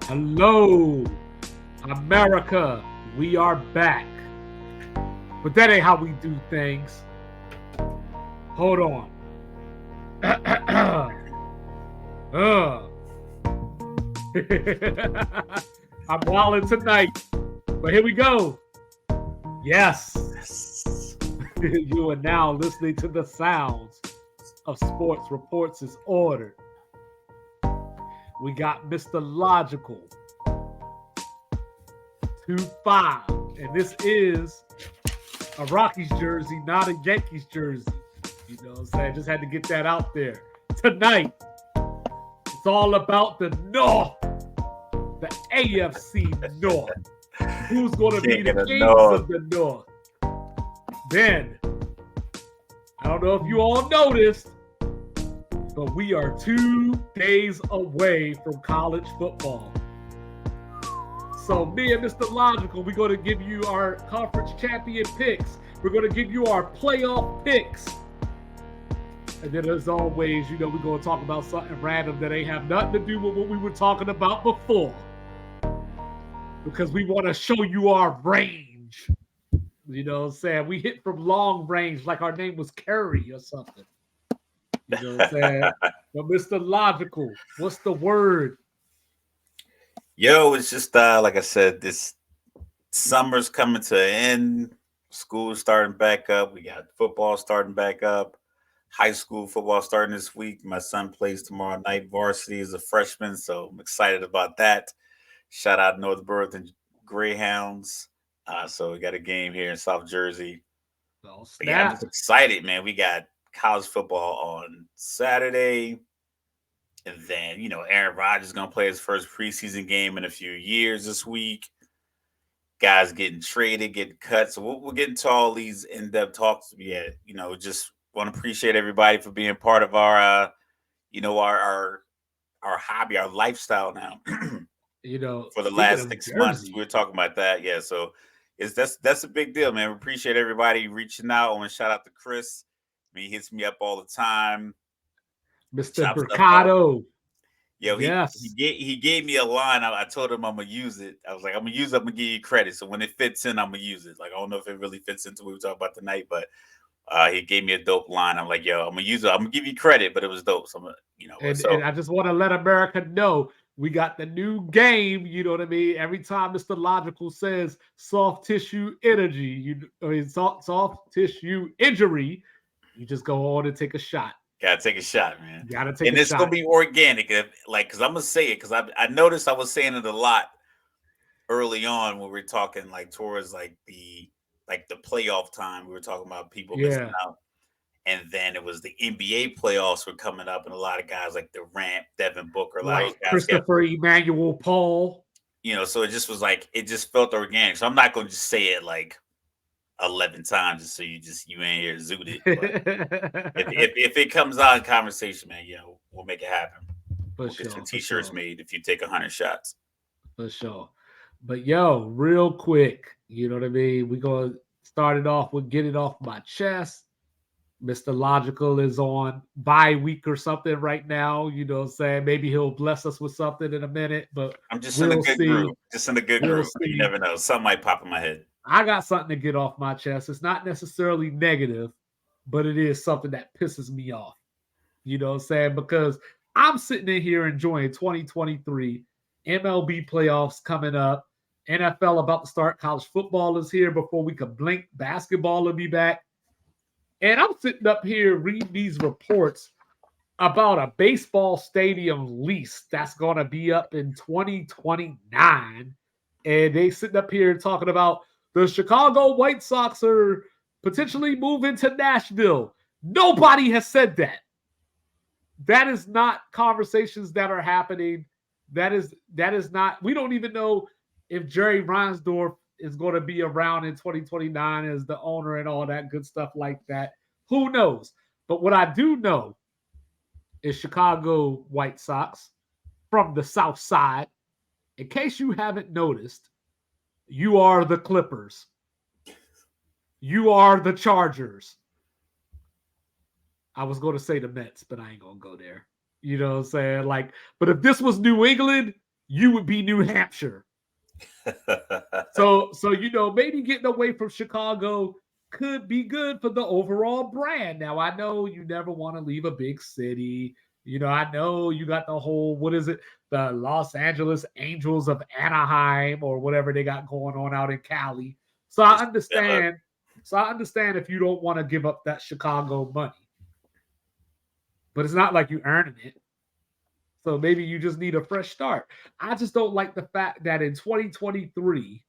Hello, America. We are back. But that ain't how we do things. Hold on. I'm wilding tonight. But here we go. Yes. You are now listening to the sounds of Sports Reports is Ordered. We got Mr. Logical 2-5. And this is a Rockies jersey, not a Yankees jersey. You know what I'm saying? Just had to get that out there. Tonight, it's all about the North, the AFC North. Who's going to be the kings of the North? Then, I don't know if you all noticed, but we are 2 days away from college football. So me and Mr. Logical, we're going to give you our conference champion picks. We're going to give you our playoff picks. And then as always, we're going to talk about something random that ain't have nothing to do with what we were talking about before. Because we want to show you our range. You know what I'm saying? We hit from long range like our name was Curry or something. You know what I'm saying? But Mr. Logical, what's the word? Yo, it's just like I said, this summer's coming to an end. School's starting back up. We got football starting back up. High school football starting this week. My son plays tomorrow night varsity as a freshman, so I'm excited about that. Shout out Northborough and Greyhounds. So we got a game here in South Jersey. Well, But yeah, I'm just excited, man. We got college football on Saturday. And then, Aaron Rodgers is going to play his first preseason game in a few years this week. Guys getting traded, getting cut. So we'll get into all these in-depth talks. Yeah, just want to appreciate everybody for being part of our, our hobby, our lifestyle now. For the last 6 months, we were talking about that. Yeah, so that's a big deal, man. We appreciate everybody reaching out. I want to shout out to Chris. He hits me up all the time. Mr. Mercado. Yo, he gave me a line. I told him I'm gonna use it. I was like, I'm gonna give you credit. So when it fits in, I'm gonna use it. Like, I don't know if it really fits into what we were talking about tonight, but he gave me a dope line. I'm like, yo, I'm gonna use it. I'm gonna give you credit, but it was dope. So I'm gonna, and I just want to let America know we got the new game. You know what I mean? Every time Mr. Logical says soft tissue energy, soft tissue injury, you just go on and take a shot. Gotta take a shot, man. Gotta take and a it's shot. Gonna be organic, because I'm gonna say it because I noticed I was saying it a lot early on when we were talking towards the playoff time. We were talking about people missing out, and then it was the NBA playoffs were coming up, and a lot of guys like Durant, Devin Booker, like Christopher Emmanuel Paul. So it just was it just felt organic. So I'm not gonna just say it 11 times just so you ain't here zooted. if it comes out in conversation, man, we'll make it happen. We'll get some t-shirts made if you take 100 shots. For sure. But real quick, you know what I mean? We're gonna start it off with get it off my chest. Mr. Logical is on bye week or something right now. You know what I'm saying? Maybe he'll bless us with something in a minute, but I'm just in a good groove. Just in a good groove. You never know. Something might pop in my head. I got something to get off my chest. It's not necessarily negative, but it is something that pisses me off. You know what I'm saying? Because I'm sitting in here enjoying 2023, MLB playoffs coming up, NFL about to start, college football is here before we can blink, basketball will be back. And I'm sitting up here reading these reports about a baseball stadium lease that's going to be up in 2029. And they sitting up here talking about the Chicago White Sox are potentially moving to Nashville. Nobody has said that. That is not conversations that are happening. That is not. We don't even know if Jerry Reinsdorf is going to be around in 2029 as the owner and all that good stuff like that. Who knows? But what I do know is Chicago White Sox from the South Side. In case you haven't noticed, you are the Clippers. You are the Chargers. I was going to say the Mets, but I ain't going to go there. You know what I'm saying? But if this was New England, you would be New Hampshire. So maybe getting away from Chicago could be good for the overall brand. Now I know you never want to leave a big city. I know you got the whole, what is it, the Los Angeles Angels of Anaheim or whatever they got going on out in Cali. So I Just Bella. understand. So I understand if you don't want to give up that Chicago money, but it's not like you earning it. So maybe you just need a fresh start. I just don't like the fact that in 2023,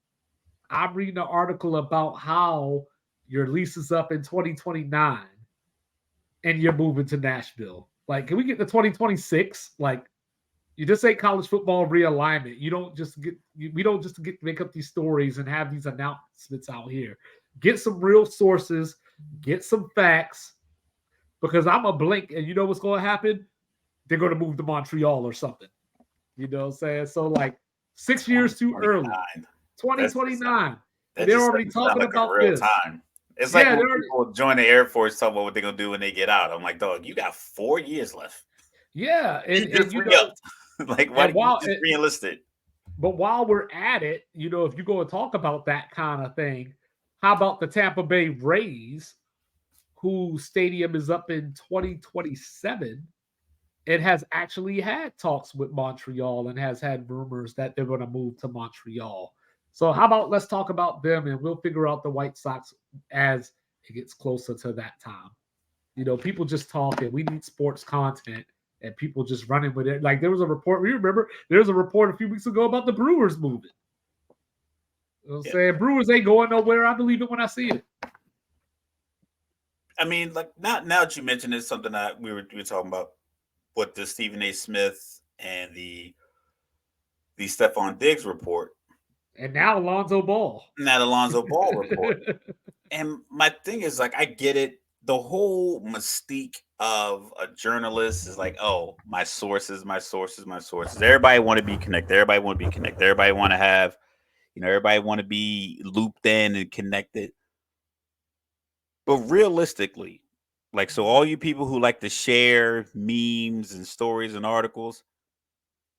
I'm reading an article about how your lease is up in 2029 and you're moving to Nashville. Like, can we get to 2026? Like, you just say college football realignment. You don't just get we don't just get make up these stories and have these announcements out here. Get some real sources, get some facts, because I'm a blink and you know what's going to happen? They're going to move to Montreal or something. You know what I'm saying? So like 6 years too early. 2029. That's just 2029. And that they're just already doesn't sound talking like a about real this. time. It's like Yeah, when they're already, people join the Air Force talking about what they're gonna do when they get out. I'm like, dog, you got 4 years left. yeah, You just re up. Like, why and didn't you while just re-enlisted? but while we're at it, if you go and talk about that kind of thing, how about the Tampa Bay Rays, whose stadium is up in 2027? It has actually had talks with Montreal and has had rumors that they're going to move to Montreal. So how about let's talk about them and we'll figure out the White Sox as it gets closer to that time. People just talking. We need sports content and people just running with it. Like there was a report. You remember there was a report a few weeks ago about the Brewers moving. I'm Yeah. saying Brewers ain't going nowhere. I believe it when I see it. I mean, like now that you mentioned it's something that we were talking about what the Stephen A. Smith and the Stephon Diggs report, And now Alonzo Ball. and that Alonzo Ball report. And my thing is like I get it. The whole mystique of a journalist is like, oh, my sources, my sources, my sources. Everybody want to be connected. Everybody want to be connected. Everybody want to have, everybody want to be looped in and connected. But realistically, like, so all you people who like to share memes and stories and articles,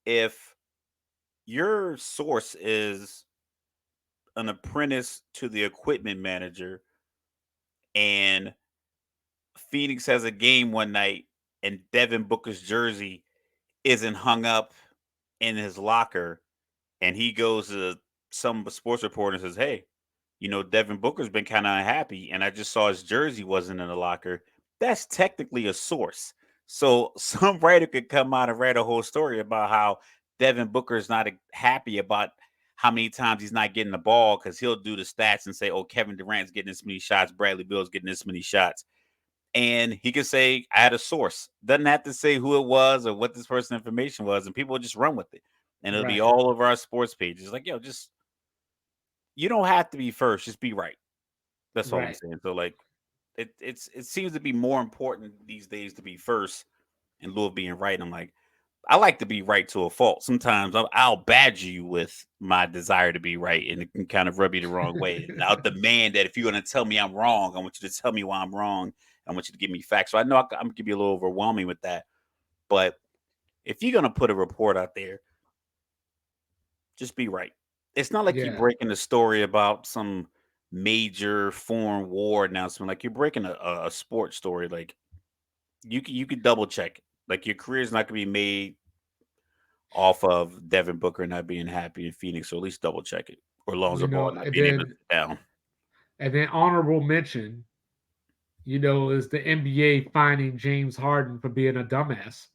if your source is an apprentice to the equipment manager and Phoenix has a game one night and Devin Booker's jersey isn't hung up in his locker and he goes to some sports reporter and says, "Hey, Devin Booker's been kind of unhappy and I just saw his jersey wasn't in the locker." That's technically a source. So some writer could come out and write a whole story about how Devin Booker is not happy about how many times he's not getting the ball because he'll do the stats and say, "Oh, Kevin Durant's getting this many shots, Bradley Beal's getting this many shots." And he could say, "I had a source." Doesn't have to say who it was or what this person's information was, and people will just run with it. And it'll be Right. all over our sports pages. Like, yo, just you don't have to be first, just be right. That's all I'm Right. saying. So like it seems to be more important these days to be first in lieu of being right. And I'm like, I like to be right to a fault. Sometimes I'll badger you with my desire to be right, and it can kind of rub you the wrong way. And I'll demand that if you're going to tell me I'm wrong, I want you to tell me why I'm wrong. I want you to give me facts. So I know I'm going to be a little overwhelming with that. But if you're going to put a report out there, just be right. It's not like you're Yeah. breaking a story about some major foreign war announcement. Like you're breaking a sports story. Like you could double check it. Like your career is not going to be made off of Devin Booker not being happy in Phoenix, so at least double check it. Or Lonzo Ball not And being able to then sit down. honorable mention, is the NBA finding James Harden for being a dumbass.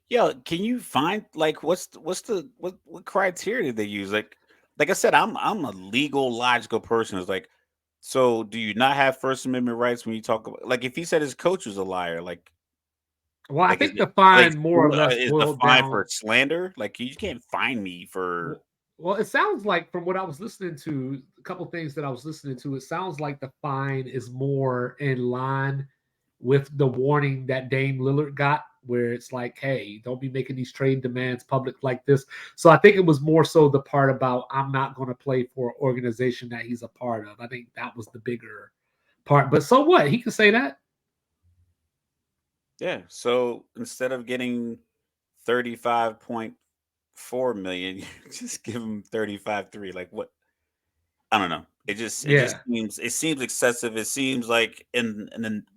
Yeah, can you find like what criteria did they use? Like I said, I'm a legal logical person. It's like, so do you not have First Amendment rights when you talk about like if he said his coach was a liar, Well, I like is think it the fine like more or less is the boiled fine for down. slander? Like you can't fine me for. Well, it sounds like from what I was listening to, a couple things that I was listening to, it sounds like the fine is more in line with the warning that Dame Lillard got, where it's like, hey, don't be making these trade demands public like this. So I think it was more so the part about I'm not going to play for an organization that he's a part of. I think that was the bigger part. But so what? He can say that. Yeah, so instead of getting 35.5 4 million. Just give him 35-3. Like what? I don't know. It just Yeah, seems excessive. It seems like in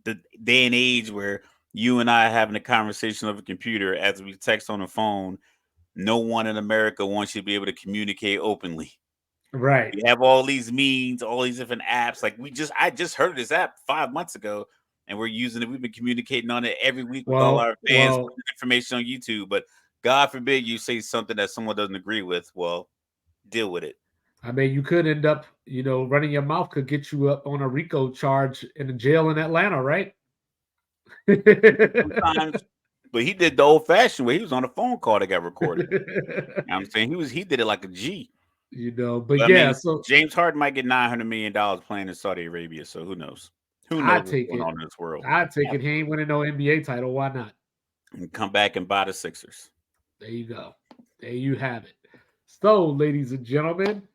the day and age where you and I are having a conversation over a computer as we text on the phone, no one in America wants you to be able to communicate openly. right. We have all these means, all these different apps. Like I just heard of this app 5 months ago, and we're using it. We've been communicating on it every week with all Well, our fans, well, putting information on YouTube. But God forbid you say something that someone doesn't agree with. Well, deal with it. I mean, you could end up, running your mouth could get you up on a RICO charge in a jail in Atlanta, right? Sometimes, but he did the old fashioned way. He was on a phone call that got recorded. You know what I'm saying he did it like a G. But But I yeah, mean, so James Harden might get $900 million playing in Saudi Arabia. So who knows? Who I knows what's take going it. on in this world? I take it. He ain't Absolutely. winning no NBA title. Why not? And come back and buy the Sixers. There you go. There you have it. So, ladies and gentlemen,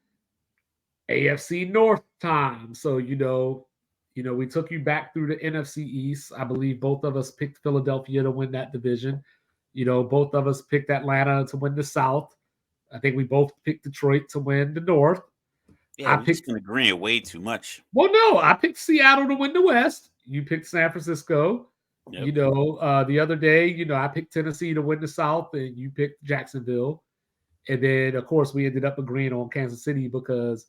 AFC North time. So, we took you back through the NFC East. I believe both of us picked Philadelphia to win that division. Both of us picked Atlanta to win the South. I think we both picked Detroit to win the North. Yeah, I we just picked, been agreeing way too much. well, no, I picked Seattle to win the West. You picked San Francisco. Yep. The other day, I picked Tennessee to win the South, and you picked Jacksonville. And then, of course, we ended up agreeing on Kansas City because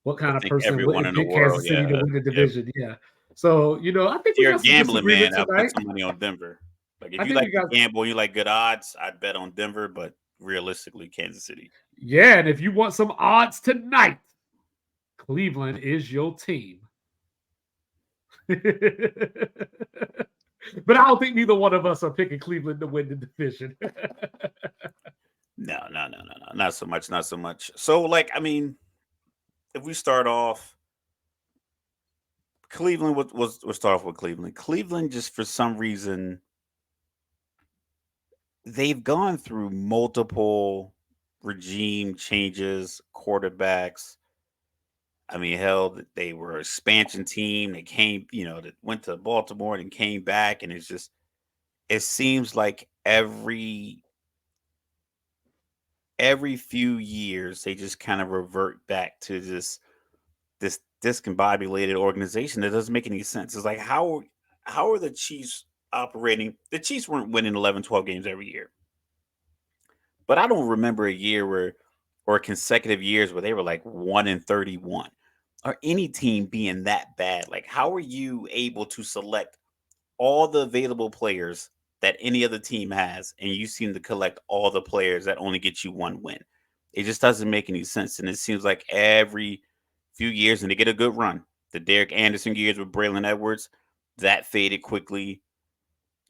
what I kind of think person everyone wouldn't in the pick world, Kansas City to yeah. win the Yep. division? Yeah. So, I think If we you're a got some gambling disagreement man, I'll put tonight. some money on Denver. Like if I you think like we to got, gamble and you like good odds, I'd bet on Denver, but realistically, Kansas City. yeah. And if you want some odds tonight, Cleveland is your team. But I don't think neither one of us are picking Cleveland to win the division. No, no, no, no, no. Not so much, not so much. So, like, I mean, if we start off Cleveland we'll start off with Cleveland. Cleveland just for some reason they've gone through multiple regime changes, quarterbacks. I mean, hell, they were an expansion team. They came, that went to Baltimore and came back, and it seems like every few years they just kind of revert back to this discombobulated organization that doesn't make any sense. It's like how are the Chiefs operating? The Chiefs weren't winning 11, 12 games every year. But I don't remember a year where or consecutive years where they were like 1-31 or any team being that bad. Like how are you able to select all the available players that any other team has and you seem to collect all the players that only get you one win? It just doesn't make any sense. And it seems like every few years and they get a good run. The Derek Anderson years with Braylon Edwards, that faded quickly.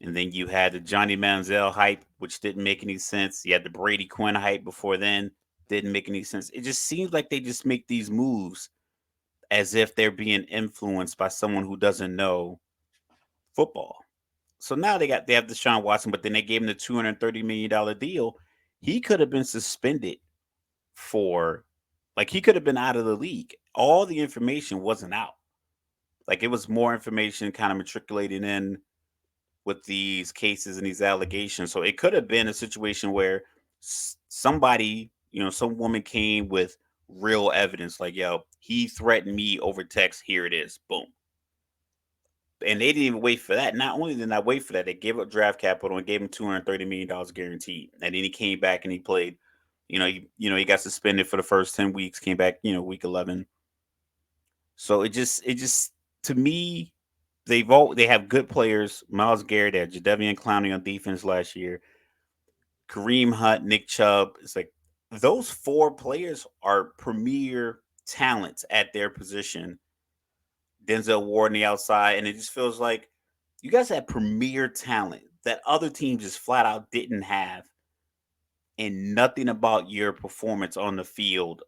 And then you had the Johnny Manziel hype, which didn't make any sense. You had the Brady Quinn hype before then, didn't make any sense. It just seems like they just make these moves as if they're being influenced by someone who doesn't know football. So now they have Deshaun Watson, but then they gave him the $230 million deal. He could have been suspended for like he could have been out of the league. All the information wasn't out. Like it was more information kind of matriculating in with these cases and these allegations. So it could have been a situation where somebody, some woman came with real evidence, like, yo, he threatened me over text. Here it is. Boom. And they didn't even wait for that. Not only did not wait for that, they gave up draft capital and gave him $230 million guaranteed. And then he came back and he played. He got suspended for the first 10 weeks. Came back, week 11. So it just to me, they have good players. Miles Garrett, they had Jadeveon Clowney on defense last year. Kareem Hunt, Nick Chubb. It's like those four players are premier talents at their position. Denzel Ward on the outside, and it just feels like you guys have premier talent that other teams just flat out didn't have, and nothing about your performance on the field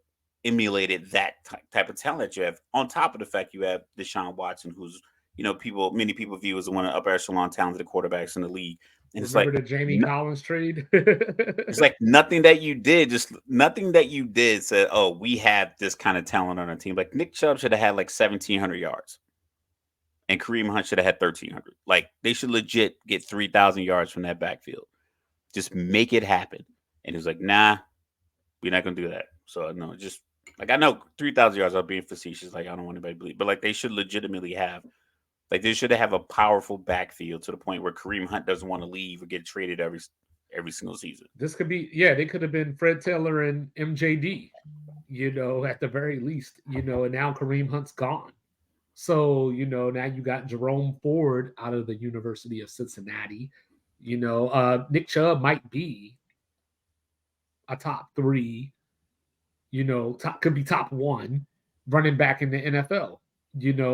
emulated that type of talent that you have. On top of the fact you have Deshaun Watson, who's many people view as one of the upper echelon talented quarterbacks in the league, and Remember the Jamie Collins trade? it's like nothing that you did said, oh, we have this kind of talent on our team. Like Nick Chubb should have had like 1,700 yards and Kareem Hunt should have had 1,300. Like they should legit get 3,000 yards from that backfield. Just make it happen. And it was like, nah. We're not gonna do that. So no, just like I know 3,000 yards. I'm being facetious. Like I don't want anybody to believe, but like they should legitimately have like they should have a powerful backfield to the point where Kareem Hunt doesn't want to leave or get traded every single season. This could be, yeah, they could have been Fred Taylor and MJD, at the very least, and now Kareem Hunt's gone. So, now you got Jerome Ford out of the University of Cincinnati. Nick Chubb might be a top three, could be top one running back in the NFL,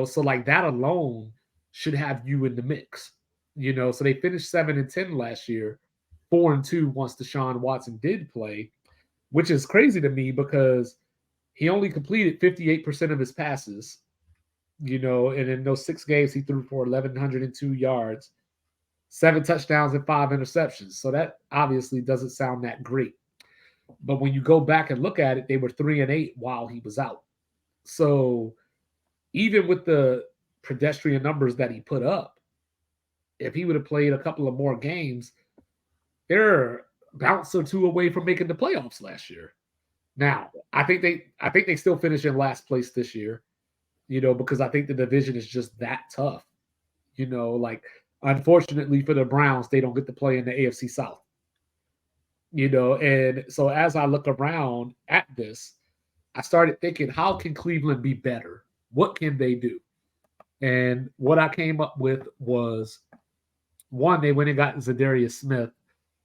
so like that alone should have you in the mix, so they finished 7-10 last year, 4-2 once Deshaun Watson did play, which is crazy to me because he only completed 58% of his passes, and in those 6 games he threw for 1,102 yards, 7 touchdowns and 5 interceptions. So that obviously doesn't sound that great. But when you go back and look at it, they were 3-8 while he was out. So even with the pedestrian numbers that he put up, if he would have played a couple of more games, they're a bounce or two away from making the playoffs last year. Now, I think they still finish in last place this year, because I think the division is just that tough. Like unfortunately for the Browns, they don't get to play in the AFC South. And so as I look around at this, I started thinking, how can Cleveland be better? What can they do? And what I came up with was one, they went and got Zadarius Smith,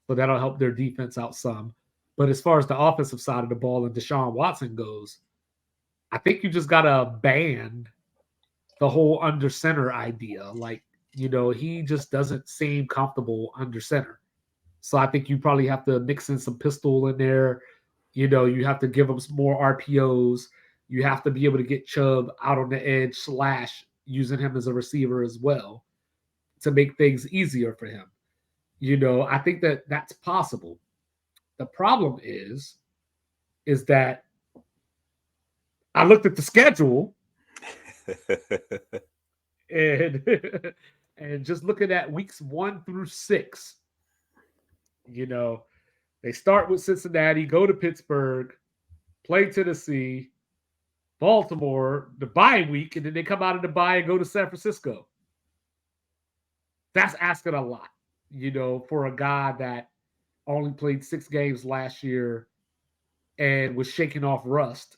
so that'll help their defense out some. But as far as the offensive side of the ball and Deshaun Watson goes, I think you just gotta ban the whole under center idea. Like, he just doesn't seem comfortable under center. So I think you probably have to mix in some pistol in there. You have to give him some more RPOs. You have to be able to get Chubb out on the edge slash using him as a receiver as well to make things easier for him. I think that that's possible. The problem is that I looked at the schedule and and just looking at weeks 1 through 6, you know, they start with Cincinnati, go to Pittsburgh, play Tennessee, Baltimore, the bye week, and then they come out of the bye and go to San Francisco. That's asking a lot, for a guy that only played 6 games last year and was shaking off rust.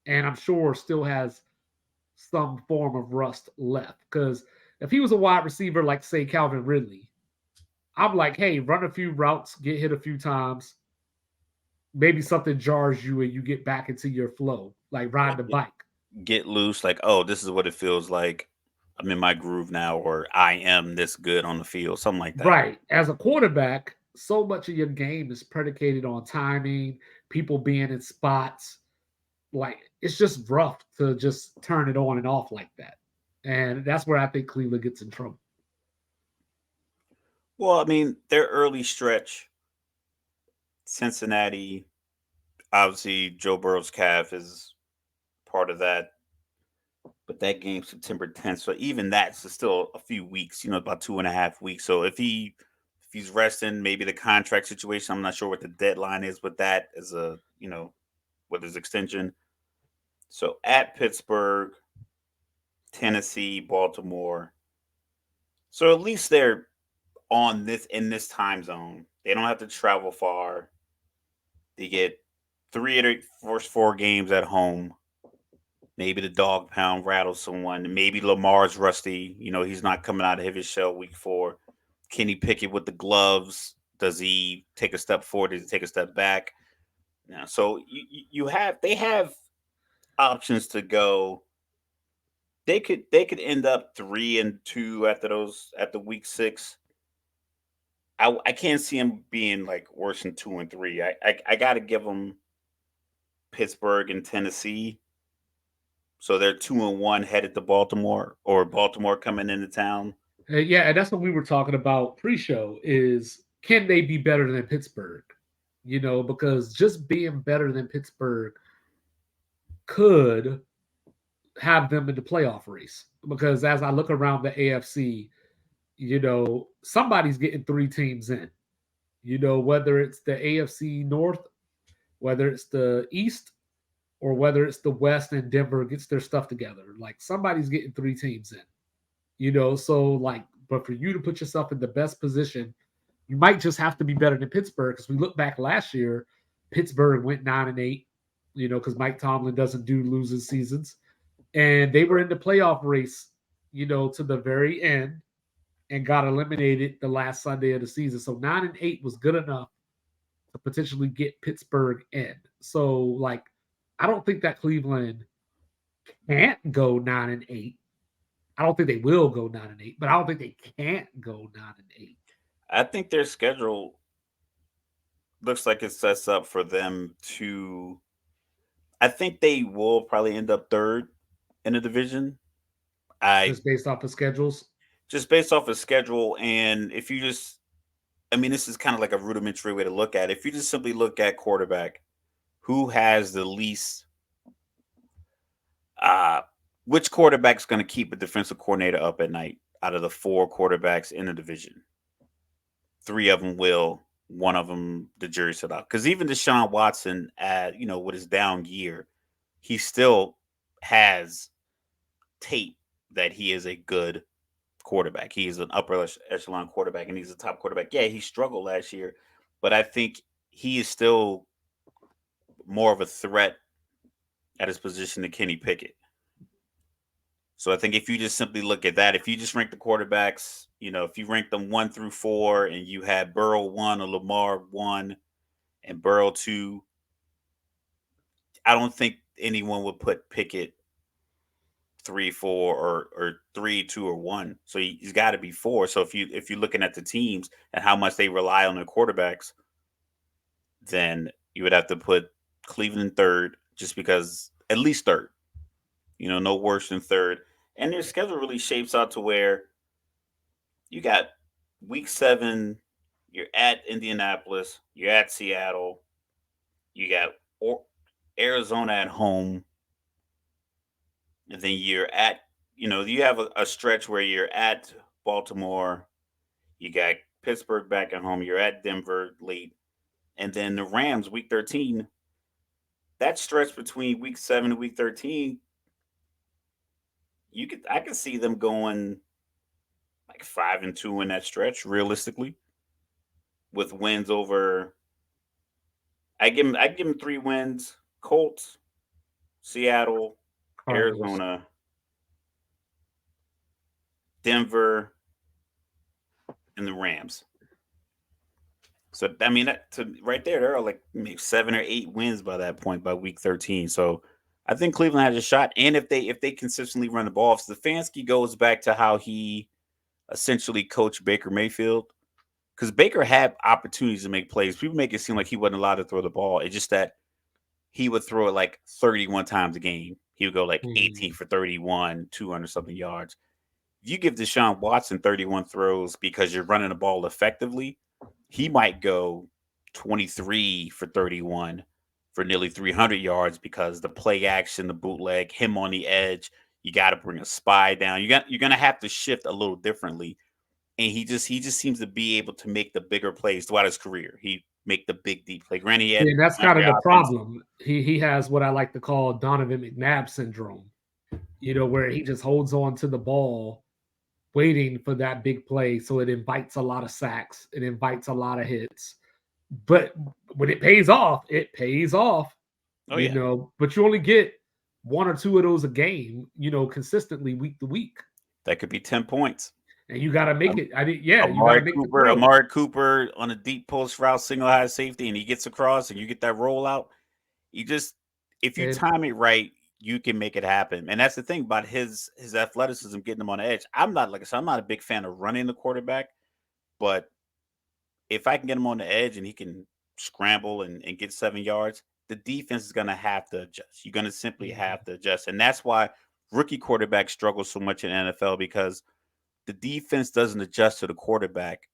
And I'm sure still has some form of rust left. Because if he was a wide receiver like, say, Calvin Ridley, I'm like, hey, run a few routes, get hit a few times. Maybe something jars you and you get back into your flow, like riding Like the bike. get loose. Like oh, this is what it feels like. I'm in my groove now, or I am this good on the field, something like that. Right. As a quarterback, so much of your game is predicated on timing, people being in spots. Like, it's just rough to just turn it on and off like that. And that's where I think Cleveland gets in trouble. Well, I mean, their early stretch, Cincinnati, obviously Joe Burrow's calf is part of that. But that game September 10th, so even that's still a few weeks, about 2.5 weeks. So if he's resting, maybe the contract situation, I'm not sure what the deadline is with that as a with his extension. So at Pittsburgh, Tennessee, Baltimore. So at least they're on this in this time zone. They don't have to travel far. They get three of the first 4 games at home. Maybe the dog pound rattles someone. Maybe Lamar's rusty. He's not coming out of his shell week 4. Kenny Pickett with the gloves. Does he take a step forward? Does he take a step back? Now, so they have options to go. They could end up 3-2 after week 6. I can't see him being like worse than 2-3. I got to give them Pittsburgh and Tennessee. So they're 2-1 headed to Baltimore, or Baltimore coming into town. Yeah, and that's what we were talking about pre-show is, can they be better than Pittsburgh? Because just being better than Pittsburgh could have them in the playoff race. Because as I look around the AFC, somebody's getting 3 teams in. Whether it's the AFC North whether it's the East or whether it's the West and Denver gets their stuff together. Like somebody's getting 3 teams in, So like, but for you to put yourself in the best position, you might just have to be better than Pittsburgh. Because we look back last year, Pittsburgh went 9-8, because Mike Tomlin doesn't do losing seasons, and they were in the playoff race, to the very end, and got eliminated the last Sunday of the season. So 9-8 was good enough to potentially get Pittsburgh in. So like, I don't think that Cleveland can't go 9-8. I don't think they will go 9-8, but I don't think they can't go 9-8. I think their schedule looks like it sets up for them to. I think they will probably end up third in the division. I Just based off of schedules. just based off of schedule, and if you just, I mean, this is kind of like a rudimentary way to look at it. If you just simply look at quarterback, who has the least, uh, which quarterback's going to keep a defensive coordinator up at night out of the 4 quarterbacks in the division? 3 of them will. One of them, the jury's still out. Because even Deshaun Watson, with his down year, he still has tape that he is a good quarterback. He is an upper echelon quarterback, and he's a top quarterback. Yeah, he struggled last year, but I think he is still more of a threat at his position than Kenny Pickett. So I think if you just simply look at that, if you just rank the quarterbacks, if you rank them 1 through 4, and you had Burrow 1 or Lamar 1 and Burrow 2, I don't think anyone would put Pickett 3, 4, or 3, 2, or 1. So he's got to be 4. So if you're looking at the teams and how much they rely on their quarterbacks, then you would have to put Cleveland third, just because at least third. No worse than third. And their schedule really shapes out to where you got week 7, you're at Indianapolis, you're at Seattle, you got Arizona at home, and then you're at, you have a stretch where you're at Baltimore, you got Pittsburgh back at home, you're at Denver late, and then the Rams week 13. That stretch between week 7 and week 13, I could see them going like 5-2 in that stretch, realistically, with wins over. I give them 3 wins: Colts, Seattle, Cardinals. Arizona, Denver, and the Rams. So I mean, right there, there are like maybe 7 or 8 wins by that point, by week 13. So I think Cleveland has a shot, and if they consistently run the ball, if Stefanski goes back to how he essentially coached Baker Mayfield, because Baker had opportunities to make plays. People make it seem like he wasn't allowed to throw the ball. It's just that he would throw it like 31 times a game. He would go like 18 for 31, 200 something yards. If you give Deshaun Watson 31 throws because you're running the ball effectively, he might go 23 for 31 for nearly 300 yards, because the play action, the bootleg, him on the edge, you got to bring a spy down. You're going to have to shift a little differently, and he just seems to be able to make the bigger plays throughout his career. He make the big deep play. Granted, he Yeah, had and that's kind of Andre the offense. problem. He has what I like to call Donovan McNabb syndrome, where he just holds on to the ball, waiting for that big play. So it invites a lot of sacks, it invites a lot of hits. But when it pays off, it pays off, Oh yeah, but you only get 1 or 2 of those a game, consistently week to week. that could be 10 points. And you got to make Um, it. Yeah, you got to make the throw. Amari Cooper on a deep post route, single high safety, and he gets across, and you get that rollout. You just, if you And time it right, you can make it happen. And that's the thing about his athleticism, getting him on the edge. I'm not, like I said, I'm not a big fan of running the quarterback, but if I can get him on the edge and he can scramble and get 7 yards, the defense is going to have to adjust. You're going to simply have to adjust. And that's why rookie quarterbacks struggle so much in NFL, because the defense doesn't adjust to the quarterback.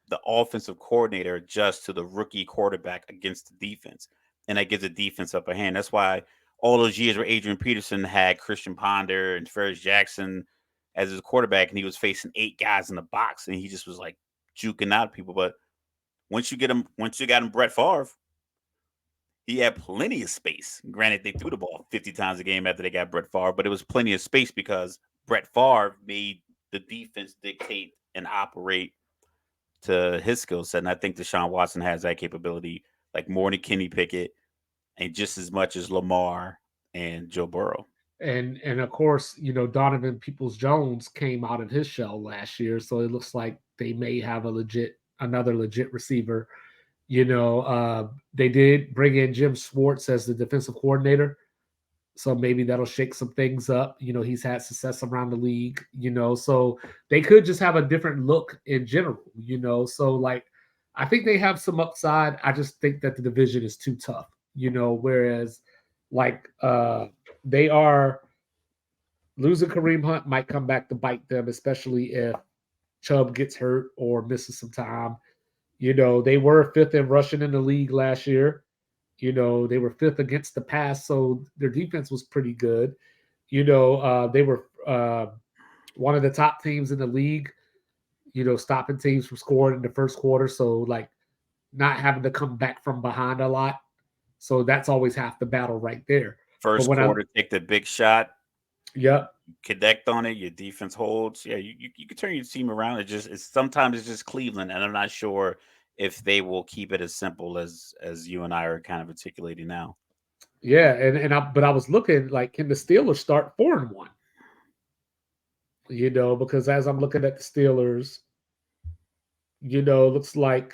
The offensive coordinator adjusts to the rookie quarterback against the defense, and that gives the defense upper hand. That's why all those years where Adrian Peterson had Christian Ponder and Ferris Jackson as his quarterback, and he was facing 8 guys in the box, and he just was like juking out people. But once you got him Brett Favre, he had plenty of space. Granted, they threw the ball 50 times a game after they got Brett Favre, but it was plenty of space because Brett Favre made the defense dictate and operate to his skill set. And I think Deshaun Watson has that capability, like more than Kenny Pickett and just as much as Lamar and Joe Burrow. And of course, Donovan Peoples Jones came out of his shell last year, so it looks like they may have another legit receiver. They did bring in Jim Schwartz as the defensive coordinator, so maybe that'll shake some things up. He's had success around the league. So they could just have a different look in general. So like I think they have some upside. I just think that the division is too tough. Whereas like they are losing Kareem Hunt might come back to bite them, especially if Chubb gets hurt or misses some time. They were fifth in rushing in the league last year. They were fifth against the pass, so their defense was pretty good. They were one of the top teams in the league, stopping teams from scoring in the first quarter. So, like, not having to come back from behind a lot. So, that's always half the battle right there. But First when I, quarter, take the big shot, yeah, connect on it. Your defense holds. Yeah, you can turn your team around. It's sometimes it's just Cleveland, and I'm not sure if they will keep it as simple as you and I are kind of articulating now. yeah. But I was looking like, can the Steelers start 4-1? Because as I'm looking at the Steelers, looks like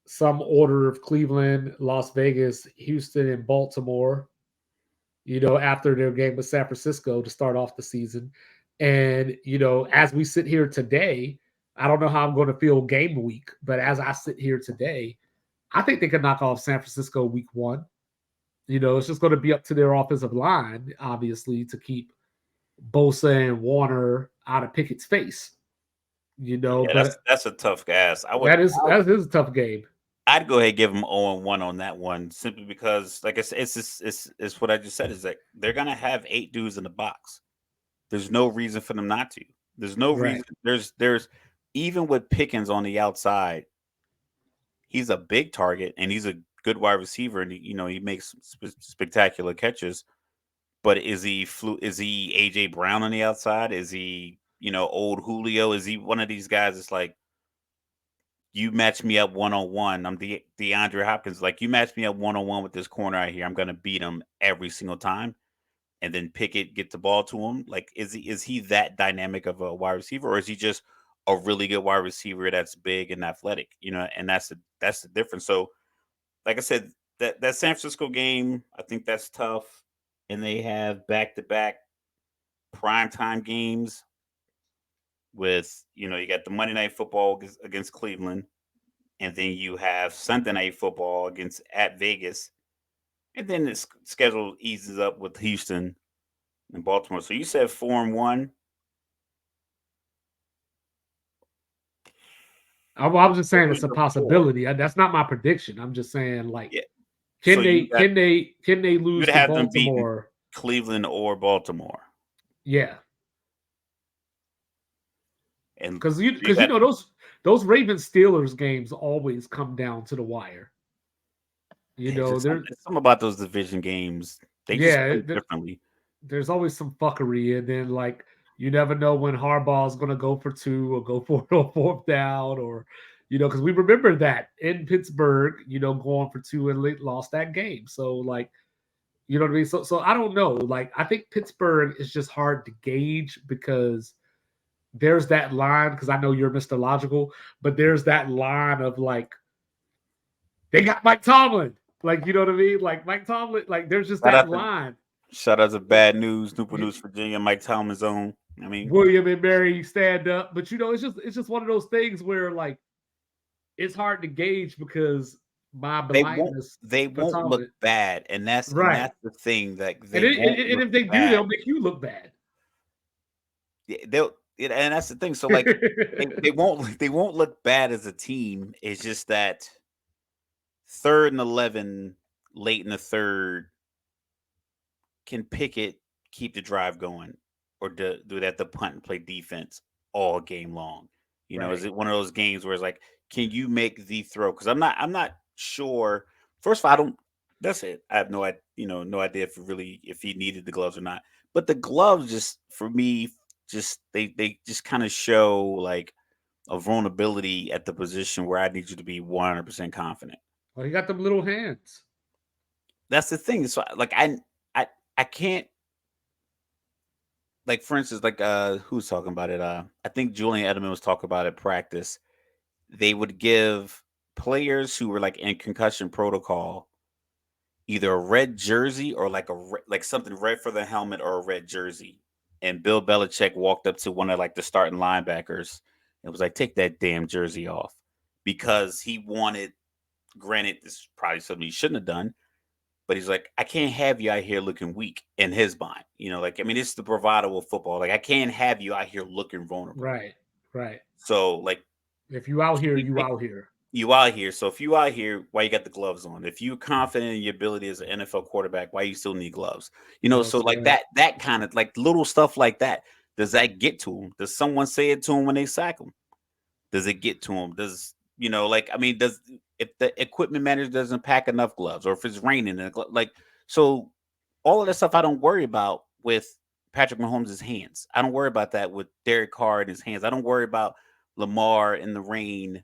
some order of Cleveland, Las Vegas, Houston, and Baltimore, after their game with San Francisco to start off the season. And, as we sit here today, I don't know how I'm going to feel game week, but as I sit here today, I think they could knock off San Francisco week one. It's just going to be up to their offensive line, obviously, to keep Bosa and Warner out of Pickett's face. Yeah, But that's a tough gas. that is a tough game. I'd go ahead and give them 0-1 on that one simply because, like I said, it's what I just said is that they're gonna have 8 dudes in the box. There's no reason for them not to. There's no Right. reason. There's even with Pickens on the outside, he's a big target and he's a good wide receiver, and he makes spectacular catches. But is he AJ Brown on the outside? Is he old Julio? Is he one of these guys that's like, you match me up 1-on-1. I'm DeAndre Hopkins. Like, you match me up 1-on-1 with this corner right here, I'm gonna beat him every single time. And then Pickett get the ball to him. Like, is he that dynamic of a wide receiver, or is he just a really good wide receiver that's big and athletic? And that's the difference. So, like I said, that San Francisco game, I think that's tough. And they have back to back primetime games with you got the Monday Night Football against Cleveland, and then you have Sunday Night Football against at Vegas, and then the schedule eases up with Houston and Baltimore. So you said 4-1. I was just What saying was it's a your four? possibility. That's not my prediction. I'm just saying, like, Yeah. So can they can they can they lose you'd to have them beating Baltimore? Cleveland or Baltimore, Yeah, and because so you got those Ravens Steelers games always come down to the wire. There, it's something about those division games. They just yeah, play differently. there's always some fuckery, and then like you never know when Harbaugh's going to go for two or go for a fourth down, or because we remember that in Pittsburgh, going for two and lost that game. So like, you know what I mean. So I don't know. Like I think Pittsburgh is just hard to gauge because there's that line, because I know you're Mr. Logical, but there's that line of like they got Mike Tomlin. Like, you know what I mean? Like Mike Tomlin, like there's just Shout that out to line. shout out to Bad News, Newport News, Virginia, Mike Tomlin's own. I mean, William and Mary stand up. But it's just one of those things where like it's hard to gauge because my they won't blindness they for won't look Tomlin. bad, and that's Right. the thing, that And, they won't and look if they do, bad. they'll make you look bad. And that's the thing. So like they won't look bad as a team. It's just that 3rd and 11 late in the third, can Pickett keep the drive going, or do that the punt and play defense all game long? Is Right. it one of those games where it's like, can you make the throw? Because I'm not sure. First of all, I don't. That's it. I have no idea if he needed the gloves or not. But the gloves, just for me, just they just kind of show like a vulnerability at the position where I need you to be 100% confident. Well, he got them little hands. That's the thing. So like I I can't, like, for instance, like who's talking about it? I think Julian Edelman was talking about it practice. They would give players who were like in concussion protocol either a red jersey or like like something red for the helmet or a red jersey. And Bill Belichick walked up to one of like the starting linebackers and was like, "Take that damn jersey off," because he wanted. Granted, this is probably something he shouldn't have done, but he's like, "I can't have you out here looking weak." In his mind, like, I mean, it's the bravado of football. Like, I can't have you out here looking vulnerable. Right, right. So, like, If you out here, keep you it out here. you out here. So if you out here, why you got the gloves on? If you're confident in your ability as an NFL quarterback, why you still need gloves? Well So like said. that kind of like little stuff like that. Does that get to him? Does someone say it to him when they sack him? Does it get to him? Does like, I mean, does if the equipment manager doesn't pack enough gloves, or if it's raining and like, so all of that stuff I don't worry about with Patrick Mahomes' hands. I don't worry about that with Derek Carr in his hands. I don't worry about Lamar in the rain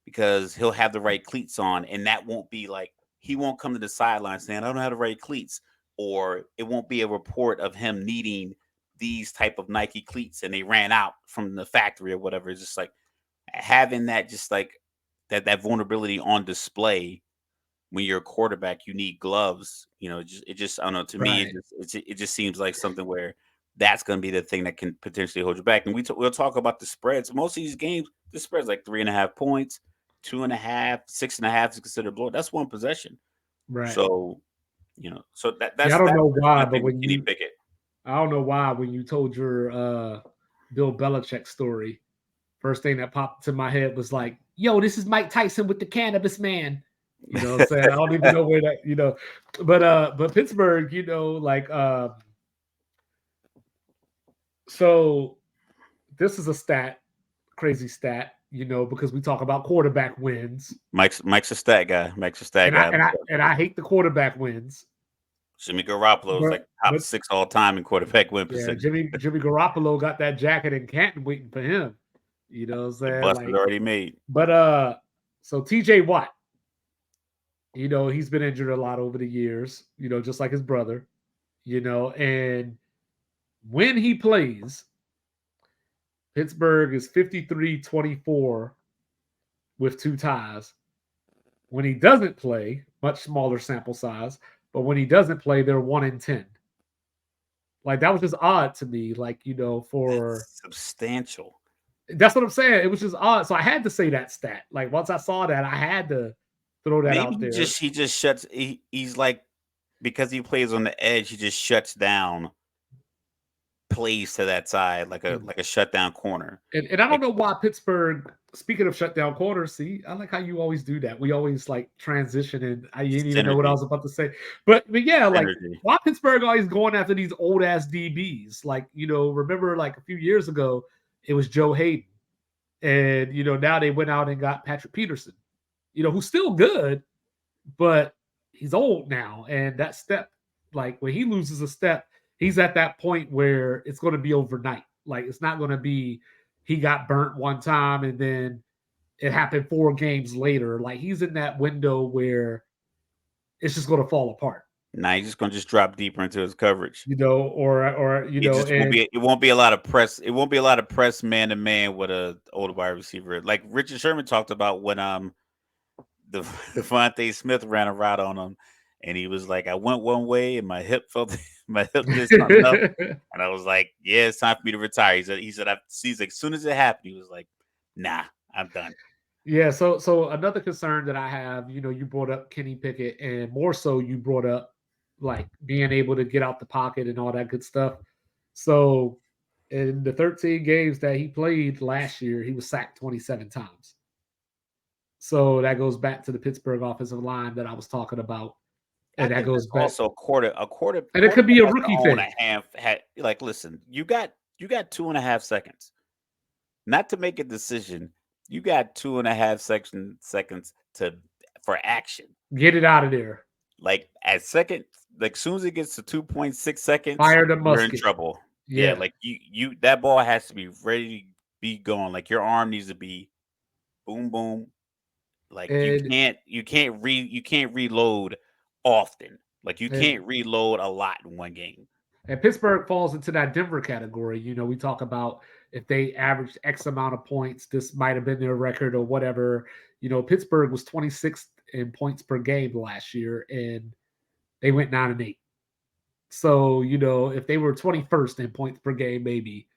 because he'll have the right cleats on, and that won't be like, he won't come to the sideline saying, "I don't have the right cleats," or it won't be a report of him needing these type of Nike cleats and they ran out from the factory or whatever. It's just like having that, just like that vulnerability on display. When you're a quarterback, you need gloves. It just I don't know. To me, Right, it just seems like something where that's going to be the thing that can potentially hold you back. And we'll talk about the spreads. Most of these games, the spread's like 3.5 points, 2.5, 6.5 is considered blow. That's one possession. right. So so See, I that's don't know my why, but thing with Kenny Pickett. I don't know why when you told your Bill Belichick story, first thing that popped to my head was like, "Yo, this is Mike Tyson with the cannabis man." You know what I'm saying? I don't even know where that. But Pittsburgh, like so this is a crazy stat, because we talk about quarterback wins. Mike's a stat guy. Mike's a stat And I guy. and I and I hate the quarterback wins. Jimmy Garoppolo is But like top but 6 all time in quarterback win yeah, percentage. Jimmy Garoppolo got that jacket in Canton waiting for him. You know what I'm The saying? bus is Like, already made. but so TJ Watt, he's been injured a lot over the years, just like his brother, and when he plays, Pittsburgh is 53-24 with 2 ties. When he doesn't play, much smaller sample size, but when he doesn't play, they're 1-10. Like, that was just odd to me. Like, for That's substantial. that's what I'm saying. It was just odd. So I had to say that stat. Like, once I saw that, I had to throw that Maybe out there. he just shuts. He's like, because he plays on the edge, he just shuts down plays to that side like a Mm. shutdown corner. And I don't Like know why Pittsburgh. Speaking of shutdown corners, see, I like how you always do that. We always like transition, and I didn't even know what I synergy, was about to say. But yeah, like synergy. why Pittsburgh always going after these old ass DBs? Like, remember like a few years ago, it was Joe Hayden, and now they went out and got Patrick Peterson, who's still good, but he's old now. And that step, like when he loses a step, he's at that point where it's going to be overnight. Like it's not going to be he got burnt one time and then it happened 4 games later. Like he's in that window where it's just going to fall apart. Now he's just gonna just drop deeper into his coverage. Or It just won't and be. It won't be a lot of press. It won't be a lot of press man to man with a older wide receiver. Like Richard Sherman talked about when the Devontae Smith ran a route on him, and he was like, "I went one way, and my hip felt my hip did something up," and I was like, "Yeah, it's time for me to retire." He said, he's like, as soon as it happened, he was like, "Nah, I'm done." Yeah, so another concern that I have, you brought up Kenny Pickett, and more so, you brought up like being able to get out the pocket and all that good stuff. So, in the 13 games that he played last year, he was sacked 27 times. So that goes back to the Pittsburgh offensive line that I was talking about, I and that think goes that's back, also and it could quarterback be a has to rookie own thing. a half. Like, listen, you got 2.5 seconds, not to make a decision. You got 2.5 seconds to for action. Get it out of there. Like at second, like soon as it gets to 2.6 seconds, Fire the you're in musket. trouble. Yeah, Yeah. like you that ball has to be ready to be going. Like your arm needs to be boom boom. Like And you can't reload often. Like you and can't reload a lot in one game. and Pittsburgh falls into that Denver category. We talk about if they averaged X amount of points, this might have been their record or whatever. Pittsburgh was 26th in points per game last year, and they went 9-8. So, if they were 21st in points per game, maybe,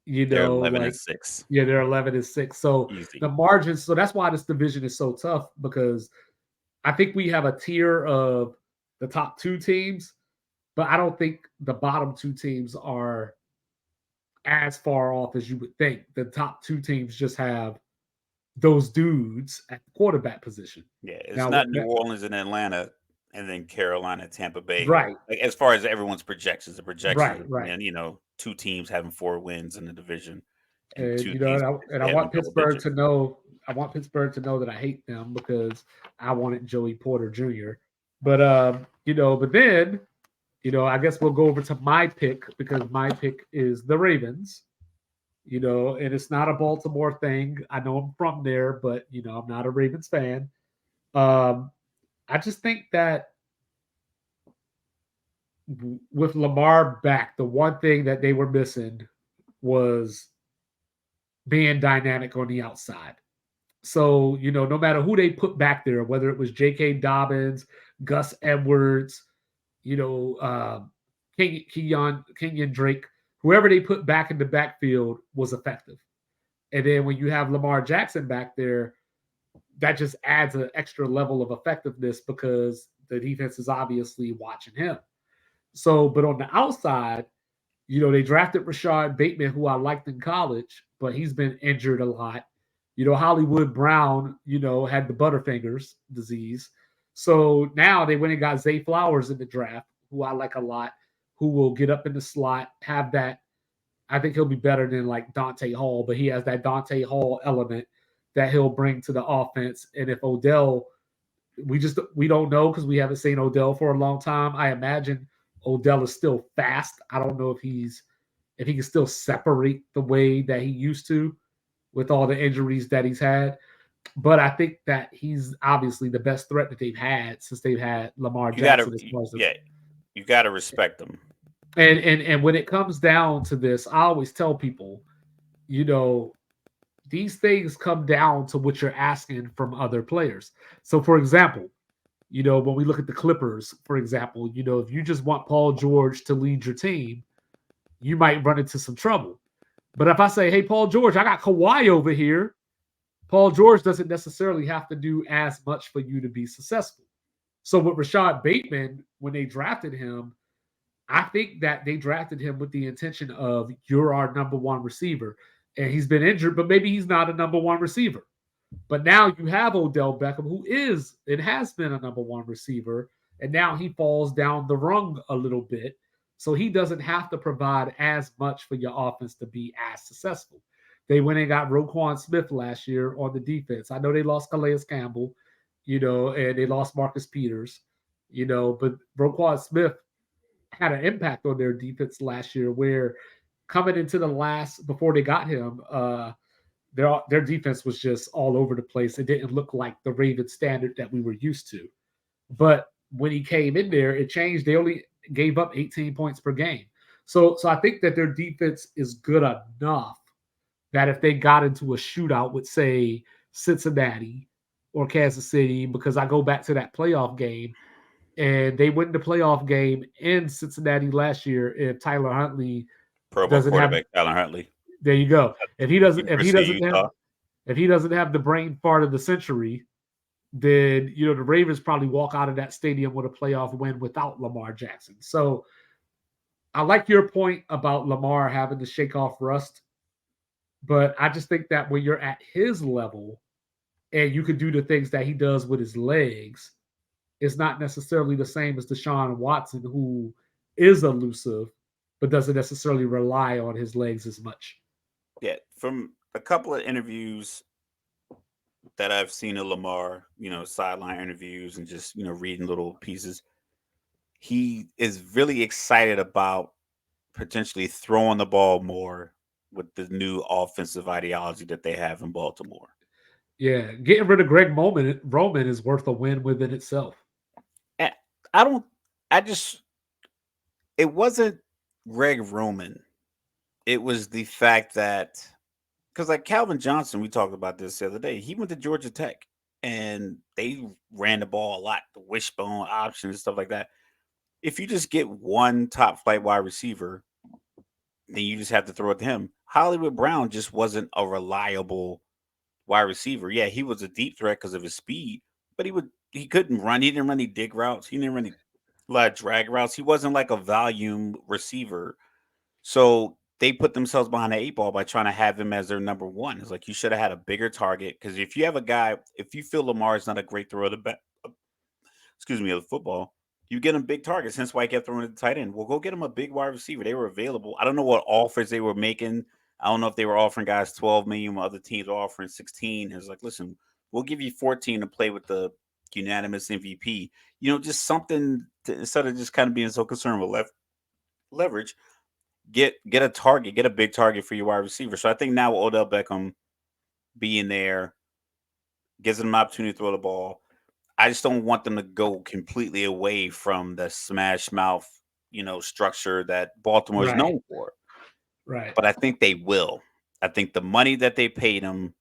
They're 11 and like, 6. yeah, they're 11-6. So Easy. the margins, so that's why this division is so tough because I think we have a tier of the top two teams, but I don't think the bottom two teams are as far off as you would think. The top two teams just have those dudes at the quarterback position. Yeah, it's Now, not New Orleans and Atlanta and then Carolina, Tampa Bay. right, Like as far as everyone's projections, the projections right, are right. saying, two teams having 4 wins in the division and And two teams and I potentially having want double Pittsburgh digit. to know. I want Pittsburgh to know that I hate them because I wanted Joey Porter Jr. But but then I guess we'll go over to my pick because my pick is the Ravens. And it's not a Baltimore thing. I know I'm from there, but I'm not a Ravens fan. Um, I just think that with Lamar back, the one thing that they were missing was being dynamic on the outside. So, no matter who they put back there, whether it was J.K. Dobbins, Gus Edwards, you know, Kenyon Drake, whoever they put back in the backfield was effective. And then when you have Lamar Jackson back there, that just adds an extra level of effectiveness because the defense is obviously watching him. So, but on the outside, they drafted Rashad Bateman, who I liked in college, but he's been injured a lot. Hollywood Brown, had the Butterfingers disease. So now they went and got Zay Flowers in the draft, who I like a lot, who will get up in the slot, have that. I think he'll be better than like Dante Hall, but he has that Dante Hall element that he'll bring to the offense. And if Odell, we don't know because we haven't seen Odell for a long time. I imagine Odell is still fast. I don't know if he can still separate the way that he used to with all the injuries that he's had. But I think that he's obviously the best threat that they've had since they've had Lamar You gotta, Jackson as far as the, yeah, you gotta respect them. and when it comes down to this, I always tell people, you know, these things come down to what you're asking from other players. So, for example, when we look at the Clippers, for example, if you just want Paul George to lead your team, you might run into some trouble. But if I say, hey, Paul George, I got Kawhi over here, Paul George doesn't necessarily have to do as much for you to be successful. So with Rashad Bateman, when they drafted him, I think that they drafted him with the intention of you're our number one receiver. And he's been injured, but maybe he's not a number one receiver. But now you have Odell Beckham, who is and has been a number one receiver, and now he falls down the rung a little bit. So he doesn't have to provide as much for your offense to be as successful. They went and got Roquan Smith last year on the defense. I know they lost Calais Campbell, and they lost Marcus Peters, but Roquan Smith had an impact on their defense last year where coming into the last before they got him, their defense was just all over the place. It didn't look like the Ravens standard that we were used to. But when he came in there, it changed. They only gave up 18 points per game. So I think that their defense is good enough that if they got into a shootout with, say, Cincinnati or Kansas City, because I go back to that playoff game, and they win the playoff game in Cincinnati last year if Tyler Huntley Pro Bowl doesn't have. quarterback Allen Huntley, There you go. If he doesn't, if he University of doesn't have, Utah. if he doesn't have the brain fart of the century, then the Ravens probably walk out of that stadium with a playoff win without Lamar Jackson. So I like your point about Lamar having to shake off rust, but I just think that when you're at his level and you can do the things that he does with his legs, it's not necessarily the same as Deshaun Watson, who is elusive, but doesn't necessarily rely on his legs as much. Yeah, from a couple of interviews that I've seen of Lamar, sideline interviews and just, reading little pieces, he is really excited about potentially throwing the ball more with the new offensive ideology that they have in Baltimore. Yeah, getting rid of Roman is worth a win within itself. And I don't, I just, it wasn't Greg Roman. It was the fact that, because like Calvin Johnson, we talked about this the other day, he went to Georgia Tech and they ran the ball a lot, the wishbone option and stuff like that. If you just get one top flight wide receiver, then you just have to throw it to him. Hollywood Brown just wasn't a reliable wide receiver. Yeah, he was a deep threat because of his speed, but he couldn't run. He didn't run any dig routes. He didn't run any a lot of drag routes. He wasn't like a volume receiver. So they put themselves behind the eight ball by trying to have him as their number one. It's like you should have had a bigger target because if you have a guy, if you feel Lamar is not a great thrower of of the football, you get him big targets. Hence why he kept throwing it to tight end. Well, go get him a big wide receiver. They were available. I don't know what offers they were making. I don't know if they were offering guys 12 million while other teams were offering 16. It's like, listen, we'll give you 14 to play with the unanimous MVP. Just something instead of just kind of being so concerned with leverage. Get a target, get a big target for your wide receiver. So I think now with Odell Beckham being there gives them an opportunity to throw the ball. I just don't want them to go completely away from the smash mouth, structure that Baltimore is Right, known for. right. But I think they will. I think the money that they paid him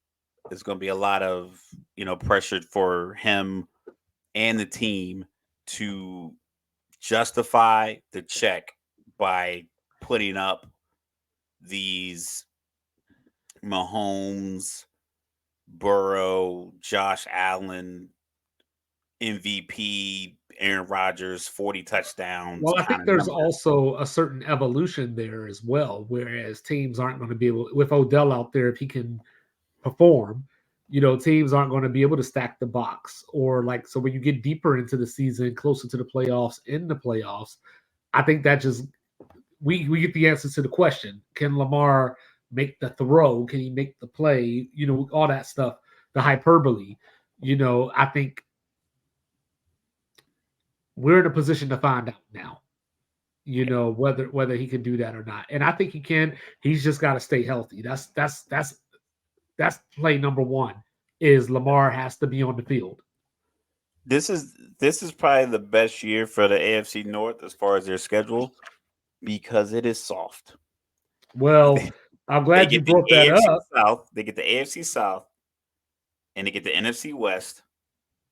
is going to be a lot of, pressure for him and the team to justify the check by putting up these Mahomes, Burrow, Josh Allen, MVP, Aaron Rodgers, 40 touchdowns Well, I kind think of there's numbers. also a certain evolution there as well, whereas teams aren't going to be able, with Odell out there, if he can perform, teams aren't going to be able to stack the box or like, so when you get deeper into the season, closer to the playoffs, in the playoffs, I think that just, we get the answer to the question. Can Lamar make the throw? Can he make the play? All that stuff, the hyperbole. I think we're in a position to find out now. Whether he can do that or not, and I think he can. He's just got to stay healthy. That's play number one. Is Lamar has to be on the field. This is probably the best year for the AFC North as far as their schedule because it is soft. Well, I'm They glad you get the brought that AFC up. South, they get the AFC South, and they get the NFC West,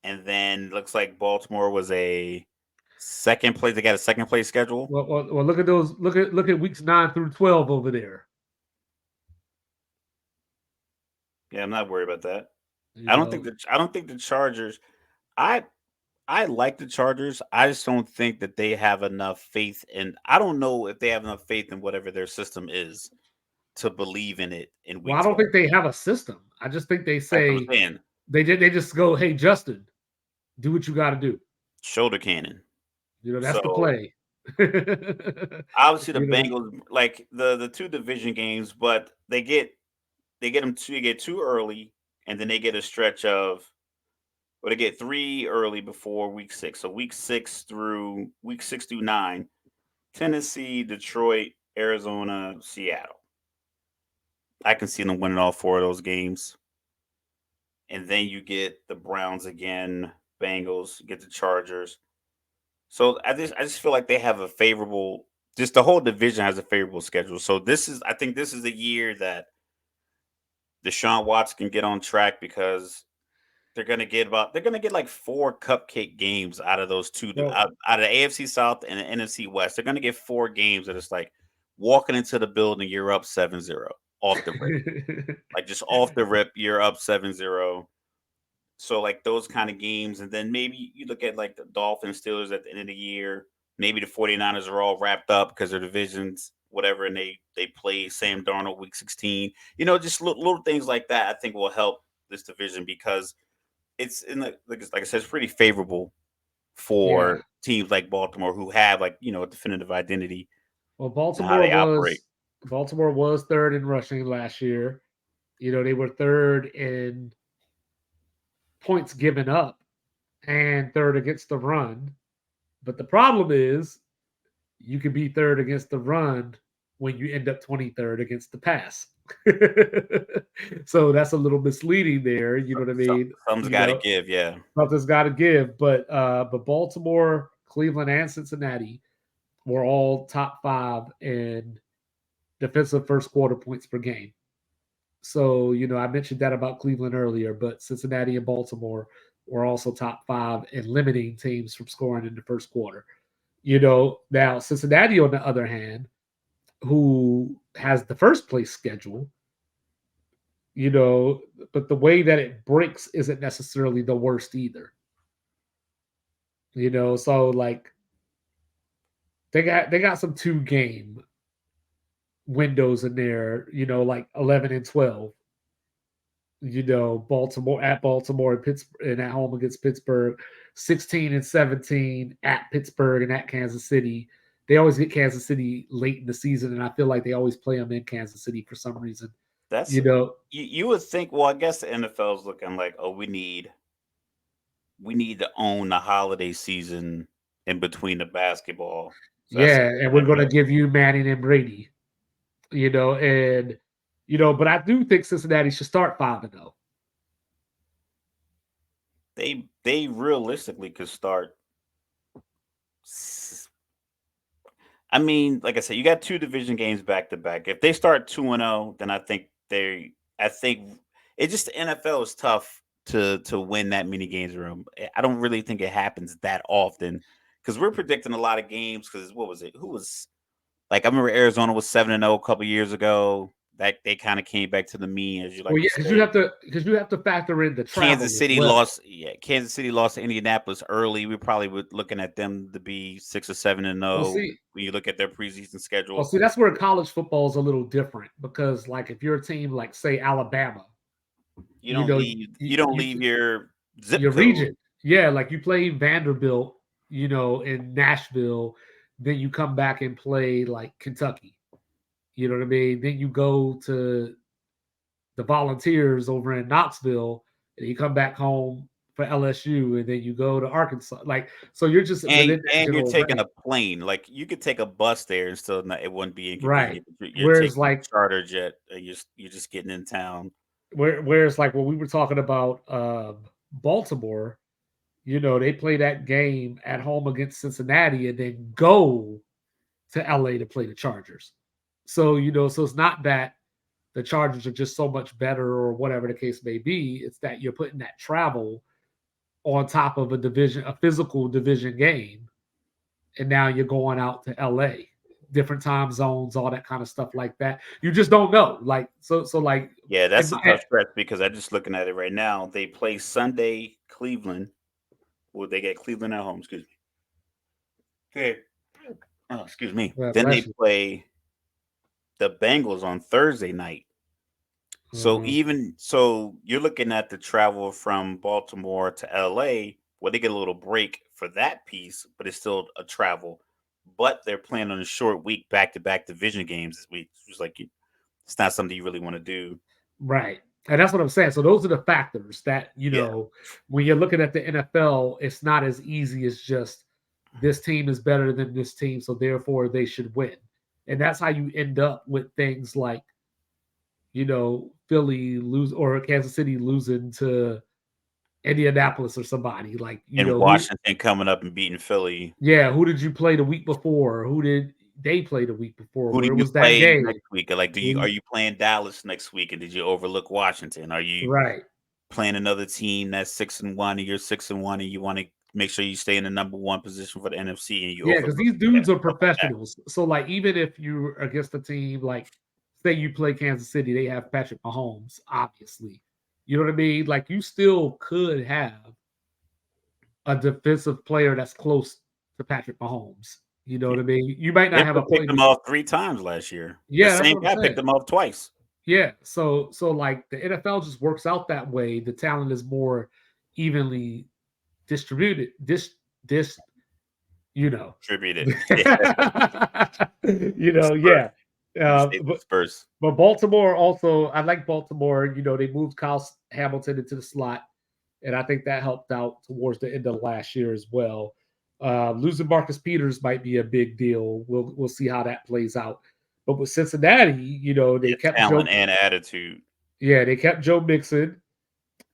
and then looks like Baltimore was a second place. They got a second place schedule. Well, look at those. Look at weeks 9 through 12 over there. Yeah, I'm not worried about that. You know, I don't think the Chargers. I I like the Chargers. I just don't think that they have enough faith in. I don't know if they have enough faith in whatever their system is to believe in it in well, week I don't 12. think they have a system. I just think they That's what say I'm saying. they just go, "Hey, Justin, do what you got to do." Shoulder cannon. That's the So play. obviously the you know, Bengals like the two division games, but they get two early, and then they get a stretch of or they get three early before week 6. So week 6 through 9, Tennessee, Detroit, Arizona, Seattle. I can see them winning all four of those games. And then you get the Browns again, Bengals, you get the Chargers. So I just feel like they have a favorable just the whole division has a favorable schedule. So I think this is the year that Deshaun Watson can get on track because they're gonna get like four cupcake games out of those well, out of the AFC South and the NFC West. They're gonna get four games that it's like walking into the building, you're up 7-0 off the rip. Like just off the rip, you're up 7-0. So like those kind of games, and then maybe you look at like the Dolphins Steelers at the end of the year. Maybe the 49ers are all wrapped up because their divisions, whatever, and they play Sam Darnold week 16. Just little things like that I think will help this division because it's in the like I said, it's pretty favorable yeah. for teams like Baltimore who have like a definitive identity Well, and how they operate. Baltimore was third in rushing last year. They were third in points given up and third against the run. But the problem is you can be third against the run when you end up 23rd against the pass. So that's a little misleading there. You know what I mean? Something's You got to know, give. Yeah. something's got to give. But Baltimore, Cleveland, and Cincinnati were all top 5 in defensive first quarter points per game. So, I mentioned that about Cleveland earlier, but Cincinnati and Baltimore were also top 5 in limiting teams from scoring in the first quarter. Now Cincinnati, on the other hand, who has the first place schedule, you know, but the way that it breaks isn't necessarily the worst either. So like they got some 2 game windows in there, like 11 and 12. Baltimore at Baltimore and Pittsburgh and at home against Pittsburgh, 16 and 17 at Pittsburgh and at Kansas City. They always get Kansas City late in the season, and I feel like they always play them in Kansas City for some reason. That's You know, you would think. Well, I guess the NFL is looking like, oh, we need to own the holiday season in between the basketball. So that's yeah, and we're gonna give you Manning and Brady. And but I do think Cincinnati should start 5-0. they realistically could start. I mean, like I said, you got 2 division games back to back. If they start 2-0, then I think it just the NFL is tough to win that many games around. I don't really think it happens that often because we're predicting a lot of games. Because what was it? Who was like? I remember Arizona was 7-0 a couple years ago. That they kind of came back to the mean, as you Well, like to yeah, because you say. have to factor in the travel Kansas as City well. lost. Yeah, Kansas City lost to Indianapolis early. We probably were looking at them to be 6 or 7-0 Well, see, when you look at their preseason Well, schedule. see, that's where college football is a little different because, like, if you're a team like, say, Alabama, You you don't know, leave. You don't leave your zip your code. region, yeah, like you play Vanderbilt, in Nashville, then you come back and play like Kentucky. You know what I mean? Then you go to the Volunteers over in Knoxville, and you come back home for LSU, and then you go to Arkansas. Like, so you're just and within that and you're general taking range, a plane. Like you could take a bus there and still not, it wouldn't be right? inconvenient. But you're Whereas, taking a like, charter jet. And you're just getting in town. whereas like when we were talking about Baltimore, they play that game at home against Cincinnati and then go to LA to play the Chargers. So, so it's not that the Chargers are just so much better or whatever the case may be. It's that you're putting that travel on top of a physical division game, and now you're going out to LA, different time zones, all that kind of stuff like that. You just don't know. Like, so like, Yeah, in that's a my, tough stretch because I'm just looking at it right now. They play Sunday Cleveland. Well, they get Cleveland at home. Excuse me. Okay. Oh, excuse me. Then they bless you. play the Bengals on Thursday night. So Mhm. even so, you're looking at the travel from Baltimore to LA, where they get a little break for that piece, but it's still a travel. But they're playing on a short week, back to back division games this week. It's like it's not something you really want to do. Right. And that's what I'm saying. So those are the factors that, Yeah, when you're looking at the NFL, it's not as easy as just this team is better than this team, so therefore they should win. And that's how you end up with things like, Philly lose or Kansas City losing to Indianapolis or somebody. Like, and who Washington coming up and beating Philly. yeah, who did you play the week before? Who did they play the week before? Who do Where you was that play game? next week? Like, Who do are you, you playing Dallas next week, and did you overlook Washington? Are you right. playing another team that's 6-1, and you're 6-1, and you want to make sure you stay in the number one position for the NFC, and you Yeah, because overlook these dudes are stuff like that? professionals. So, like, even if you're against a team, like, say you play Kansas City, they have Patrick Mahomes, obviously. You know what I mean? Like, you still could have a defensive player that's close to Patrick Mahomes. You know Yeah. what I mean? You might not have Denver a picked point. them off 3 times last year. The Yeah, that's same what I'm guy picked saying. them off twice. Yeah. So like the NFL just works out that way. The talent is more evenly distributed. This, you know. Attributed. Yeah. Dispersed. You Uh, say but dispersed. But Baltimore also, I like Baltimore. They moved Kyle Hamilton into the slot. and I think that helped out towards the end of last year as well. Losing Marcus Peters might be a big deal. We'll see how that plays out. But with Cincinnati, they Yeah, kept talent Joe. and attitude. Yeah, they kept Joe Mixon.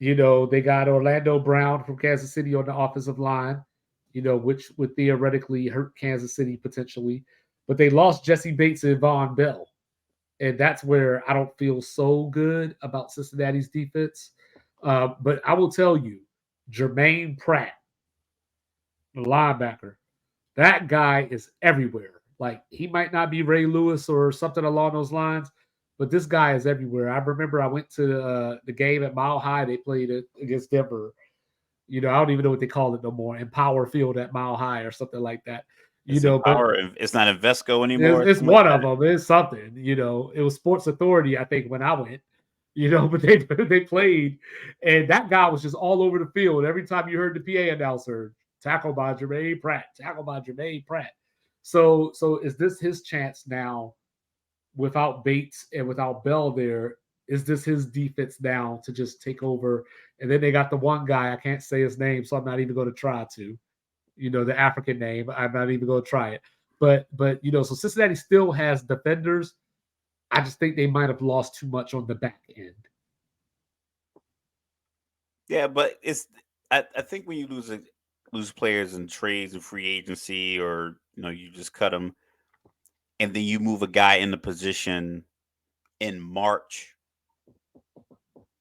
They got Orlando Brown from Kansas City on the offensive line. Which would theoretically hurt Kansas City potentially. But they lost Jesse Bates and Von Bell, and that's where I don't feel so good about Cincinnati's defense. But I will tell you, Jermaine Pratt, the linebacker, that guy is everywhere. Like he might not be Ray Lewis or something along those lines, but this guy is everywhere. I remember I went to the game at Mile High. They played it against Denver. I don't even know what they call it no more. Empower Field at Mile High or something like that. It's But Empower. It's not Invesco anymore. it's Something like one of that. them. It's something. It was Sports Authority, I think, when I went. But they played, and that guy was just all over the field. Every time you heard the PA announcer, tackle by Jermaine Pratt, tackle by Jermaine Pratt. So is this his chance now without Bates and without Bell there? Is this his defense now to just take over? And then they got the one guy, I can't say his name, so I'm not even going to try to. The African name. I'm not even going to try it. But so Cincinnati still has defenders. I just think they might have lost too much on the back end. Yeah, but I think when you lose players in trades and free agency, or you just cut them, and then you move a guy in the position in March,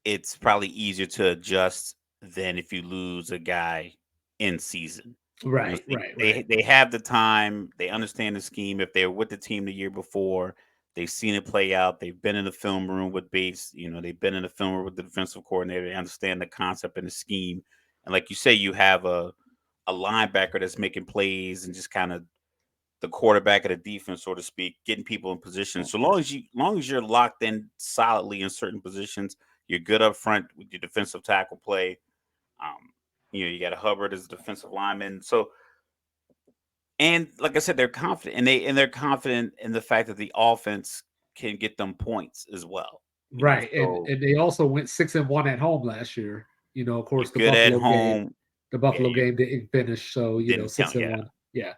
it's probably easier to adjust than if you lose a guy in season. Right, So right, right. they have the time, they understand the scheme. If they're with the team the year before, they've seen it play out. They've been in the film room with Bates. They've been in the film room with the defensive coordinator. They understand the concept and the scheme. And like you say, you have a linebacker that's making plays and just kind of the quarterback of the defense, so to speak, getting people in position. So long as you're locked in solidly in certain positions, you're good up front with your defensive tackle play. Um, you got a Hubbard as a defensive lineman. So, and like I said, they're confident, and they're confident in the fact that the offense can get them points as well. Right. And So and they also went 6-1 at home last year. Of you're course, the good at Buffalo game. home. The Yeah, Buffalo you game didn't finish, so didn't six count. and Yeah, one. Yeah.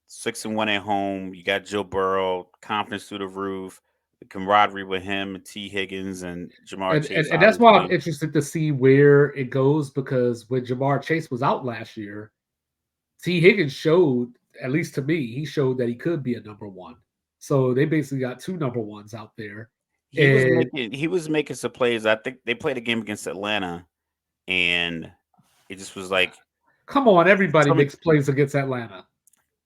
6-1 at home. You got Joe Burrow, confidence through the roof. The camaraderie with him and T. Higgins and Jamar Chase, And that's why I'm obviously. interested to see where it goes because when Jamar Chase was out last year, T. Higgins showed, at least to me, he showed that he could be a number one. So they basically got two number ones out there. And He was making some plays. I think they played a game against Atlanta, and it just was like come on, everybody some. makes plays against Atlanta.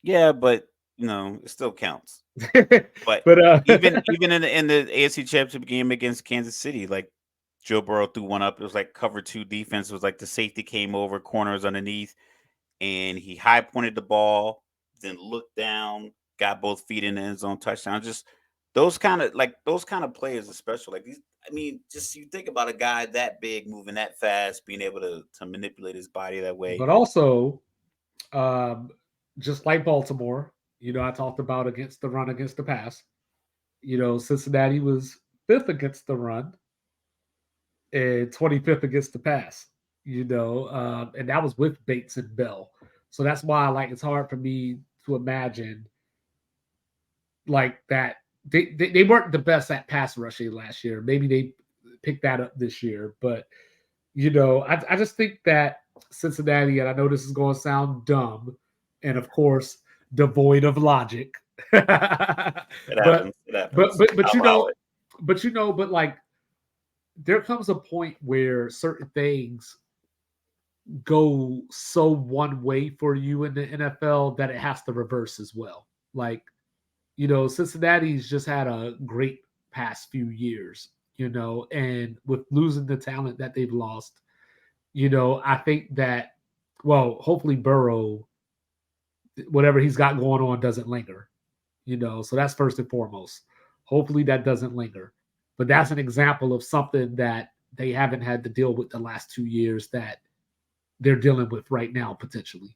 Yeah, but it still counts. But but even in the AFC Championship game against Kansas City, like Joe Burrow threw one up. It was like cover two defense. It was like the safety came over, corners underneath, and he high pointed the ball, then looked down, got both feet in the end zone, touchdown. Just those kind of players are special. Like these, I mean, just you think about a guy that big, moving that fast, being able to manipulate his body that way. but also, um, just like Baltimore, I talked about against the run, against the pass. Cincinnati was fifth against the run and 25th against the pass. And that was with Bates and Bell. So that's why, like, it's hard for me to imagine like that. They weren't the best at pass rushing last year. Maybe they picked that up this year, but I just think that Cincinnati, and I know this is going to sound dumb, and of course devoid of logic, but It happens. It happens. but I'll allow it. but like there comes a point where certain things go so one way for you in the NFL that it has to reverse as well. Like, Cincinnati's just had a great past few years, and with losing the talent that they've lost, I think that, well, hopefully Burrow, whatever he's got going on, doesn't linger, so that's first and foremost. Hopefully that doesn't linger. But that's an example of something that they haven't had to deal with the last 2 years that they're dealing with right now, potentially.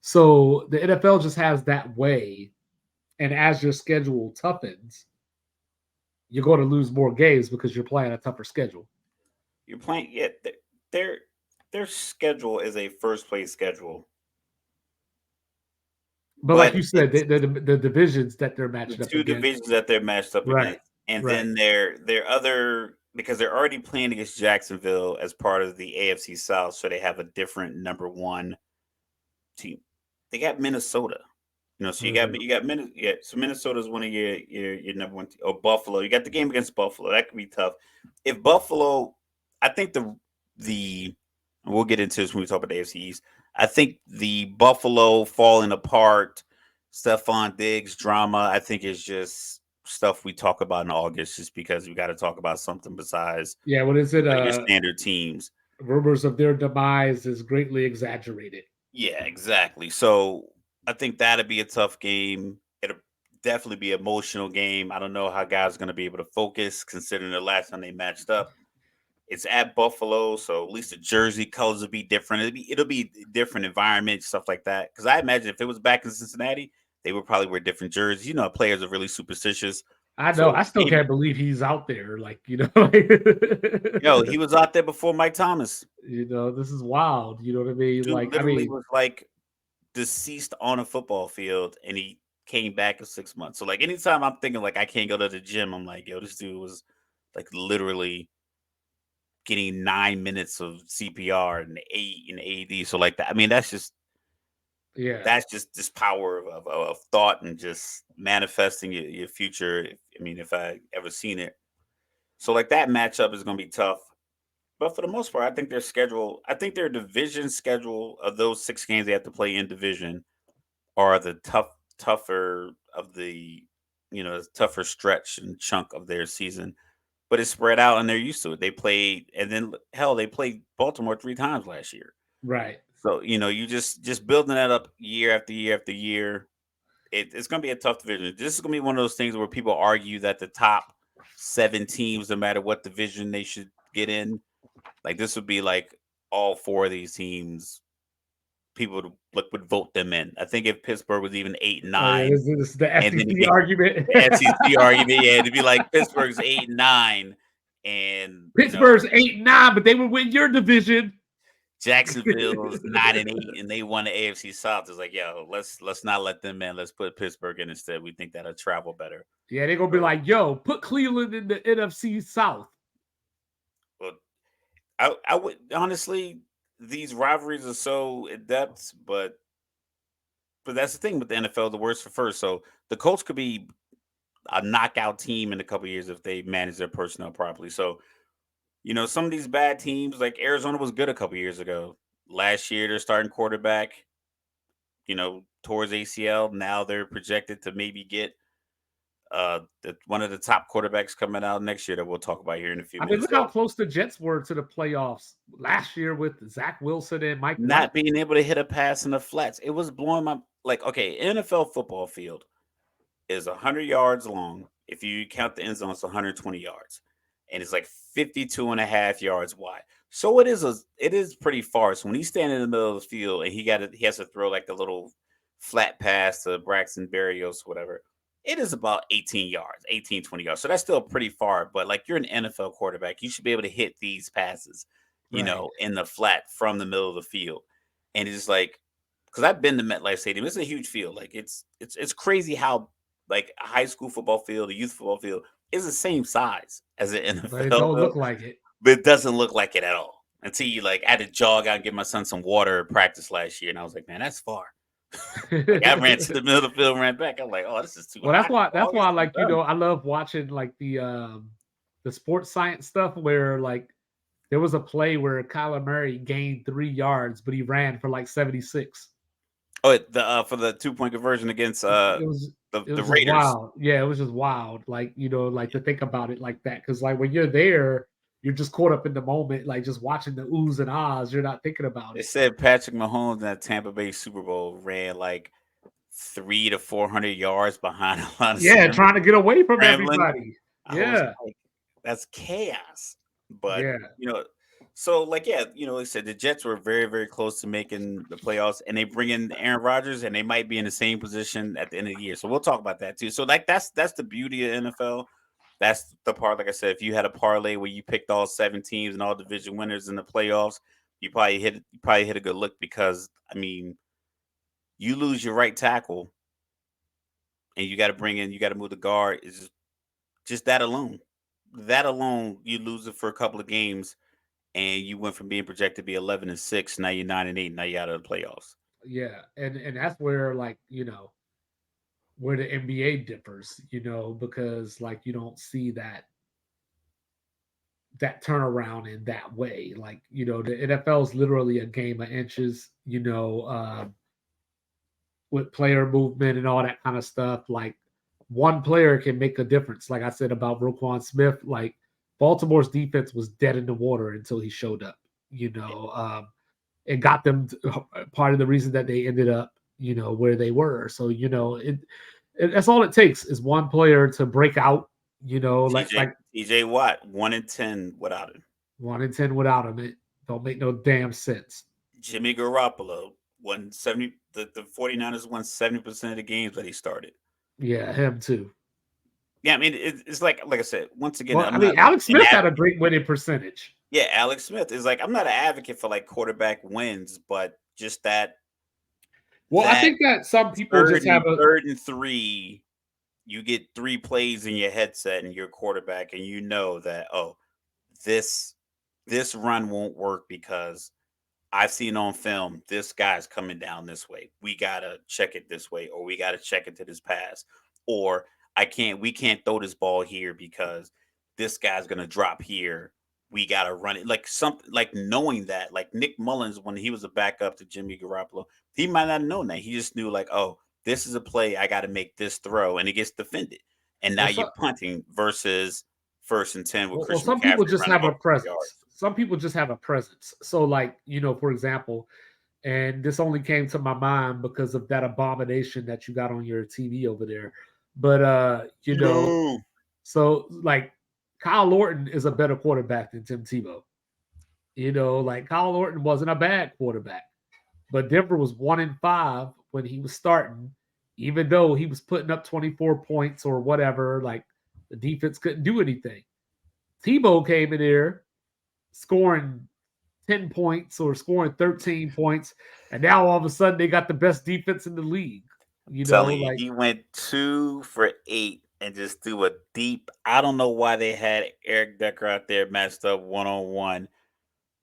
So the NFL just has that way. And as your schedule toughens, you're going to lose more games because you're playing a tougher schedule. You're playing. Yeah, they're their schedule is a first place schedule, But like but you said, it's the divisions that they're the matched up two against. divisions that they're matched up Right. against, and Right. then their other because they're already playing against Jacksonville as part of the AFC South, so they have a different number one team. They got Minnesota. So Mhm. So Minnesota's one of your number one or Buffalo. You got the game against Buffalo. That could be tough. If Buffalo, I think the we'll get into this when we talk about the AFC East. I think the Buffalo falling apart, Stephon Diggs drama, I think is just stuff we talk about in August just because we got to talk about something besides Yeah. What is it? your standard teams. Rumors of their demise is greatly exaggerated. Yeah, exactly. So I think that'd be a tough game. It'll definitely be an emotional game. I don't know how guys are going to be able to focus considering the last time they matched up. It's at Buffalo, so at least the jersey colors will be different. It'll be different environment, stuff like that. Because I imagine if it was back in Cincinnati, they would probably wear different jerseys. Players are really superstitious, I know. so I still maybe can't believe he's out there. Like he was out there before Mike Thomas. this is wild. You know what I mean? Dude Like, I literally mean, was like deceased on a football field and he came back in 6 months. So like anytime I'm thinking like I can't go to the gym, I'm like, yo, this dude was like literally getting 9 minutes of CPR and 8 in AED. So like that, I mean, yeah, that's just this power of thought and just manifesting your future. I mean, if I ever seen it. So like that matchup is gonna be tough. But for the most part, I think their division schedule of those 6 games they have to play in division are the tougher of the tougher stretch and chunk of their season. But it's spread out and they're used to it. They played and then hell, they played Baltimore 3 times last year. right. So you just building that up year after year after year. It's going to be a tough division. This is going to be one of those things where people argue that the top 7 teams, no matter what division they should get in, like this would be like all 4 of these teams people would vote them in. I think if Pittsburgh was even eight and Oh yeah, nine, this is the and then you SEC get argument. the SEC argument, yeah, it'd be like Pittsburgh's 8 and 9, and Pittsburgh's 8-9, but they would win your division. Jacksonville's 9 and 8, and they won the AFC South. It's like, yo, let's not let them in. Let's put Pittsburgh in instead. We think that'll travel better. Yeah, they're gonna be So, like, "Yo, put Cleveland in the NFC South." well, I would honestly, these rivalries are so in depth, but that's the thing with the NFL, the worst for first. So the Colts could be a knockout team in a couple years if they manage their personnel properly. So, some of these bad teams, like Arizona was good a couple years ago. Last year, their starting quarterback, towards ACL. Now they're projected to maybe get one of the top quarterbacks coming out next year that we'll talk about here in a few I mean, minutes. look how So, close the Jets were to the playoffs last year with Zach Wilson and Mike White. not being able to hit a pass in the flats, it was blowing my like. Okay, NFL football field is 100 yards long. If you count the end zone, it's 120 yards. And it's like 52 and a half yards wide. So it is pretty far. So when he's standing in the middle of the field and he has to throw like the little flat pass to Braxton Berrios, whatever, it is about 18 yards, 18, 20 yards. So that's still pretty far. But like you're an NFL quarterback, you should be able to hit these passes, Right. in the flat from the middle of the field. And it's like because I've been to MetLife Stadium. It's a huge field. Like it's crazy how like a high school football field, a youth football field is the same size as an But it NFL don't field, look like it. but it doesn't look like it at all. Until you like I had to jog out and give my son some water at practice last year, and I was like, man, that's far. Like I ran to the middle of the field, and ran back. I'm like, oh, this is too Well, hot. that's Dog. why It's I too like, dumb. I love watching like the sports science stuff where like there was a play where Kyler Murray gained 3 yards, but he ran for like 76. Oh, the for the 2 point conversion against It was the just Raiders. wild. Yeah, it was just wild. Like, like to think about it like that. Cause like when you're there, you're just caught up in the moment, like just watching the oohs and ahs. You're not thinking about They it. said Patrick Mahomes in that Tampa Bay Super Bowl ran like 300 to 400 yards behind the line of Yeah, scrimmage, trying to get away from scrambling. everybody. I was Yeah. like, that's chaos. But Yeah. so like yeah, like I said, the Jets were very very close to making the playoffs, and they bring in Aaron Rodgers, and they might be in the same position at the end of the year. So we'll talk about that too. So like that's the beauty of NFL. That's the part, like I said, if you had a parlay where you picked all 7 teams and all division winners in the playoffs, you probably hit a good look because I mean you lose your right tackle and you got to move the guard is just that alone. That alone, you lose it for a couple of games, and you went from being projected to be 11-6. Now you're 9-8. Now you're out of the playoffs. Yeah, and that's where like where the NBA differs, because like you don't see that turnaround in that way. Like the NFL is literally a game of inches. With player movement and all that kind of stuff. Like one player can make a difference. Like I said about Roquan Smith, like Baltimore's defense was dead in the water until he showed up. It got them part of the reason that they ended up, where they were. So that's all it takes is one player to break out. TJ Like TJ Watt 1-10 without him. 1 in 10 without him, it don't make no damn sense. Jimmy Garoppolo won 70. The 49ers won 70% of the games that he started. Yeah, him too. Yeah, I mean it's like I said. Once again, Well, I'm I not mean, like Alex an Smith had a advocate. great winning percentage. Yeah, Alex Smith is like I'm not an advocate for like quarterback wins, but just Well, I that think that some people third just have and a third and three, you get three plays in your headset and your quarterback, and you know that this this run won't work because I've seen on film this guy's coming down this way. We gotta check it this way, or we gotta check it to this pass, or we can't throw this ball here because this guy's gonna drop here. We gotta run it like something like knowing that, like Nick Mullins when he was a backup to Jimmy Garoppolo, he might not have known that. He just knew like, oh, this is a play. I got to make this throw, and it gets defended. And now well, you're some, punting versus 1st and 10 with well, Christian some people McCaffrey just running have a over 50 presence. yards. Some people just have a presence. So, like for example, and this only came to my mind because of that abomination that you got on your TV over there. But No. so like Kyle Orton is a better quarterback than Tim Tebow. Like Kyle Orton wasn't a bad quarterback. But Denver was 1-5 when he was starting, even though he was putting up 24 points or whatever. Like the defense couldn't do anything. Tebow came in there scoring 10 points or scoring 13 points, and now all of a sudden they got the best defense in the league. Telling you, Like he went 2 for 8 and just threw a deep. I don't know why they had Eric Decker out there matched up 1-on-1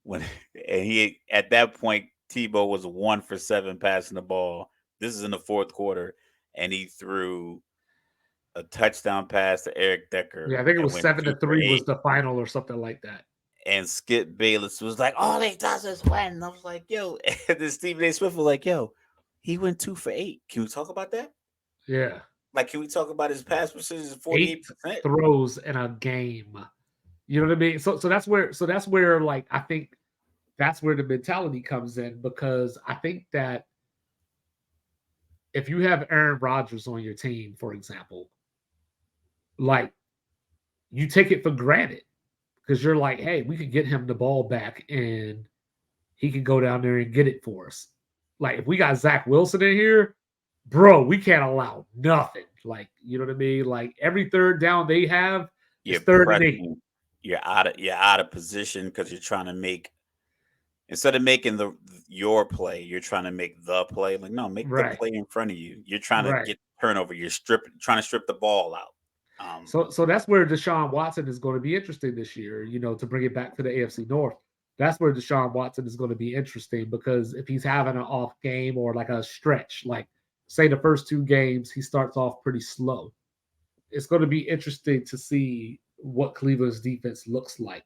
when and he at that point Tebow was 1 for 7 passing the ball. This is in the fourth quarter, and he threw a touchdown pass to Eric yeah, Decker I think it and was went seven to two for three was eight. the final or something like that. And Skip Bayless was like, "All he does is win." And I was like, "Yo," and then Stephen A. Smith was like, "Yo, he went 2 for 8. Can we talk about that? Yeah, Like, can we talk about his pass percentage is 48%?" 8 throws in a game. You know what I mean? So that's where like I think that's where the mentality comes in because I think that if you have Aaron Rodgers on your team, for example, like you take it for granted because you're like, hey, we could get him the ball back and he can go down there and get it for us. Like if we got Zach Wilson in here, bro, we can't allow nothing. Like, you know what I mean? Like every third down they have is You're 3rd and 8. pressing, you're out of position because you're trying to make instead of making the your play, you're trying to make the play. Like, no, make the Right. play in front of you. You're trying to Right. get turnover. Trying to strip the ball out. So that's where Deshaun Watson is going to be interesting this year, to bring it back to the AFC North. That's where Deshaun Watson is going to be interesting because if he's having an off game or like a stretch, like say the first 2 games, he starts off pretty slow. It's going to be interesting to see what Cleveland's defense looks like,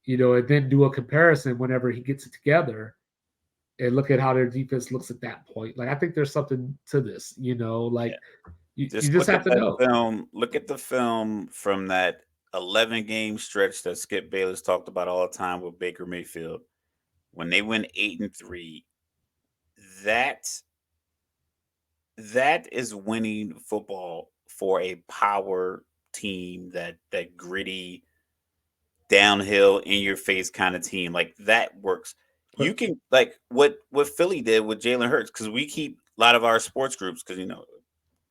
and then do a comparison whenever he gets it together and look at how their defense looks at that point. Like I think there's something to this, Yeah. like you Just just look have at to that know. film. Look at the film from that 11 game stretch that Skip Bayless talked about all the time with Baker Mayfield. When they went 8-3, that that is winning football for a power team, that gritty downhill in your face kind of team. Like that works. You But can like what Philly did with Jalen Hurts because we keep a lot of our sports groups because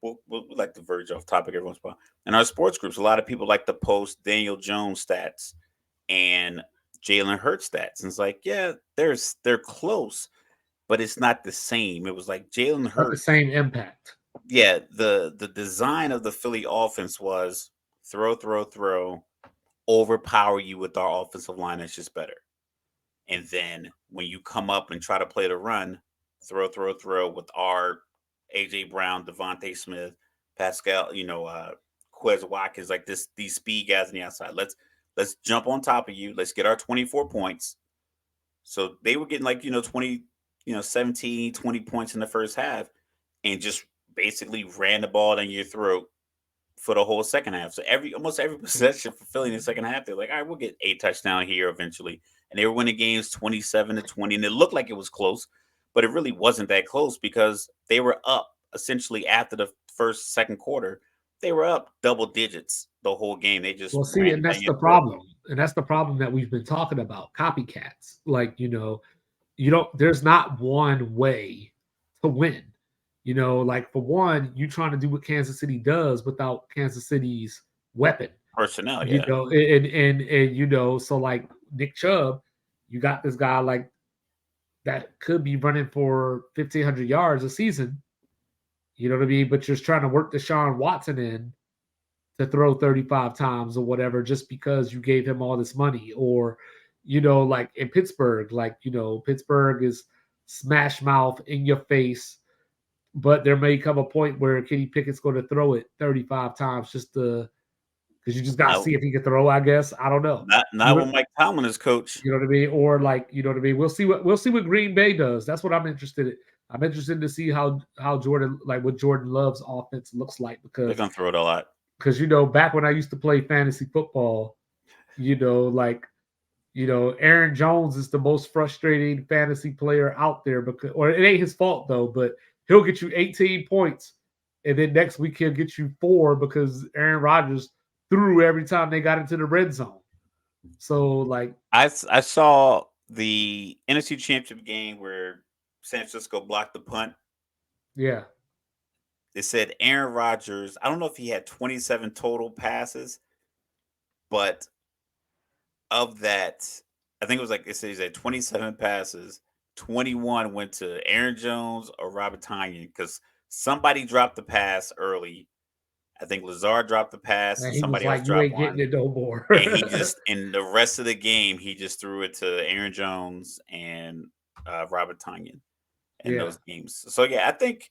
we'll like to verge off topic every once in a while. In our sports groups, a lot of people like to post Daniel Jones stats and Jalen Hurts stats. And it's like, yeah, they're close, but it's not the same. It was like Jalen Not the Hurts. same impact. Yeah, the design of the Philly offense was throw, throw, throw, overpower you with our offensive line that's just better. And then when you come up and try to play the run, throw, throw, throw with our AJ Brown, Devontae Smith, Pascal, Quez Watkins, like these speed guys on the outside. Let's jump on top of you. Let's get our 24 points. So they were getting like, 20, 17, 20 points in the first half and just basically ran the ball down your throat for the whole second half. So almost every possession for Philly in the second half, they're like, all right, we'll get 8 touchdowns here eventually. And they were winning games 27-20. And it looked like it was close, but it really wasn't that close because they were up essentially after the second quarter. They were up double digits the whole game. They just Well, see, ran and it down that's your the throat. problem. And that's the problem that we've been talking about, copycats. Like, you don't there's not one way to win. Like for one, you trying to do what Kansas City does without Kansas City's weapon. Personnel, yeah. And so like Nick Chubb, you got this guy like that could be running for 1,500 yards a season. You know what I mean? But you're just trying to work Deshaun Watson in to throw 35 times or whatever just because you gave him all this money. Or, like in Pittsburgh, Pittsburgh is smash mouth in your face, but there may come a point where Kenny Pickett's going to throw it 35 times just to because you just got to Not, see if he can throw, I guess. I don't know. not when Mike Tomlin is coach. You know what I mean? Or like, you know what I mean? We'll see what Green Bay does. That's what I'm interested in. I'm interested to see how Jordan like what Jordan Love's offense looks like They're because gonna throw it a lot. back when I used to play fantasy football, like Aaron Jones is the most frustrating fantasy player out there because or it ain't his fault though, but he'll get you 18 points and then next week he'll get you 4 because Aaron Rodgers threw every time they got into the red zone. So like I saw the NFC Championship game where San Francisco blocked the punt. yeah. It said Aaron Rodgers. I don't know if he had 27 total passes, but of that, I think it was like it says that 27 passes, 21 went to Aaron Jones or Robert Tonyan because somebody dropped the pass early. I think Lazard dropped the pass And and he was somebody else like, "You dropped ain't one. getting it no more." And he just in the rest of the game, he just threw it to Aaron Jones and Robert Tonyan in Yeah. those games. So yeah, I think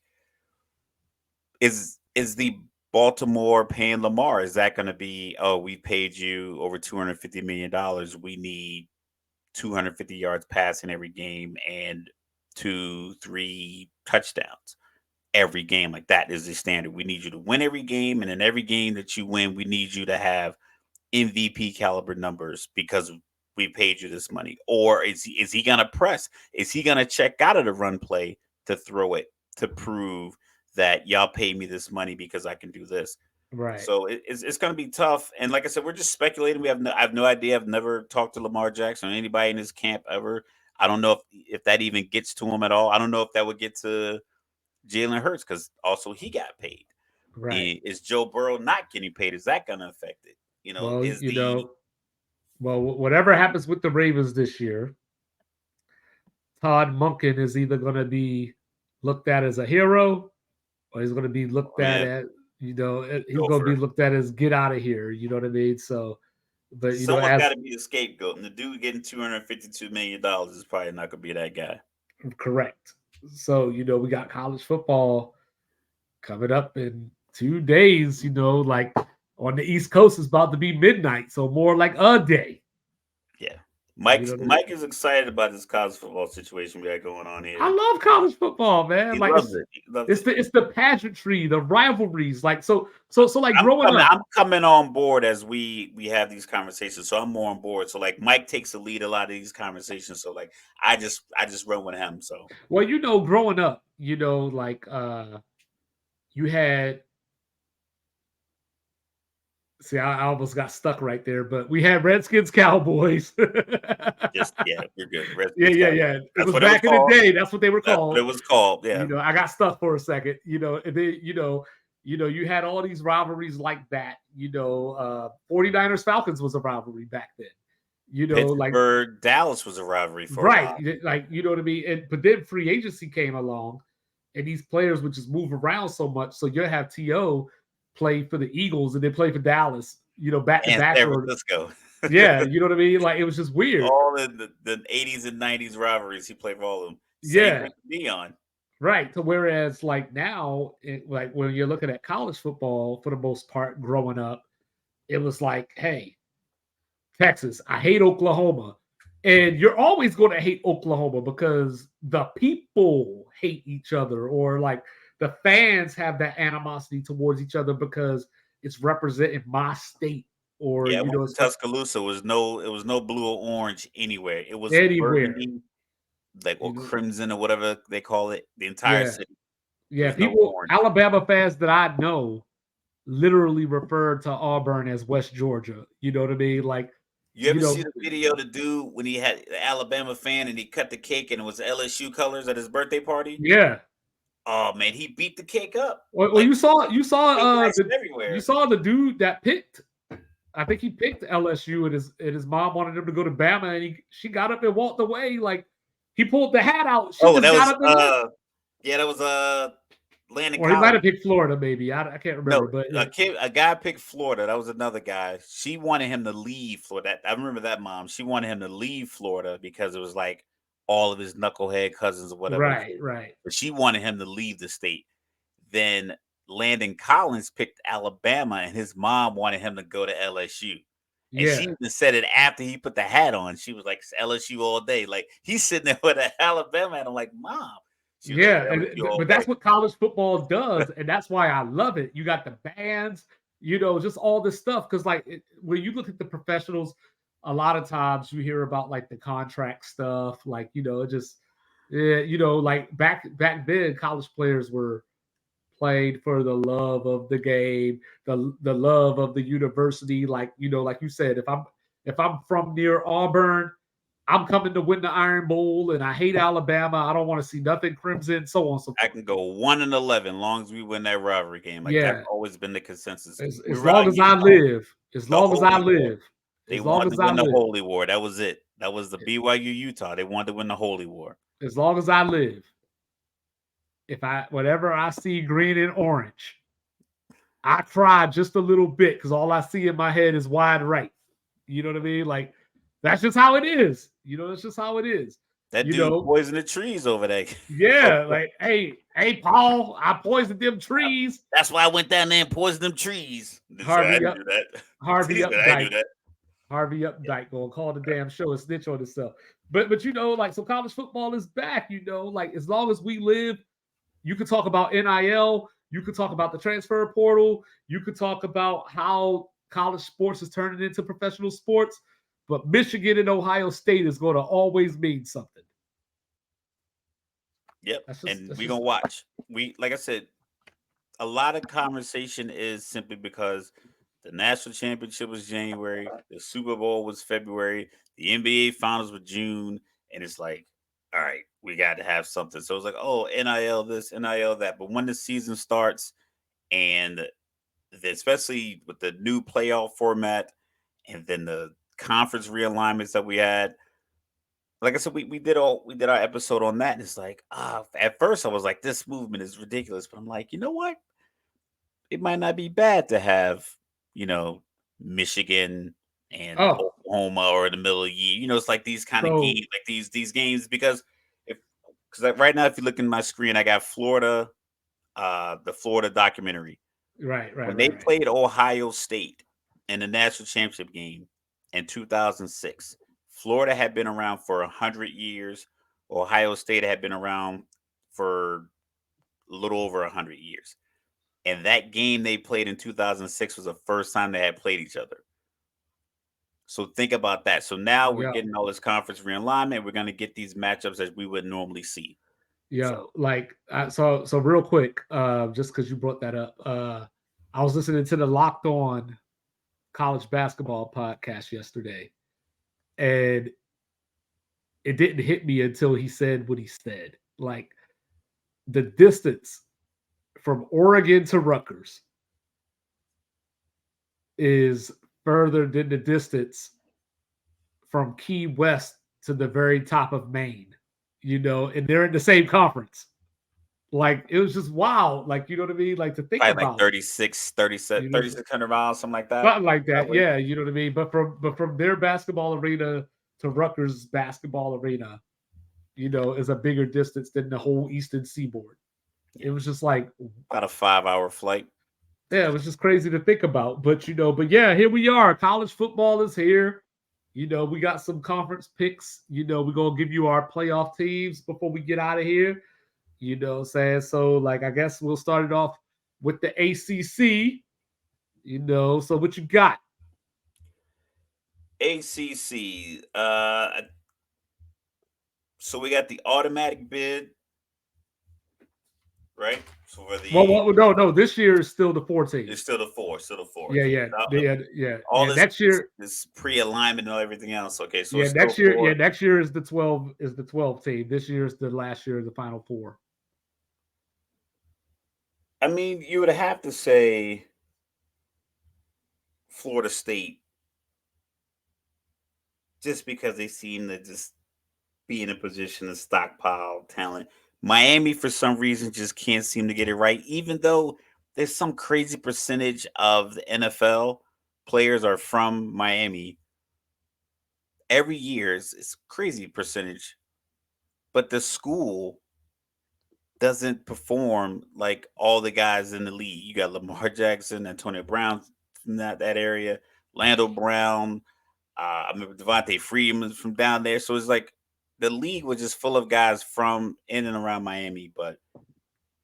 is the Baltimore paying Lamar? Is that going to be? Oh, we paid you over $250 million. We need 250 yards passing every game and 2-3 touchdowns every game. Like that is the standard. We need you to win every game, and in every game that you win, we need you to have MVP caliber numbers because we paid you this money. Or is he gonna press? Is he gonna check out of the run play to throw it to prove that y'all pay me this money because I can do this? Right. So it's going to be tough. And like I said, we're just speculating. I have no idea. I've never talked to Lamar Jackson or anybody in his camp ever. I don't know if that even gets to him at all. I don't know if that would get to Jalen Hurts because also he got paid. Right. Is Joe Burrow not getting paid? Is that going to affect it? Well, Is the whatever happens with the Ravens this year, Todd Monken is either going to be looked at as a hero or he's going to be looked oh at yeah, as he's going to be gopher. looked at as get out of here. You know what I mean? So, but Someone's got as to be the scapegoat, and the dude getting $252 million is probably not going to be that guy. correct. So we got college football coming up in 2 days. Like on the East Coast, it's about to be midnight, so more like a day. Yeah, You Mike know what I mean? Mike is excited about this college football situation we got going on I here. love college football, man. He Like loves it. He loves it's it. the pageantry, the rivalries. Like so like growing up. I'm coming on board as we have these conversations, so I'm more on board. So like Mike takes the lead a lot of these conversations. So like I just run with him. So Well, growing up, like you had. See, I almost got stuck right there, but we had Redskins, Cowboys. just yeah, we're good. Yeah, Redskins yeah, Cowboys. yeah. It That's was what it was back in the called. day. That's what they were That's what called. it was called. Yeah. I got stuck for a second. And then you had all these rivalries like that. 49ers Falcons was a rivalry back then. Like Pittsburgh, Dallas was a rivalry for a right, while. like you know what I mean. But then free agency came along, and these players would just move around so much. So you'll have To play for the Eagles and then play for Dallas, back to And back, San or Francisco. yeah, you know what I mean. Like it was just weird. All in the 80s and 90s rivalries. He played for all of them. Same Yeah, thing with Dion. right. To whereas like now, like when you're looking at college football for the most part, growing up, it was like, hey, Texas, I hate Oklahoma. And you're always going to hate Oklahoma because the people hate each other, or like the fans have that animosity towards each other because it's representing my state, or Yeah, I went to it's Tuscaloosa. It was no blue or orange anywhere. It was anywhere. burgundy, like You or know, crimson or whatever they call it. The entire yeah, city. There yeah. was no People, orange. Alabama fans that I know, literally refer to Auburn as West Georgia. You know what I mean? Like, You you ever see know, the video of the dude when he had the Alabama fan and he cut the cake and it was LSU colors at his birthday party? yeah. Oh man, he beat the cake up. Well, Like cake icing you everywhere. saw the dude that picked. I think he picked LSU, and his mom wanted him to go to Bama, and she got up and walked away. Like he pulled the hat out. She Oh, just that got was up and left. yeah, that was Landon Or he might Collins. have picked Florida, maybe. I can't remember, No, but yeah. a guy picked Florida. That was another guy. She wanted him to leave Florida. I remember that mom. She wanted him to leave Florida because it was like all of his knucklehead cousins or whatever the Right, case. right. But she wanted him to leave the state. Then Landon Collins picked Alabama, and his mom wanted him to go to LSU. And she Yeah. even said it after he put the hat on. She was like, "It's LSU all day." Like he's sitting there with an Alabama, and I'm like, "Mom." She was like, Yeah, "LSU all but day." that's what college football does, and that's why I love it. You got the bands, just all this stuff. Because like when you look at the professionals, a lot of times you hear about like the contract stuff, like it just, yeah, like back then, college players were played for the love of the game, the love of the university. Like like you said, if I'm from near Auburn, I'm coming to win the Iron Bowl, and I hate Alabama. I don't want to see nothing crimson, so on and so I forth. can go 1-11 long as we win that rivalry game. Like that's Yeah, always been the consensus. We as were long out as I Utah, live, as the long as I Holy War. live, They as long wanted as to I win the live, Holy War. That was it. That was the BYU Utah. They wanted to win the Holy War. as long as I live. If whatever I see green and orange, I cry just a little bit because all I see in my head is wide right. You know what I mean? Like that's just how it is. That's just how it is. That You dude know, poisoned the trees over there. yeah. Like, hey, Paul, I poisoned them trees. That's why I went down there and poisoned them trees. I Harvey didn't up, do that. Harvey He said, I didn't Updike, do that. Harvey Yeah. Updike gonna call the damn show and snitch on himself. But like so, college football is back. Like as long as we live, you could talk about NIL. You could talk about the transfer portal. You could talk about how college sports is turning into professional sports. But Michigan and Ohio State is going to always mean something. Yep. That's just And that's we just gonna watch. Like I said, a lot of conversation is simply because the national championship was January, the Super Bowl was February, the NBA finals were June, and it's like, all right, we got to have something. So it's like, oh, NIL this, NIL that. But when the season starts, and especially with the new playoff format, and then the conference realignments that we had, like I said, we did our episode on that, and it's like, at first I was like, this movement is ridiculous, but I'm like, you know what? It might not be bad to have, you know, Michigan and oh Oklahoma or in the middle of the year. It's like these kind of so games, like these games, because like right now, if you look in my screen, I got Florida, the Florida documentary. right right When they right right played Ohio State in the national championship game in 2006, Florida had been around for 100 years. Ohio State had been around for a little over 100 years. And that game they played in 2006 was the first time they had played each other. So think about that. So now we're yeah getting all this conference realignment. We're going to get these matchups as we would normally see. yeah So like so real quick, just because you brought that up, I was listening to the Locked On college basketball podcast yesterday, and it didn't hit me until he said what he said. Like the distance from Oregon to Rutgers is further than the distance from Key West to the very top of Maine, and they're in the same conference. Like it was just wild. Like, you know what I mean? Like to think Probably like about, 36, 37, you know, 3,600 miles, something like that. something like that. Probably. Yeah, you know what I mean? But from their basketball arena to Rutgers basketball arena, is a bigger distance than the whole Eastern Seaboard. It Yeah. was just like, About a 5-hour flight. yeah, it was just crazy to think about. But yeah, here we are. College football is here. We got some conference picks. We're gonna give you our playoff teams before we get out of here. What I'm saying? So, like, I guess we'll start it off with the ACC. So what you got? ACC. So we got the automatic bid, right? So for the No. This year is still the 14. it's still the four, still the four. Yeah, Okay. yeah, yeah, yeah, All yeah. this, Next year, this pre-alignment and everything else. Okay, so yeah, it's still next year, four. yeah, next year is the 12 team. This year is the last year of the final four. I mean, you would have to say Florida State, just because they seem to just be in a position to stockpile talent. Miami, for some reason, just can't seem to get it right, even though there's some crazy percentage of the NFL players are from Miami. Every year, it's crazy percentage, but the school doesn't perform like all the guys in the league. You got Lamar Jackson, Antonio Brown from that area, Lando Brown. I remember Devontae Freeman from down there. So it's like the league was just full of guys from in and around Miami, but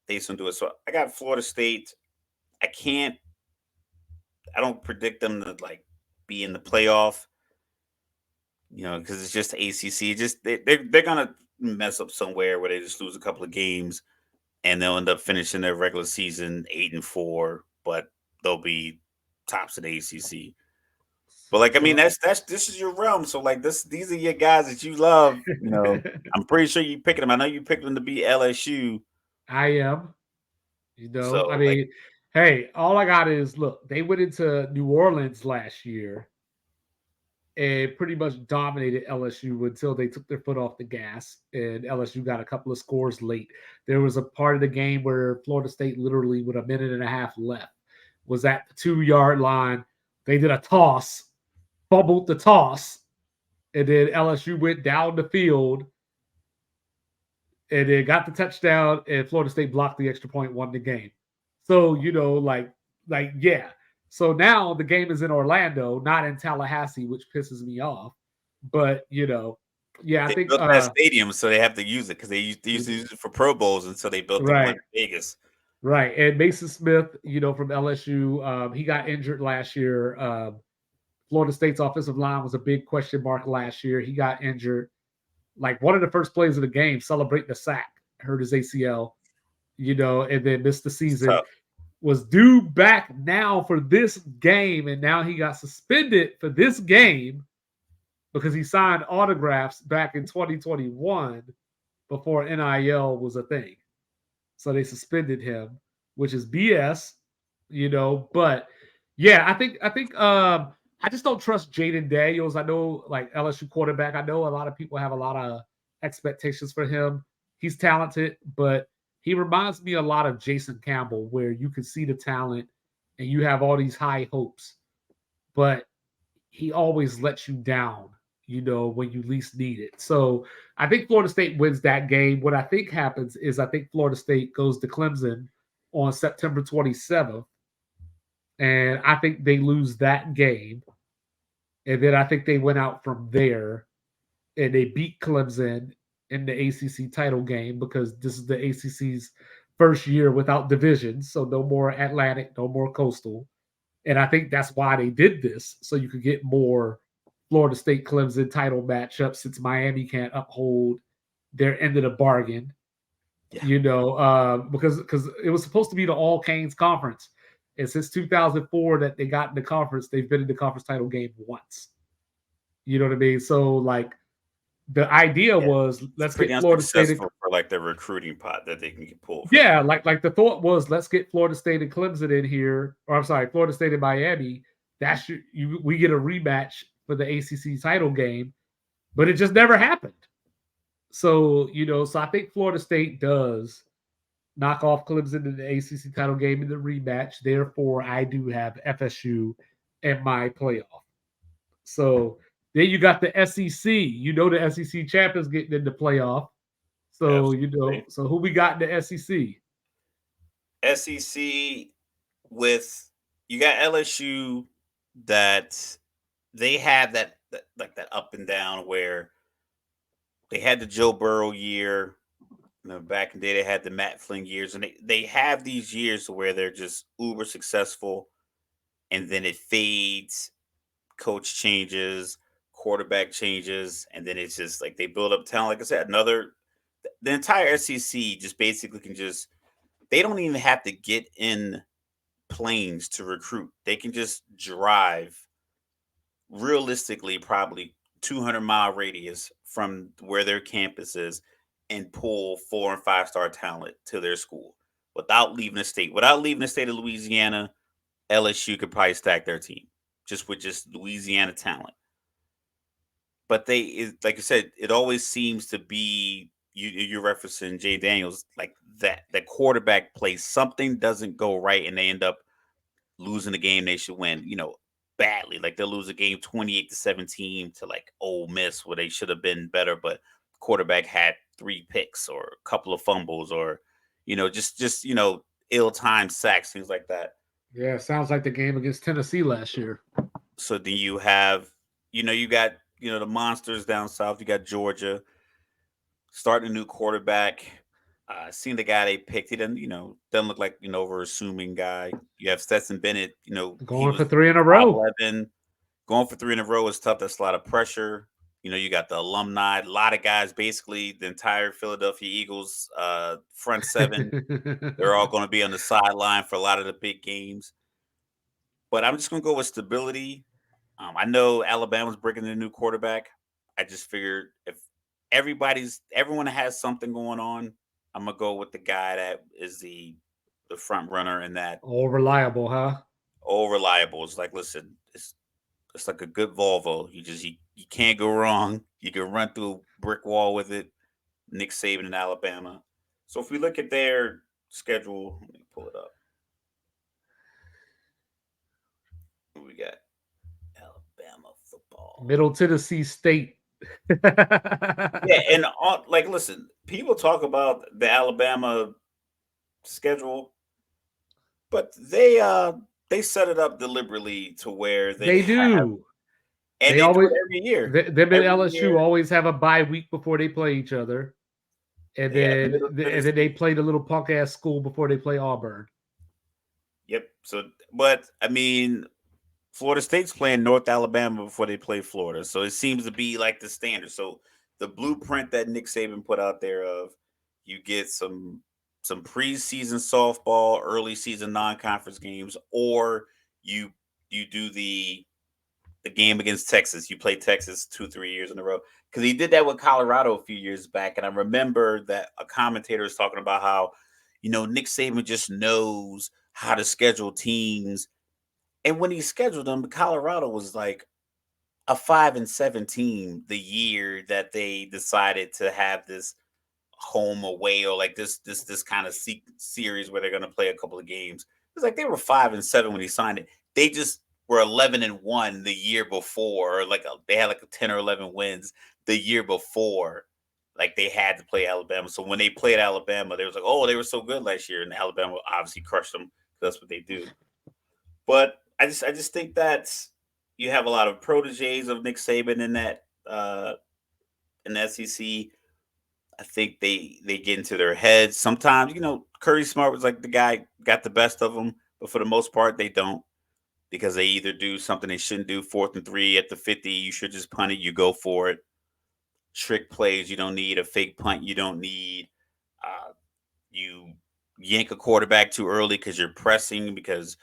they just don't do it. So I got Florida State. I can't. I don't predict them to like be in the playoff. Because it's just ACC. Just they're gonna mess up somewhere where they just lose a couple of games and they'll end up finishing their regular season 8-4, but they'll be tops of the ACC. But like, I mean, So that's this is your realm. So like, these are your guys that you love. I'm pretty sure you picking them. I know you picked them to be LSU. I am. I So like, mean, hey, all I got is look. They went into New Orleans last year and pretty much dominated LSU until they took their foot off the gas and LSU got a couple of scores late. There was a part of the game where Florida State literally with a minute and a half left was at the 2-yard line. They did a toss, fumbled the toss, and then LSU went down the field and then got the touchdown and Florida State blocked the extra point, won the game. So, yeah. So now the game is in Orlando, not in Tallahassee, which pisses me off. But yeah, I they think built that stadium, so they have to use it because they used to use it for Pro Bowls, and so they built the one right, in Vegas. right. And Mason Smith, from LSU, he got injured last year. Florida State's offensive line was a big question mark last year. He got injured. Like one of the first plays of the game, celebrating the sack, hurt his ACL, and then missed the It's season. tough. Was due back now for this game, and now he got suspended for this game because he signed autographs back in 2021 before NIL was a thing. So they suspended him, which is BS, But yeah, I think I just don't trust Jaden Daniels. I know like LSU quarterback. I know a lot of people have a lot of expectations for him. He's talented, but he reminds me a lot of Jason Campbell, where you can see the talent and you have all these high hopes, but he always lets you down, when you least need it. So I think Florida State wins that game. What I think happens is I think Florida State goes to Clemson on September 27th, and I think they lose that game. And then I think they went out from there and they beat Clemson in the ACC title game because this is the ACC's first year without divisions. So no more Atlantic, no more Coastal. And I think that's why they did this, so you could get more Florida State Clemson title matchups since Miami can't uphold their end of the bargain. Yeah. Because it was supposed to be the All Canes conference. And since 2004 that they got in the conference, they've been in the conference title game once. You know what I mean? So like the idea Yeah. was let's It's pretty get Florida State. unsuccessful for like the recruiting pot that they can pull from. Yeah, like the thought was let's get Florida State and Clemson in here, or I'm sorry, Florida State and Miami. We get a rematch for the ACC title game, but it just never happened. So, so I think Florida State does knock off Clemson in the ACC title game in the rematch. Therefore, I do have FSU in my playoff. So then you got the SEC. The SEC champions getting in the playoff. So, Absolutely. so who we got in the SEC? SEC with you got LSU that they have that like that up and down where they had the Joe Burrow year. Back in the day, they had the Matt Flynn years, and they have these years where they're just uber successful, and then it fades. Coach changes, quarterback changes, and then it's just like they build up talent. Like I said, the entire SEC just basically can just they don't even have to get in planes to recruit. They can just drive realistically probably 200-mile radius from where their campus is and pull 4 and 5 star talent to their school without leaving the state. Without leaving the state of Louisiana, LSU could probably stack their team just with just Louisiana talent. But like I said, it always seems to be you're referencing Jay Daniels like that. The quarterback plays something doesn't go right, and they end up losing the game they should win. Badly. Like they'll lose a game 28-17 to like Ole Miss where they should have been better, but quarterback had 3 picks or a couple of fumbles or just ill-timed sacks, things like that. Yeah, sounds like the game against Tennessee last year. So then you have, you got, the monsters down south. You got Georgia starting a new quarterback. Seeing the guy they picked, he doesn't look like over assuming guy. You have Stetson Bennett. He Going was for three in a five row. eleven. Going for 3 in a row is tough. That's a lot of pressure. You got the alumni, a lot of guys. Basically, the entire Philadelphia Eagles front seven. They're all going to be on the sideline for a lot of the big games. But I'm just going to go with stability. I know Alabama's bringing in a new quarterback. I just figured if everyone has something going on, I'm gonna go with the guy that is the front runner and that All reliable, huh? all reliable. It's like, listen, it's like a good Volvo. You can't go wrong. You can run through a brick wall with it. Nick Saban in Alabama. So if we look at their schedule, let me pull it up. What we got? Alabama football. Middle Tennessee State. Yeah, and like, listen, people talk about the Alabama schedule, but they set it up deliberately to where they They have, do. and They they do always it every year. them and Every LSU year, always have a bye week before they play each other, and they got then Middle and then they Tennessee. play the little punk ass school before they play Auburn. Yep. So, but I mean, Florida State's playing North Alabama before they play Florida, so it seems to be like the standard. So the blueprint that Nick Saban put out there of you get some preseason softball, early season non-conference games, or you you do the game against Texas. You play Texas 2-3 years in a row because he did that with Colorado a few years back, and I remember that a commentator was talking about how Nick Saban just knows how to schedule teams, and when he scheduled them, Colorado was like a 5-7 team the year that they decided to have this home away or like this kind of series where they're going to play a couple of games. It's like they were 5-7 when he signed it. They just were 11-1 the year before, or like they had like a 10 or 11 wins the year before. Like they had to play Alabama. So when they played Alabama, they was like, oh, they were so good last year, and Alabama obviously crushed them. That's what they do. But I just think that you have a lot of proteges of Nick Saban in the SEC. I think they get into their heads. Sometimes, Curry Smart was like the guy got the best of them, but for the most part, they don't because they either do something they shouldn't do. 4th and 3 at the 50, you should just punt it. You go for it. Trick plays you don't need. A fake punt you don't need. You yank a quarterback too early because you're pressing because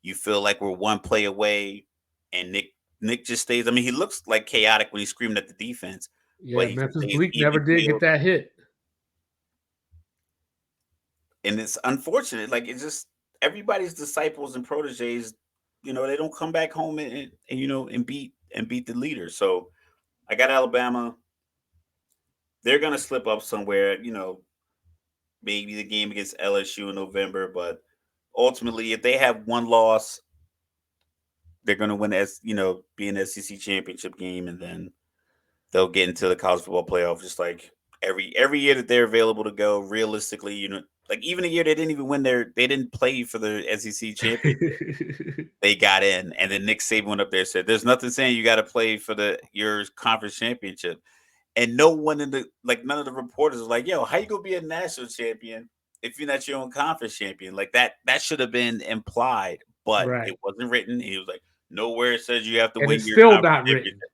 you feel like we're one play away, and Nick just stays. I mean, he looks like chaotic when he's screaming at the defense, but Yeah, he just Memphis stays Bleak never even did get keeled. that hit. And it's unfortunate. Like it's just everybody's disciples and proteges. They don't come back home and beat and beat the leader. So I got Alabama. They're gonna slip up somewhere, maybe the game against LSU in November, but ultimately, if they have one loss, they're gonna win be an SEC championship game, and then they'll get into the college football playoff just like every year that they're available to go. Realistically, like even a year they didn't even they didn't play for the SEC championship. They got in, and then Nick Saban went up there and said, "There's nothing saying you got to play for your conference championship." And no one none of the reporters was like, "Yo, how you gonna be a national champion if you're not your own conference champion?" Like that should have been implied, but Right. it wasn't written. He was like, "Nowhere it says you have to And win it's your still conference not written. championship,"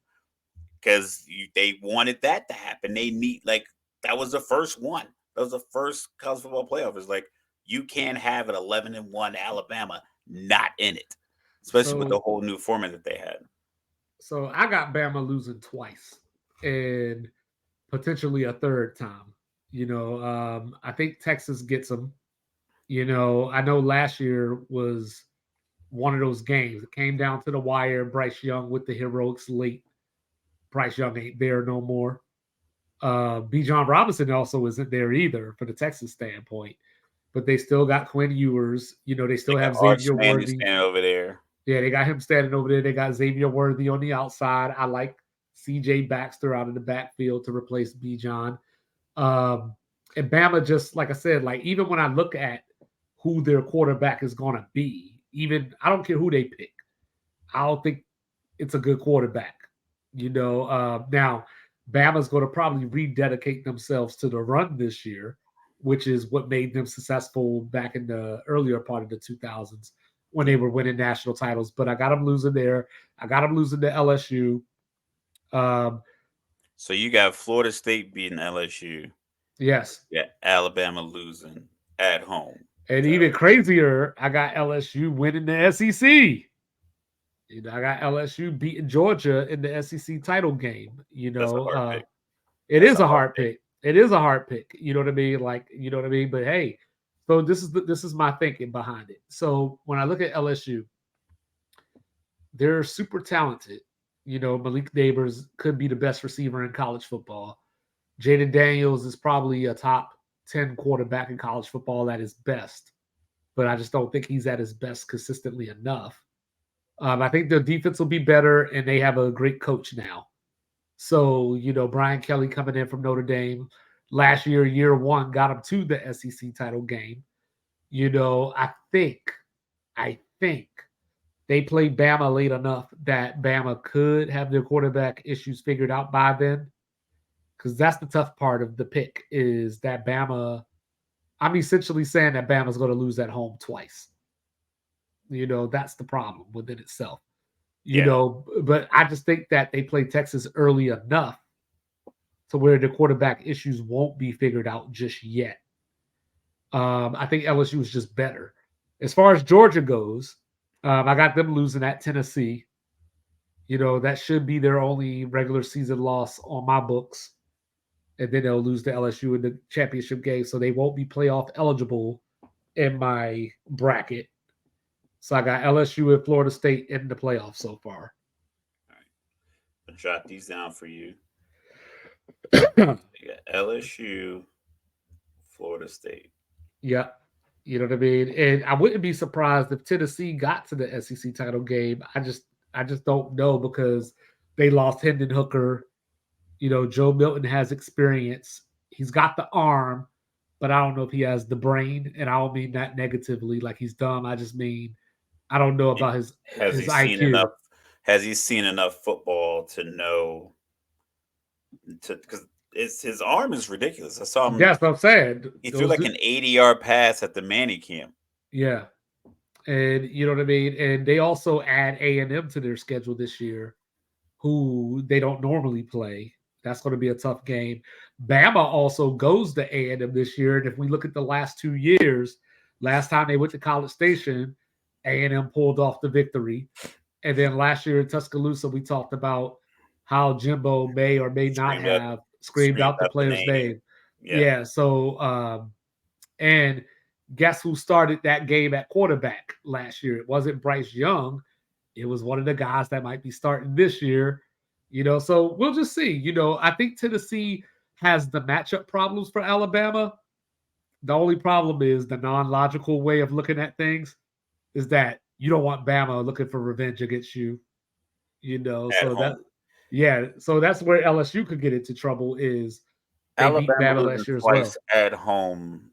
because they wanted that to happen. They need like that was the first one. That was the first college football playoff. It's like you can't have an 11-1 Alabama not in it, especially with the So whole new format that they had. so I got Bama losing twice and potentially a third time. I think Texas gets them. I know last year was one of those games. It came down to the wire. Bryce Young with the heroics late. Bryce Young ain't there no more. B. John Robinson also isn't there either for the Texas standpoint. But they still got Quinn Ewers. They They still got have Arch Xavier Manning Worthy. standing over there. Yeah, they got him standing over there. They got Xavier Worthy on the outside. I like CJ Baxter out of the backfield to replace B. John. Um, and Bama, just like I said, like even when I look at who their quarterback is going to be, even I don't care who they pick, I don't think it's a good quarterback. Now Bama's going to probably rededicate themselves to the run this year, which is what made them successful back in the earlier part of the 2000s when they Yeah. were winning national titles. But I got them losing there. I got them losing to LSU. Um, So you got Florida State beating LSU. yes, Yeah, Alabama losing at home and to even LSU. crazier, I got LSU winning the SEC. I got LSU beating Georgia in the SEC title game. That's a hard pick. It That's is a a hard hard pick. pick. It is a hard pick. You know what I mean? Like, you know what I mean? But hey, so this is my thinking behind it. So when I look at LSU, they're super talented. Malik Neighbors could be the best receiver in college football. Jaden Daniels is probably a top 10 quarterback in college football at his best, but I just don't think he's at his best consistently enough. I think their defense will be better, and they have a great coach now. So, Brian Kelly coming in from Notre Dame last year, year one, got him to the SEC title game. I think they played Bama late enough that Bama could have their quarterback issues figured out by then. Because that's the tough part of the pick is that Bama. I'm essentially saying that Bama's going to lose at home twice. That's the problem within itself. Yeah, But I just think that they play Texas early enough to where the quarterback issues won't be figured out just yet. I think LSU is just better. As far as Georgia goes, I got them losing at Tennessee. That should be their only regular season loss on my books. And then they'll lose to LSU in the championship game. So they won't be playoff eligible in my bracket. So I got LSU and Florida State in the playoffs so far. all right. I'll jot these down for you. Yeah. You got LSU, Florida State. You know what I mean? And I wouldn't be surprised if Tennessee got to the SEC title game. I just don't know because they lost Hendon Hooker. Joe Milton has experience. He's got the arm, but I don't know if he has the brain. And I don't mean that negatively, like he's dumb. I just mean I don't know about Has his he seen enough? IQ. Has he seen enough football to know to because it's his arm is ridiculous. I saw him. That's what I'm saying. He threw Those, like an 80-yard pass at the Manny camp. yeah, and you know what I mean. And they also add A&M to their schedule this year, who they don't normally play. That's going to be a tough game. Bama also goes to A&M this year, and if we look at the last 2 years, last time they went to College Station, A&M pulled off the victory, and then last year in Tuscaloosa, we talked about how Jimbo may or may not Screamed out, have screamed screamed out the out the player's name. name. Yeah, Yeah, so and guess who started that game at quarterback last year? It wasn't Bryce Young. It was one of the guys that might be starting this year. So we'll just see. I think Tennessee has the matchup problems for Alabama. The only problem is the non-logical way of looking at things is that you don't want Bama looking for revenge against you. at So that home. yeah, so that's where LSU could get into trouble is they beat Alabama Bama losing last year as twice well. at home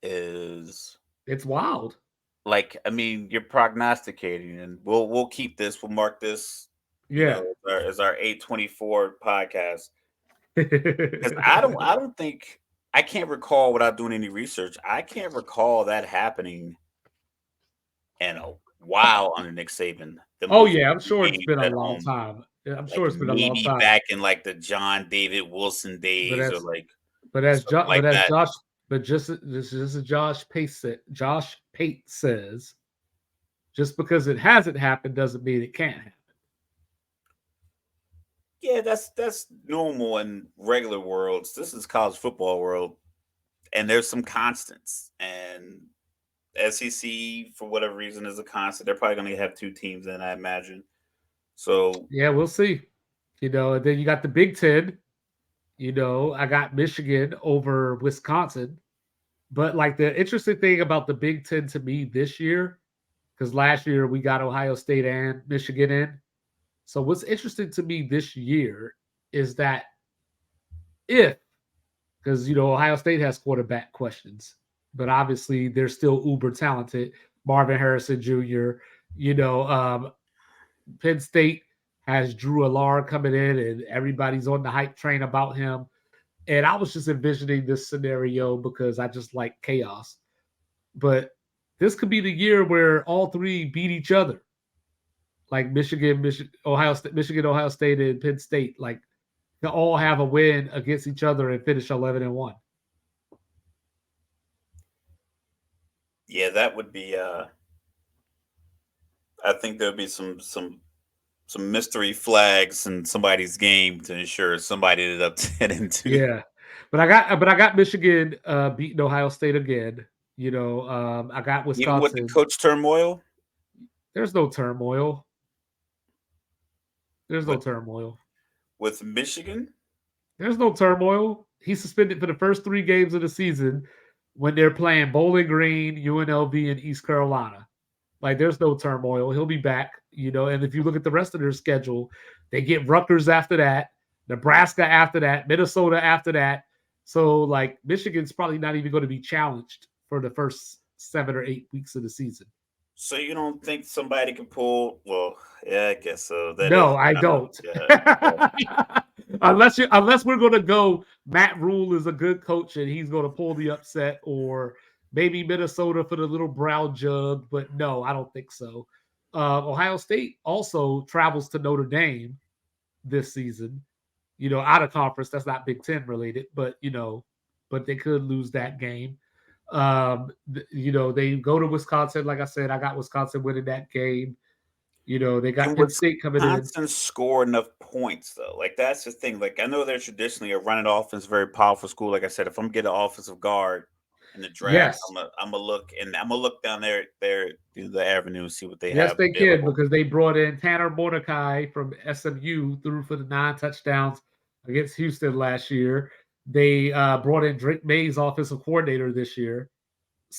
is It's wild. like, I mean, you're prognosticating, and we'll keep this. We'll mark this, Yeah. as our 824 podcast, because I don't think I can't recall without doing any research. I can't recall that happening in a while under Nick Saban. Them Oh losing yeah, I'm two sure it's games been a at long home, time. Yeah, I'm like sure it's been a long maybe time. back in like the John David Wilson But days, or as like but as something jo- like but as that. Josh but just as Josh Pate says, just because it hasn't happened doesn't mean it can't happen. Yeah, that's normal in regular worlds. This is college football world, and there's some constants. And SEC, for whatever reason, is a constant. They're probably going to have two teams in, I imagine. So Yeah, we'll see. And then you got the Big Ten. I got Michigan over Wisconsin. But like the interesting thing about the Big Ten to me this year, because last year we got Ohio State and Michigan in. So what's interesting to me this year is that if because Ohio State has quarterback questions, but obviously they're still uber talented. Marvin Harrison Jr. Penn State has Drew Allard coming in, and everybody's on the hype train about him. And I was just envisioning this scenario because I just like chaos. But this could be the year where all three beat each other, like Michigan, Ohio State, and Penn State. Like they all have a win against each other and finish 11-1. yeah, that would be. I think there'll be some mystery flags in somebody's game to ensure somebody ended up 10-2. Yeah, but I got Michigan beating Ohio State again. I got Even with the Wisconsin. coach turmoil, There's no turmoil. There's no with turmoil. Michigan. There's no turmoil. He's suspended for the first 3 games of the season when they're playing Bowling Green, UNLV, and East Carolina. Like, there's no turmoil. He'll be back. And if you look at the rest of their schedule, they get Rutgers after that, Nebraska after that, Minnesota after that. So, like, Michigan's probably not even going to be challenged for the first 7 or 8 weeks of the season. So you don't think somebody can pull? Well, yeah, I guess so. That No, is I kind of, don't. yeah. Yeah. unless we're gonna go, Matt Rule is a good coach and he's gonna pull the upset, or maybe Minnesota for the little brown jug. But no, I don't think so. Ohio State also travels to Notre Dame this season. Out of conference. That's not Big Ten related, but they could lose that game. They go to Wisconsin. Like I said, I got Wisconsin winning that game. They got Can Penn State coming in. Wisconsin score enough points though? Like that's the thing. Like I know they're traditionally a running offense, very powerful school. Like I said, if I'm getting an offensive guard in the draft, Yes, I'm gonna look, and I'm gonna look down there through the avenue and see what they yes, have they can available. because they brought in Tanner Mordecai from SMU, threw for the 9 touchdowns against Houston last year. They brought in Drake Mays, offensive coordinator this year.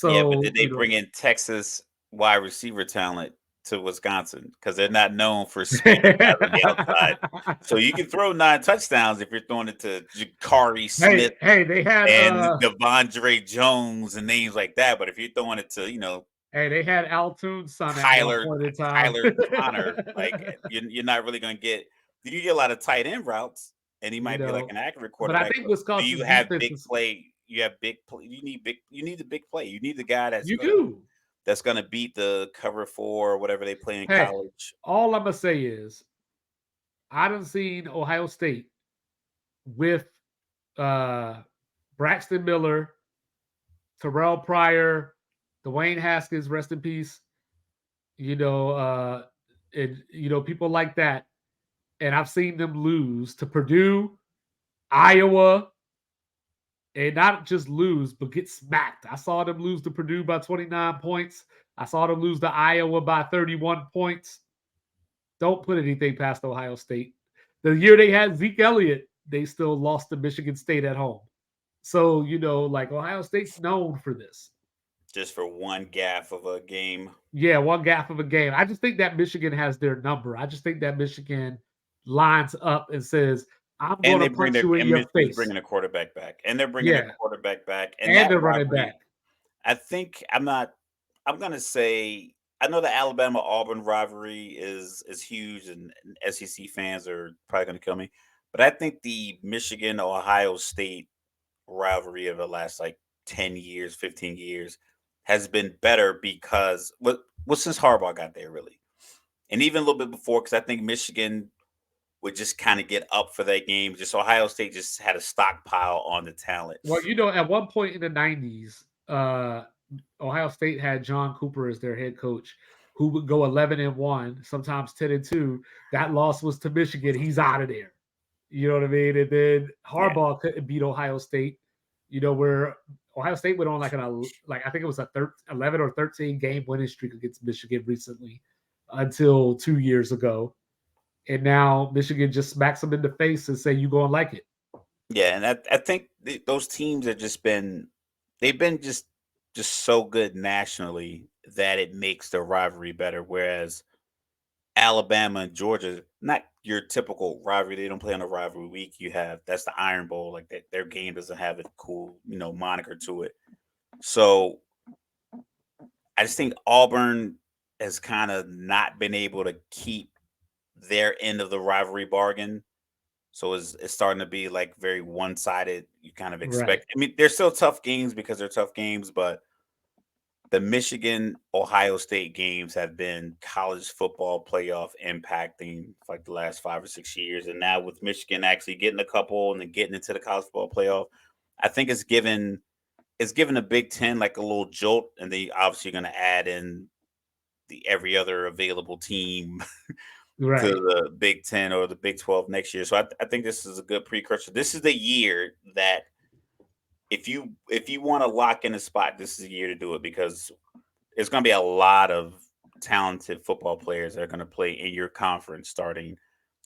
Yeah, but did So they bring in Texas wide receiver talent to Wisconsin? Because they're not known for speedy guys on the outside. So you can throw 9 touchdowns if you're throwing it to Jakari Smith hey, they had and Devondre Jones and names like that. But if you're throwing it to, Altoon's son at one Kyler point in time. Kyler Connor, like you're not really going to get. You get a lot of tight end routes, and he you might be like know, an accurate but I quarterback. think But do you Wisconsin's have defense big is play? You have big play. You need big. You need the big play. You need the guy you do. that's gonna beat the cover four or whatever they play in Hey, college. all I'm gonna say is I done seen Ohio State with uh Braxton Miller, Terrell Pryor, Dwayne Haskins, rest in peace. You know, and people like that. And I've seen them lose to Purdue, Iowa, and not just lose, but get smacked. I saw them lose to Purdue by 29 points. I saw them lose to Iowa by 31 points. Don't put anything past Ohio State. The year they had Zeke Elliott, they still lost to Michigan State at home. So, like Ohio State's known for this. Just for one gaff of a game. Yeah, one gap of a game. I just think that Michigan has their number. I just think that Michigan lines up and says, I'm And going they to bring punch their you in and your Michigan's face. bringing a quarterback back. And they're bringing their Yeah. quarterback back. And And that they're running rivalry, back. I think I'm gonna say I know the Alabama Auburn rivalry is huge and SEC fans are probably gonna kill me. But I think the Michigan Ohio State rivalry of the last like 10 years, 15 years has been better because since Harbaugh got there really. And even a little bit before, because I think Michigan would just kind of get up for that game. Just Ohio State just had a stockpile on the talent. Well, at one point in the 90s, Ohio State had John Cooper as their head coach, who would go 11-1, sometimes 10-2. That loss was to Michigan. He's out of there. You know what I mean? And then Yeah. Harbaugh couldn't beat Ohio State. Where Ohio State went on I think it was a 11 or 13 game winning streak against Michigan recently, until 2 years ago. And now Michigan just smacks them in the face and say, "You gonna like it." Yeah, and I think those teams have just been they've been just so good nationally that it makes the rivalry better. Whereas Alabama and Georgia, not your typical rivalry. They don't play on a rivalry week. You have that's the Iron Bowl. Like that, their game doesn't have a cool moniker to it. So I just think Auburn has kind of not been able to keep their end of the rivalry bargain. So it's starting to be like very one sided. You kind of Right. expect. I mean, they're still tough games because they're tough games, but the Michigan Ohio State games have been college football playoff impacting for like the last 5 or 6 years, and now with Michigan actually getting a couple and then getting into the college football playoff, I think it's given the Big Ten like a little jolt, and they obviously going to add in the every other available team to Right. the Big Ten or the Big 12 next year. So I think this is a good precursor. This is the year that if you want to lock in a spot, this is the year to do it because there's going to be a lot of talented football players that are going to play in your conference starting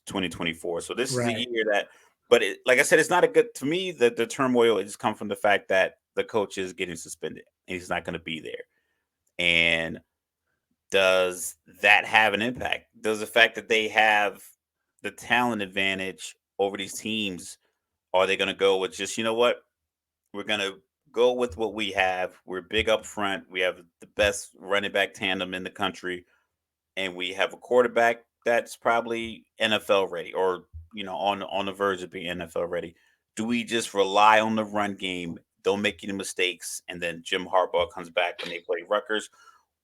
2024. So this is a Right. year that, but like I said, it's not a good to me. The turmoil has come from the fact that the coach is getting suspended and he's not going to be there. And does that have an impact? Does the fact that they have the talent advantage over these teams, are they going to go with just, you know what? We're going to go with what we have. We're big up front. We have the best running back tandem in the country. And we have a quarterback that's probably NFL ready or, on the verge of being NFL ready. Do we just rely on the run game? Don't make any mistakes. And then Jim Harbaugh comes back when they play Rutgers,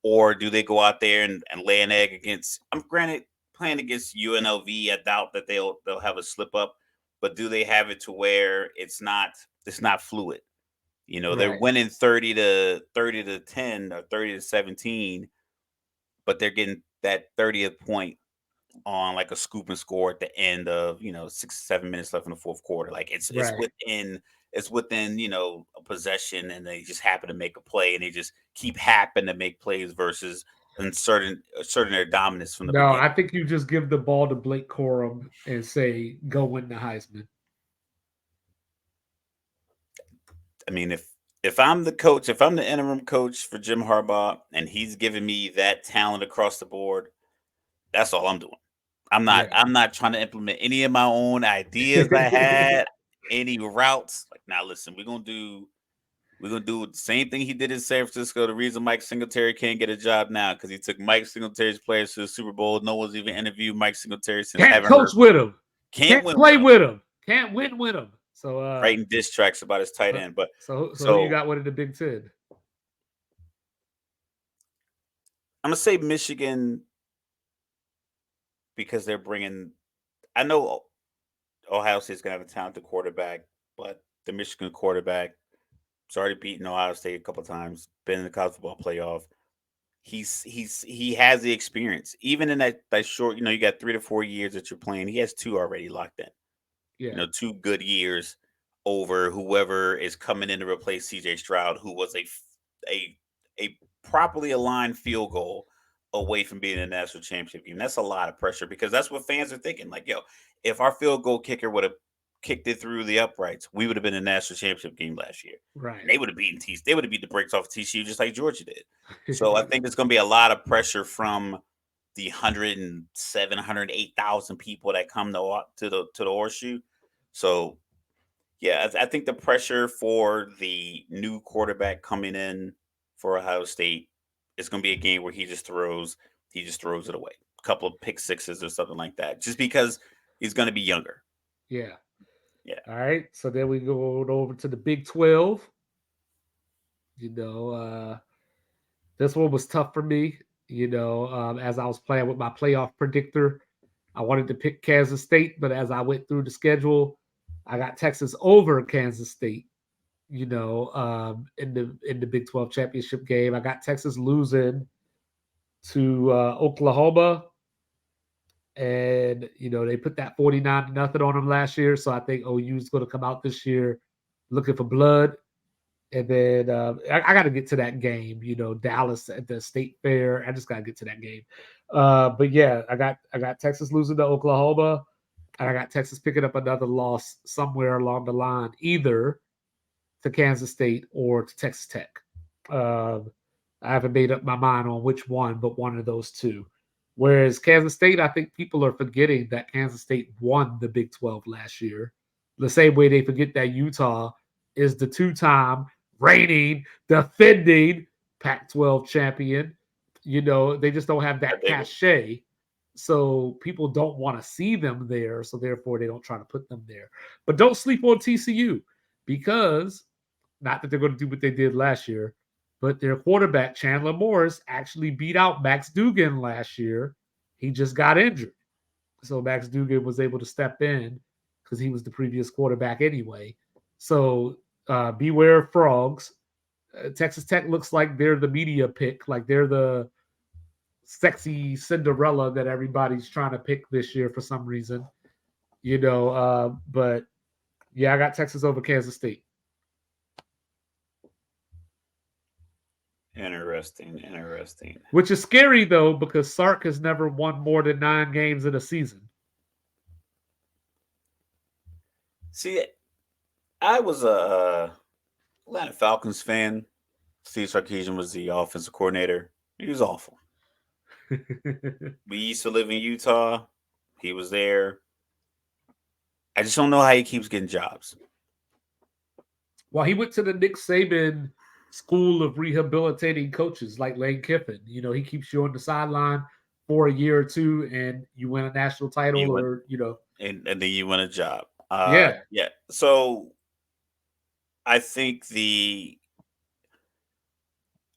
or do they go out there and lay an egg against? I'm granted playing against UNLV. I doubt that they'll have a slip up, but do they have it to where it's not fluid? They're Right. winning 30 to 10 or 30 to 17, but they're getting that 30th point on like a scoop and score at the end of 6 7 minutes left in the fourth quarter. Like it's Right. within a possession, and they just happen to make a play, and they just keep happen to make plays versus asserting their dominance from the No, I beginning. think you just give the ball to Blake Corum and say, "Go win the Heisman." I mean, if I'm the coach, if I'm the interim coach for Jim Harbaugh, and he's giving me that talent across the board, that's all I'm doing. I'm not Yeah. I'm not trying to implement any of my own ideas I had, any routes. Like, now listen, we're gonna do the same thing he did in San Francisco. The reason Mike Singletary can't get a job now because he took Mike Singletary's players to the Super Bowl. No one's even interviewed Mike Singletary since. Can't Haven't coach heard. with him. Can't Can't win with play him. with him. Can't win with him. So, Writing diss tracks about his tight so, end. But so who you so got winning the Big Ten? I'm gonna say Michigan because they're bringing. I know Ohio State's gonna have a talented quarterback, but the Michigan quarterback has already beaten Ohio State a couple times. Been in the college football playoff. He has the experience. Even in that short, you got 3 to 4 years that you're playing. He has two already locked in. Yeah. 2 good years over whoever is coming in to replace CJ Stroud, who was a properly aligned field goal away from being a national championship game. That's a lot of pressure because that's what fans are thinking. Like, yo, if our field goal kicker would have kicked it through the uprights, we would have been in a national championship game last year. And Right. they would have beaten TC. They would have beat the brakes off of TCU just like Georgia did. So I think there's going to be a lot of pressure from the 107, 108,000 people that come to the horseshoe. So yeah, I think the pressure for the new quarterback coming in for Ohio State is going to be a game where he just throws it away, a couple of pick sixes or something like that, just because he's going to be younger. Yeah. Yeah, All right. So then we go over to the Big 12. You know, this one was tough for me. As I was playing with my playoff predictor, I wanted to pick Kansas State, but as I went through the schedule, I got Texas over Kansas State. In the Big 12 championship game, I got Texas losing to Oklahoma, and they put that 49-0 on them last year. So I think OU is going to come out this year looking for blood. And then I got to get to that game, Dallas at the State Fair. I just got to get to that game. But yeah, I got Texas losing to Oklahoma, and I got Texas picking up another loss somewhere along the line, either to Kansas State or to Texas Tech. Um, I haven't made up my mind on which one, but one of those two. Whereas Kansas State, I think people are forgetting that Kansas State won the Big 12 last year. The same way they forget that Utah is the two-time reigning, defending Pac-12 champion. They just don't have I that dig it. cachet. So people don't want to see them there. So therefore, they don't try to put them there. But don't sleep on TCU, because not that they're going to do what they did last year, but their quarterback, Chandler Morris, actually beat out Max Duggan last year. He just got injured. So Max Duggan was able to step in because he was the previous quarterback anyway. So beware of frogs. Texas Tech looks like they're the media pick, like they're the sexy Cinderella that everybody's trying to pick this year for some reason. But yeah, I got Texas over Kansas State. Interesting, interesting. Which is scary though, because Sark has never won more than 9 games in a season. See, I was a Atlanta Falcons fan. Steve Sarkisian was the offensive coordinator. He was awful. We used to live in Utah. He was there. I just don't know how he keeps getting jobs. Well, he went to the Nick Saban school of rehabilitating coaches like Lane Kiffin. He keeps you on the sideline for a year or two, and you win a national title, You went or and then you win a job. yeah, Yeah. So I think the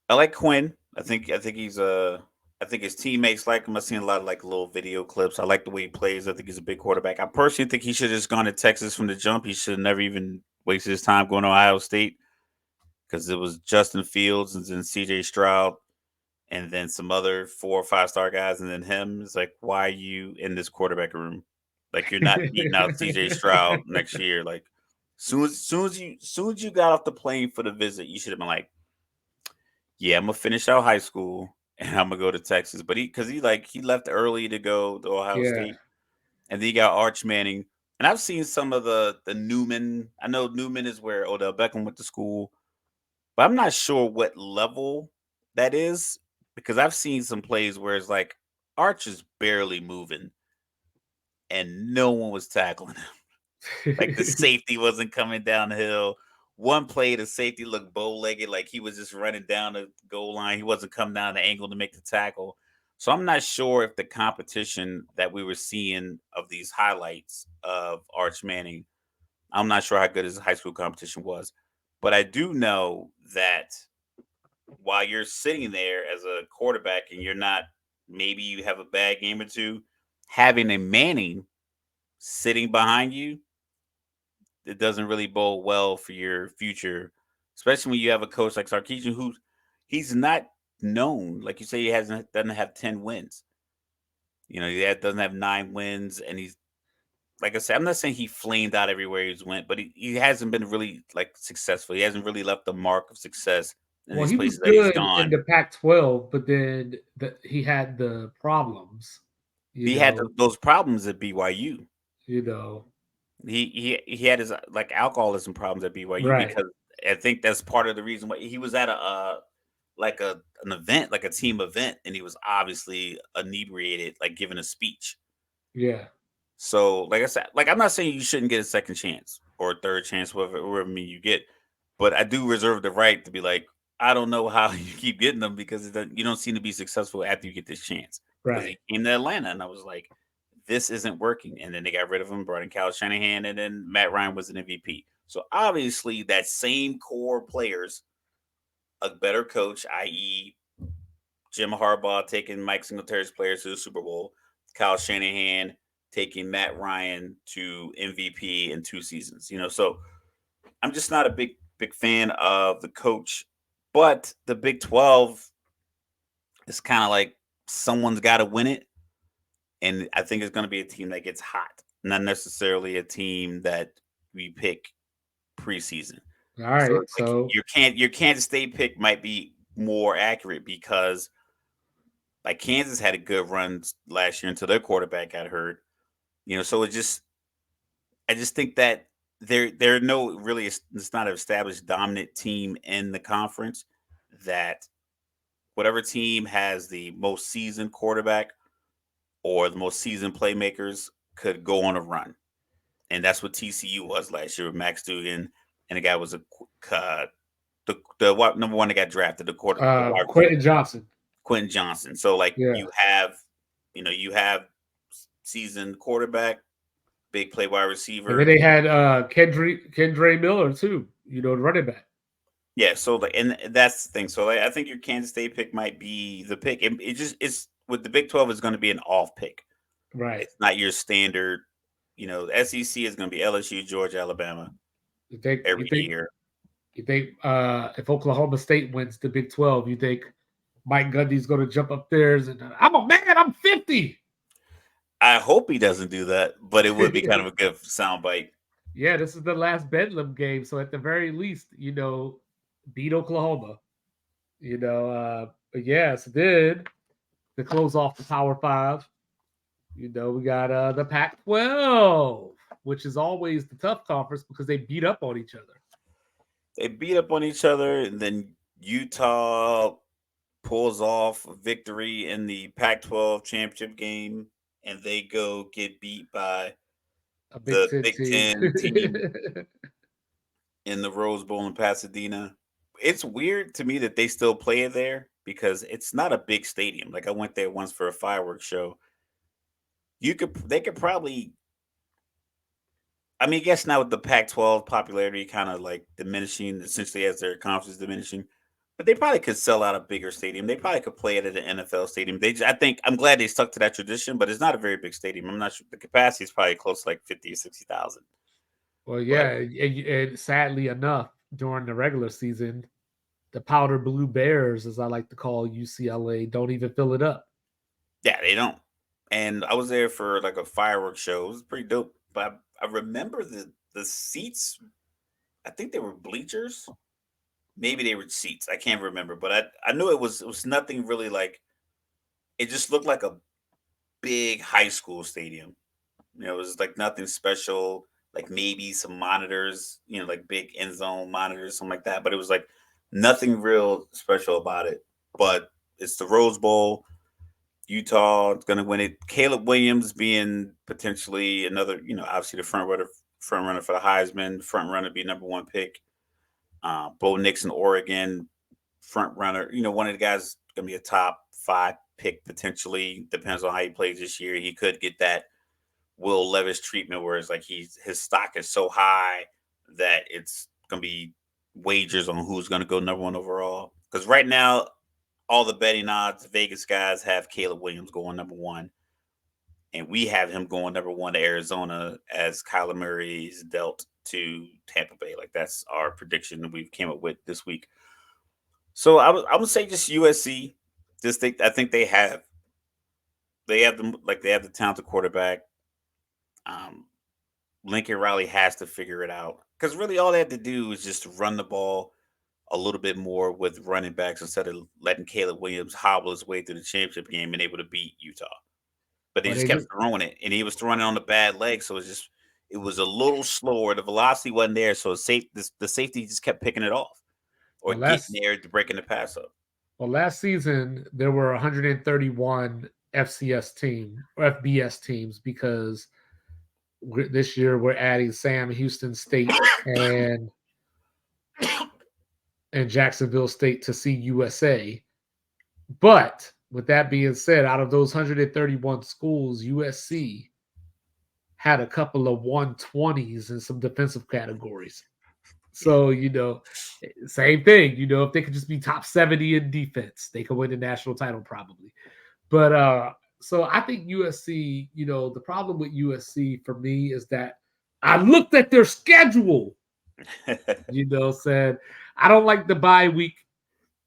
I like Quinn. I think his teammates like him. I've seen a lot of like little video clips. I like the way he plays. I think he's a big quarterback. I personally think he should have just gone to Texas from the jump. He should have never even wasted his time going to Ohio State, because it was Justin Fields and then CJ Stroud and then some other 4 or 5 star guys and then him. It's like, why are you in this quarterback room? Like, you're not beating out CJ Stroud next year. Like, soon as you got off the plane for the visit, you should have been like, yeah, I'm gonna finish out high school and I'm gonna go to Texas. But he left early to go to Ohio yeah, State, and then you got Arch Manning. And I've seen some of the Newman. I know Newman is where Odell Beckham went to school, but I'm not sure what level that is, because I've seen some plays where it's like Arch is barely moving and no one was tackling him. Like, the safety wasn't coming down the hill. One play, the safety looked bow legged, like he was just running down the goal line. He wasn't coming down the angle to make the tackle. So I'm not sure if the competition that we were seeing of these highlights of Arch Manning, I'm not sure how good his high school competition was. But I do know that while you're sitting there as a quarterback and you're not, maybe you have a bad game or two, having a Manning sitting behind you, it doesn't really bode well for your future, especially when you have a coach like Sarkisian, who he's not known, like you say, doesn't have 10 wins. Doesn't have 9 wins, and he's, like I said, I'm not saying he flamed out everywhere he's went, but he hasn't been really like successful. He hasn't really left the mark of success in Well, these he was places that he's good in gone. the Pac-12, but then he had the problems. You He had know, those problems at BYU. you know, He had his like alcoholism problems at BYU right? because I think that's part of the reason why he was at a like an event, like a team event, and he was obviously inebriated, like giving a speech. Yeah, So, like I said, like I'm not saying you shouldn't get a second chance or a third chance, whatever mean you get, but I do reserve the right to be like, I don't know how you keep getting them because you don't seem to be successful after you get this chance. Because right. he came to Atlanta, and I was like, this isn't working. And then they got rid of him, brought in Kyle Shanahan, and then Matt Ryan was an MVP. So obviously, that same core players, a better coach, i.e., Jim Harbaugh taking Mike Singletary's players to the Super Bowl, Kyle Shanahan taking Matt Ryan to MVP in 2 seasons. So I'm just not a big fan of the coach, but the Big 12 is kind of like someone's got to win it, and I think it's going to be a team that gets hot, not necessarily a team that we pick preseason. All So right. it's like So your Kansas State pick might be more accurate because like Kansas had a good run last year until their quarterback got hurt. So I just think that there are no really it's not an established dominant team in the conference that whatever team has the most seasoned quarterback or the most seasoned playmakers could go on a run. And that's what TCU was last year with Max Duggan and the guy was number one that got drafted, the wide receiver, Quentin Johnson. Quentin Johnson. So like Yeah. you have seasoned quarterback, big play wide And then receiver. they had Kendre Miller too, the running back. Yeah, so like, and that's the thing. So like, I think your Kansas State pick might be the pick. It just it's with the Big 12 is going to be an off pick. Right. It's not your standard. The SEC is going to be LSU, Georgia, Alabama You think you every think year. you think if Oklahoma State wins the Big 12, you think Mike Gundy's going to jump upstairs and I'm a man, I'm 50. I hope he doesn't do that, but it would be kind of a good soundbite. Yeah, this is the last Bedlam game, so at the very least, beat Oklahoma. But yes, then to close off the Power Five, we got the Pac-12, which is always the tough conference because they beat up on each other. They beat up on each other, and then Utah pulls off a victory in the Pac-12 championship game, and they go get beat by A Big the Ten Big team. Ten team in the Rose Bowl in Pasadena. It's weird to me that they still play it there because it's not a big stadium. Like I went there once for a fireworks show. They could probably. I mean, I guess now with the Pac-12 popularity kind of like diminishing, essentially as their conference is diminishing, but they probably could sell out a bigger stadium. They probably could play it at an NFL stadium. I think I'm glad they stuck to that tradition, but it's not a very big stadium. I'm not sure the capacity is probably close to like 50 or 60,000. Well, But yeah, and sadly enough, during the regular season, the Powder Blue Bears, as I like to call UCLA, don't even fill it up. yeah, they don't. And I was there for like a fireworks show. It was pretty dope. But I remember the seats. I think they were bleachers. Maybe they were seats. I can't remember, but I knew it was nothing really like. It just looked like a big high school stadium. It was like nothing special. Like maybe some monitors, like big end zone monitors, something like that. But it was like nothing real special about it. But it's the Rose Bowl. Utah is going to win it. Caleb Williams being potentially another, obviously the front runner for the Heisman, front runner to be number one pick. Bo Nix in Oregon, front runner. One of the guys going to be a top 5 pick potentially. Depends on how he plays this year. He could get that Will Levis treatment where it's like his stock is so high that it's going to be wagers on who's going to go number one overall. Because right now, all the betting odds, Vegas guys have Caleb Williams going number one, and we have him going number one to Arizona as Kyler Murray's dealt to Tampa Bay. Like that's our prediction that we came up with this week. So I would say just USC. I think they have the talented quarterback. Um, Lincoln Riley has to figure it out because really all they had to do is just run the ball a little bit more with running backs instead of letting Caleb Williams hobble his way through the championship game and able to beat Utah. But they Or just they kept just throwing it, and he was throwing it on the bad leg, so it was a little slower. The velocity wasn't there, so the safety just kept picking it off or well getting last there to breaking the pass up. well last season there were 131 FCS team or FBS teams because this year we're adding Sam Houston State and Jacksonville State to CUSA. But with that being said, out of those 131 schools, USC had a couple of 120s in some defensive categories. Yeah. So, same thing. If they could just be top 70 in defense, they could win the national title probably. But so I think USC, the problem with USC for me is that I looked at their schedule, said I don't like the bye week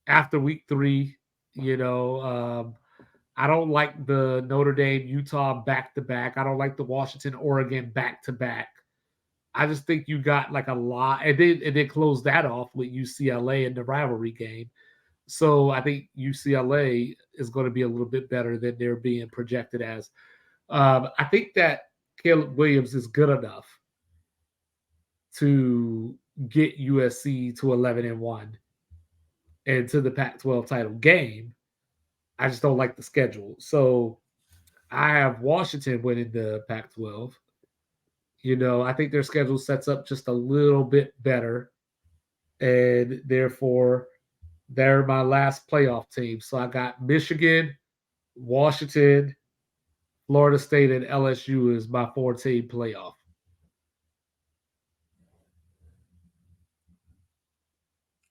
after week 3, I don't like the Notre Dame Utah back to back. I don't like the Washington Oregon back to back. I just think you got like a lot, and then close that off with UCLA in the rivalry game. So I think UCLA is going to be a little bit better than they're being projected as. I think that Caleb Williams is good enough to get USC to 11-1 and to the Pac-12 title game. I just don't like the schedule. So I have Washington winning the Pac-12. I think their schedule sets up just a little bit better, and therefore they're my last playoff team. So I got Michigan, Washington, Florida State, and LSU is my 4-team playoff.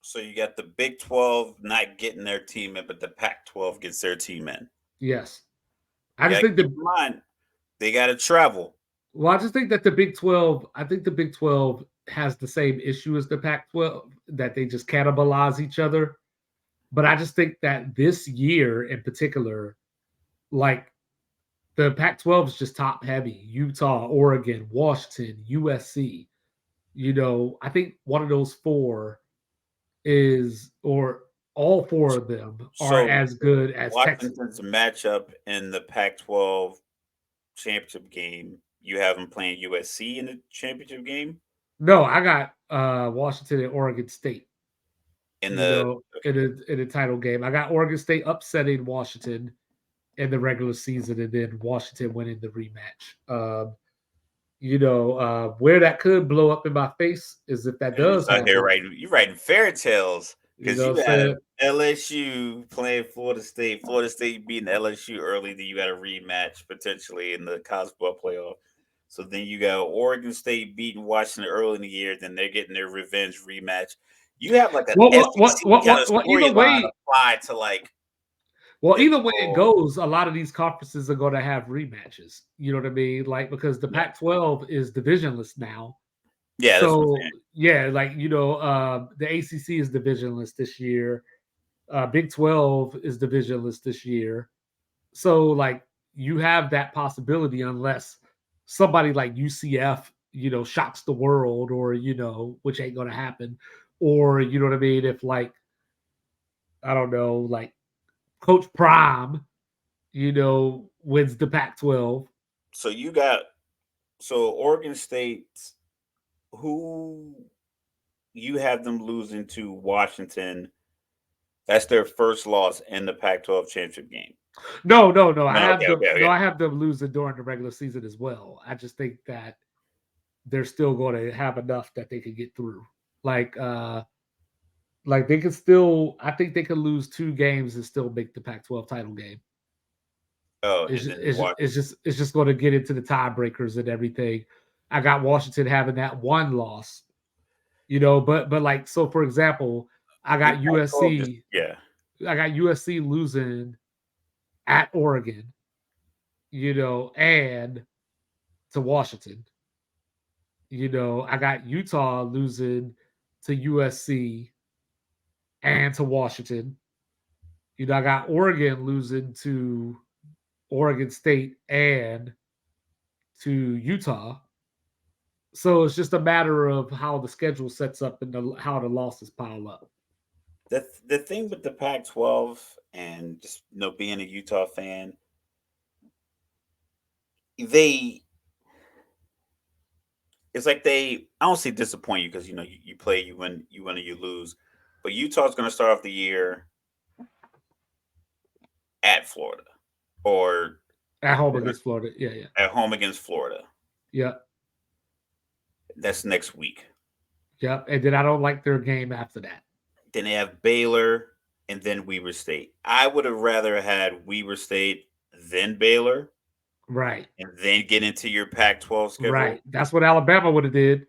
So you got the Big 12 not getting their team in, but the Pac 12 gets their team in. Yes, I You just got to think keep the in mind, they got to travel. well, I just think that the Big 12. I think the Big 12 has the same issue as the Pac-12 that they just cannibalize each other. But I just think that this year in particular, like the Pac-12 is just top heavy. Utah, Oregon, Washington, USC. I think one of those four is, or all four of them are So as good as Texas. Washington's matchup in the Pac 12 championship game, you have them playing USC in the championship game? No, I got Washington and Oregon State. In the okay. In a title game, I got Oregon State upsetting Washington in the regular season, and then Washington winning the rematch. Where that could blow up in my face is if that And you does just out here happen. writing, you writing fairy tales You because know you what I'm have saying? LSU playing Florida State beating LSU early, then you got a rematch potentially in the college football playoff. So then you got Oregon State beating Washington early in the year, then they're getting their revenge rematch. You have like an SEC kind of Either storyline way, applied to like well, the either way it whole. goes, a lot of these conferences are going to have rematches. You know what I mean? Like because the Yeah, Pac-12 is divisionless now. yeah, that's what I'm So saying. yeah, like the ACC is divisionless this year. Big 12 is divisionless this year. So like you have that possibility unless somebody like UCF, shocks the world, or which ain't gonna happen, or you know what I mean. If like I don't know, like Coach Prime, wins the Pac-12. So you got Oregon State, who you have them losing to Washington. That's their first loss in the Pac-12 championship game. No, no, no. I No, have okay, them. okay, No, okay. I have them losing during the regular season as well. I just think that they're still going to have enough that they can get through. Like, like they could still. I think they could lose 2 games and still make the Pac-12 title game. Oh, It's and just, then it's, it's just going to get into the tiebreakers and everything. I got Washington having that one loss, but like so. For example, I the got Pac-12 just USC. yeah. I got USC losing at Oregon, and to Washington. I got Utah losing to USC and to Washington. I got Oregon losing to Oregon State and to Utah. So it's just a matter of how the schedule sets up and how the losses pile up. the thing with the Pac-12 and just being a Utah fan, they it's like they I don't say disappoint you because you play, you win or you lose, but Utah's going to start off the year at Florida or At home they're gonna- against Florida. Yeah, yeah. at home against Florida. Yep. That's next week. Yep. And then I don't like their game after that. Then they have Baylor and then Weber State. I would have rather had Weber State then Baylor Right. and then get into your Pac-12 schedule. Right. That's what Alabama would have did.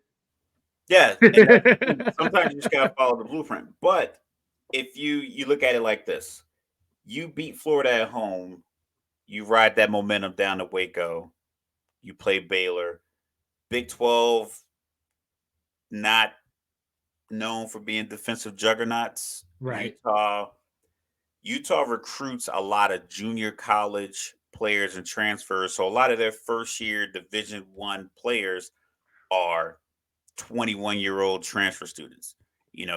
Yeah, and sometimes you just gotta follow the blueprint. But if you look at it like this, you beat Florida at home, you ride that momentum down to Waco, you play Baylor. Big 12 not known for being defensive juggernauts. Right. Utah recruits a lot of junior college players and transfers. So a lot of their first year Division 1 players are 21-year-old transfer students.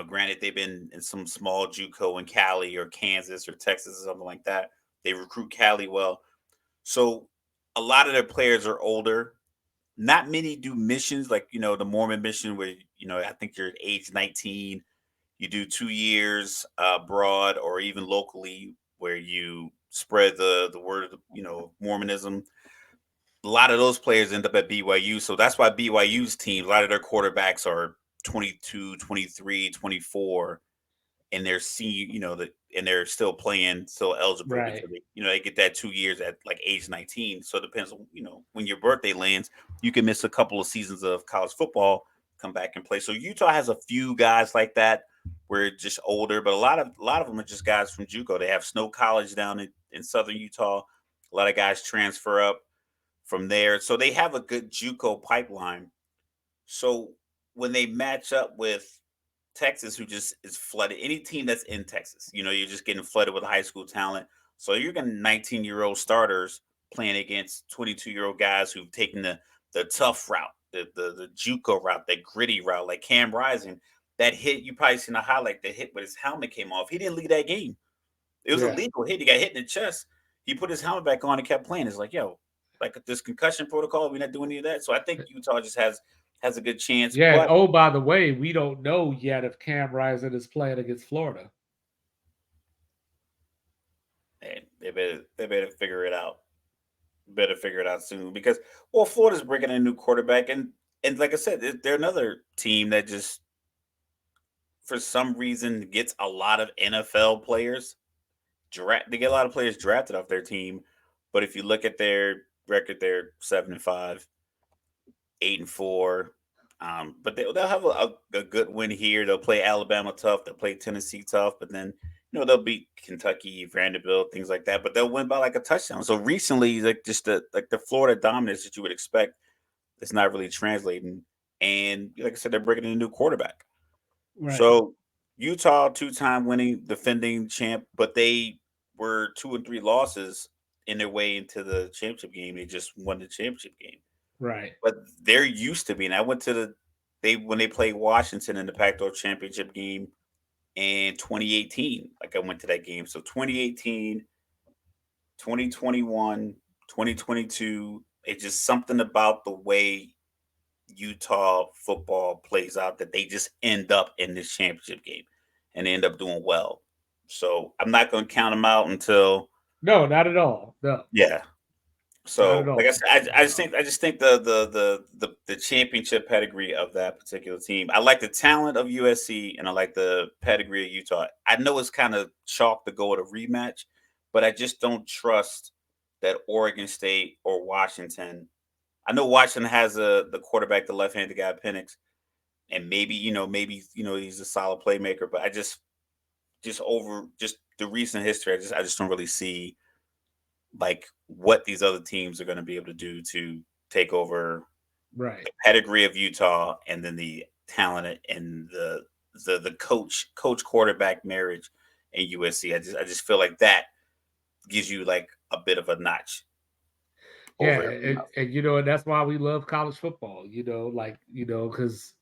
Granted they've been in some small JUCO in Cali or Kansas or Texas or something like that. They recruit Cali well. So a lot of their players are older. Not many do missions like, the Mormon mission where, I think you're age 19, you do 2 years abroad or even locally where you spread the word of, Mormonism. A lot of those players end up at BYU. So that's why BYU's team, a lot of their quarterbacks are 22, 23, 24, and they're senior, and they're still playing, still eligible Right. because they get that 2 years at like age 19. So it depends on, when your birthday lands, you can miss a couple of seasons of college football, come back and play. So Utah has a few guys like that where just older, but a lot of them are just guys from JUCO. They have Snow College down in southern Utah. A lot of guys transfer up from there. So they have a good JUCO pipeline. So when they match up with Texas, who just is flooded, any team that's in Texas, you're just getting flooded with high school talent. So you're getting 19-year-old starters playing against 22-year-old guys who've taken the tough route, the JUCO route, that gritty route, like Cam Rising. That hit, you probably seen a highlight, the hit where his helmet came off. He didn't leave that game. It was a Yeah. legal hit. He got hit in the chest. He put his helmet back on and kept playing. It's like, yo, like this concussion protocol, we're not doing any of that. So I think Utah just has a good chance. Yeah. And But oh, by the way, we don't know yet if Cam Rising is playing against Florida. hey, they better figure it out. Better figure it out soon because Florida's bringing in a new quarterback and like I said, they're another team that just for some reason gets a lot of NFL players. They get a lot of players drafted off their team, but if you look at their record, they're 7-5, 8-4. But they'll have a good win here. They'll play Alabama tough. They'll play Tennessee tough. But then they'll beat Kentucky, Vanderbilt, things like that. But they'll win by like a touchdown. So recently, like just the Florida dominance that you would expect, it's not really translating. And like I said, they're bringing in a new quarterback. Right. So Utah, two-time winning defending champ, but they were 2 and 3 losses in their way into the championship game. They just won the championship game. Right. But they're used to being. I went to when they played Washington in the Pac-12 championship game in 2018. Like I went to that game. So 2018, 2021, 2022. It's just something about the way Utah football plays out that they just end up in this championship game and they end up doing well. So I'm not going to count them out until No, not at all. No, yeah. not at So, like I all. said, Not at all. I just think the championship pedigree of that particular team. I like the talent of USC, and I like the pedigree of Utah. I know it's kind of chalk to go with a rematch, but I just don't trust that Oregon State or Washington. I know Washington has the quarterback, the left-handed guy, Penix, and maybe he's a solid playmaker, but I just over just the recent history, I just don't really see like what these other teams are going to be able to do to take over Right. the pedigree of Utah and then the talent and the coach quarterback marriage in USC. I just feel like that gives you like a bit of a notch Yeah, over everyone else. and and that's why we love college football. Because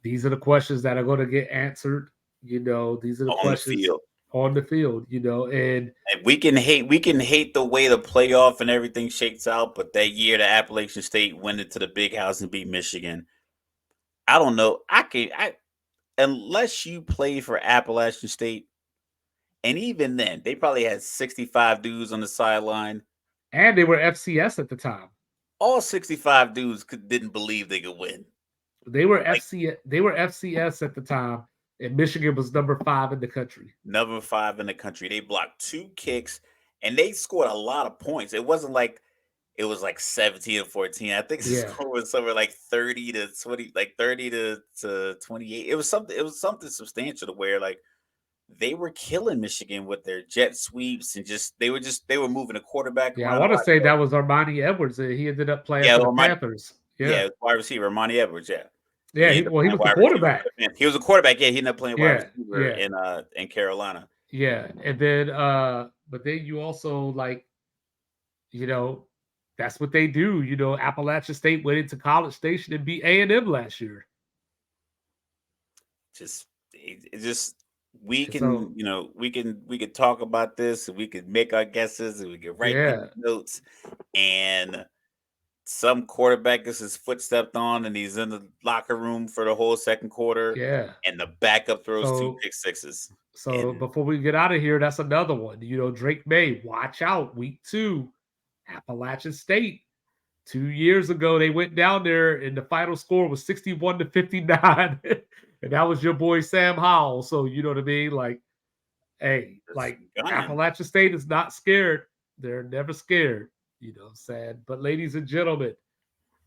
these are the questions that are going to get answered. You know, these are the on the questions field. on the field. You know, and And we can hate the way the playoff and everything shakes out, but that year the Appalachian State went into the big house and beat Michigan. I don't know. I unless you play for Appalachian State, and even then, they probably had 65 dudes on the sideline. they were FCS at the time. All 65 dudes didn't believe they could win. They were Like FCS at the time, and Michigan was number 5 in the country. number 5 in the country. They blocked 2 kicks, and they scored a lot of points. It wasn't like it was like 17-14. I think the Yeah. score was somewhere like 30-20, like 30-28. It was something substantial to where like they were killing Michigan with their jet sweeps and they were moving the quarterback Yeah, I around a want to lot. say that was Armani Edwards, and he ended up playing Yeah, for the Armani, Panthers. yeah, Yeah. wide receiver, Armani Edwards, yeah. Yeah, He he ended up was playing the wide receiver. quarterback. He was a quarterback, yeah. He ended up playing wide Yeah, receiver yeah, in Carolina. yeah. And then but then you also like, you know, that's what they do. You know, Appalachian State went into College Station and beat A&M last year. Just we And can, so you know, we could talk about this and we could make our guesses and we could write these yeah, notes, and some quarterback gets his foot stepped on and he's in the locker room for the whole second quarter, yeah. and the backup throws 2 So pick sixes. so And before we get out of here, that's another one. You know, Drake May, watch out, week 2, Appalachian State. 2 years ago, they went down there and the final score was 61-59. And that was your boy Sam Howell. So you know what I mean? Like, hey, just like gunning. Appalachian State is not scared. They're never scared. You know what I'm saying? But ladies and gentlemen,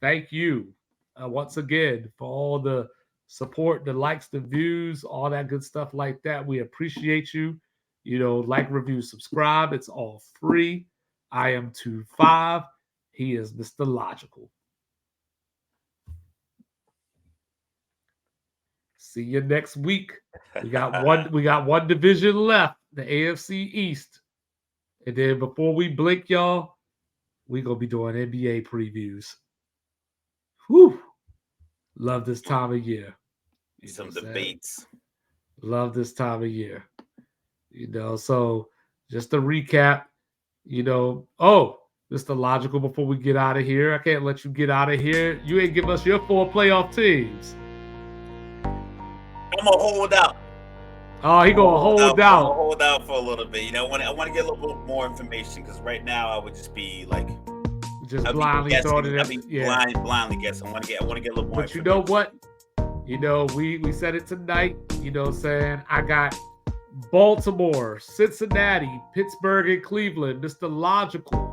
thank you once again for all the support, the likes, the views, all that good stuff like that. We appreciate you. You know, like, review, subscribe. It's all free. I am 25. He is Mr. Logical. See you next week. We got one division left, the AFC East. And then before we blink, y'all, we gonna be doing NBA previews. Whew. Love this time of year. You know Some what I'm saying? debates. Love this time of year. You know, so just to recap, you know, Mr. Logical, before we get out of here, I can't let you get out of here. You ain't give us your 4 playoff teams. I'm gonna hold out. Oh, he gonna hold I'm gonna out. hold out for a little bit. You know, I want to get a little bit more information because right now I would just be like, Just I'll be blindly guessing. throwing it I'll up. be Yeah. blindly guessing. I want to get a little more. But you know what? You know, we said it tonight. You know what I'm saying? I got Baltimore, Cincinnati, Pittsburgh, and Cleveland. Mr. Logical.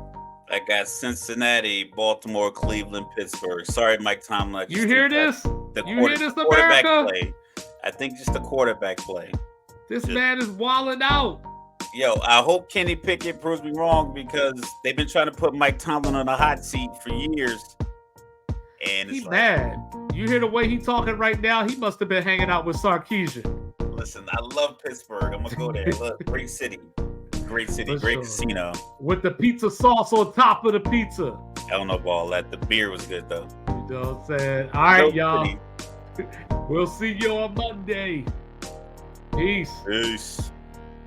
I got Cincinnati, Baltimore, Cleveland, Pittsburgh. Sorry, Mike Tomlin. You hear this? You hear this, quarterback America? play. I think just the quarterback play. This man is wilding out. Yo, I hope Kenny Pickett proves me wrong because they've been trying to put Mike Tomlin on a hot seat for years. And He's mad. You hear the way he talking right now? He must have been hanging out with Sarkisian. Listen, I love Pittsburgh. I'm gonna go there. Look, great city, great casino with the pizza sauce on top of the pizza. I don't know about all that. The beer was good though. You know what I'm saying? All right, y'all. We'll see you on Monday. Peace.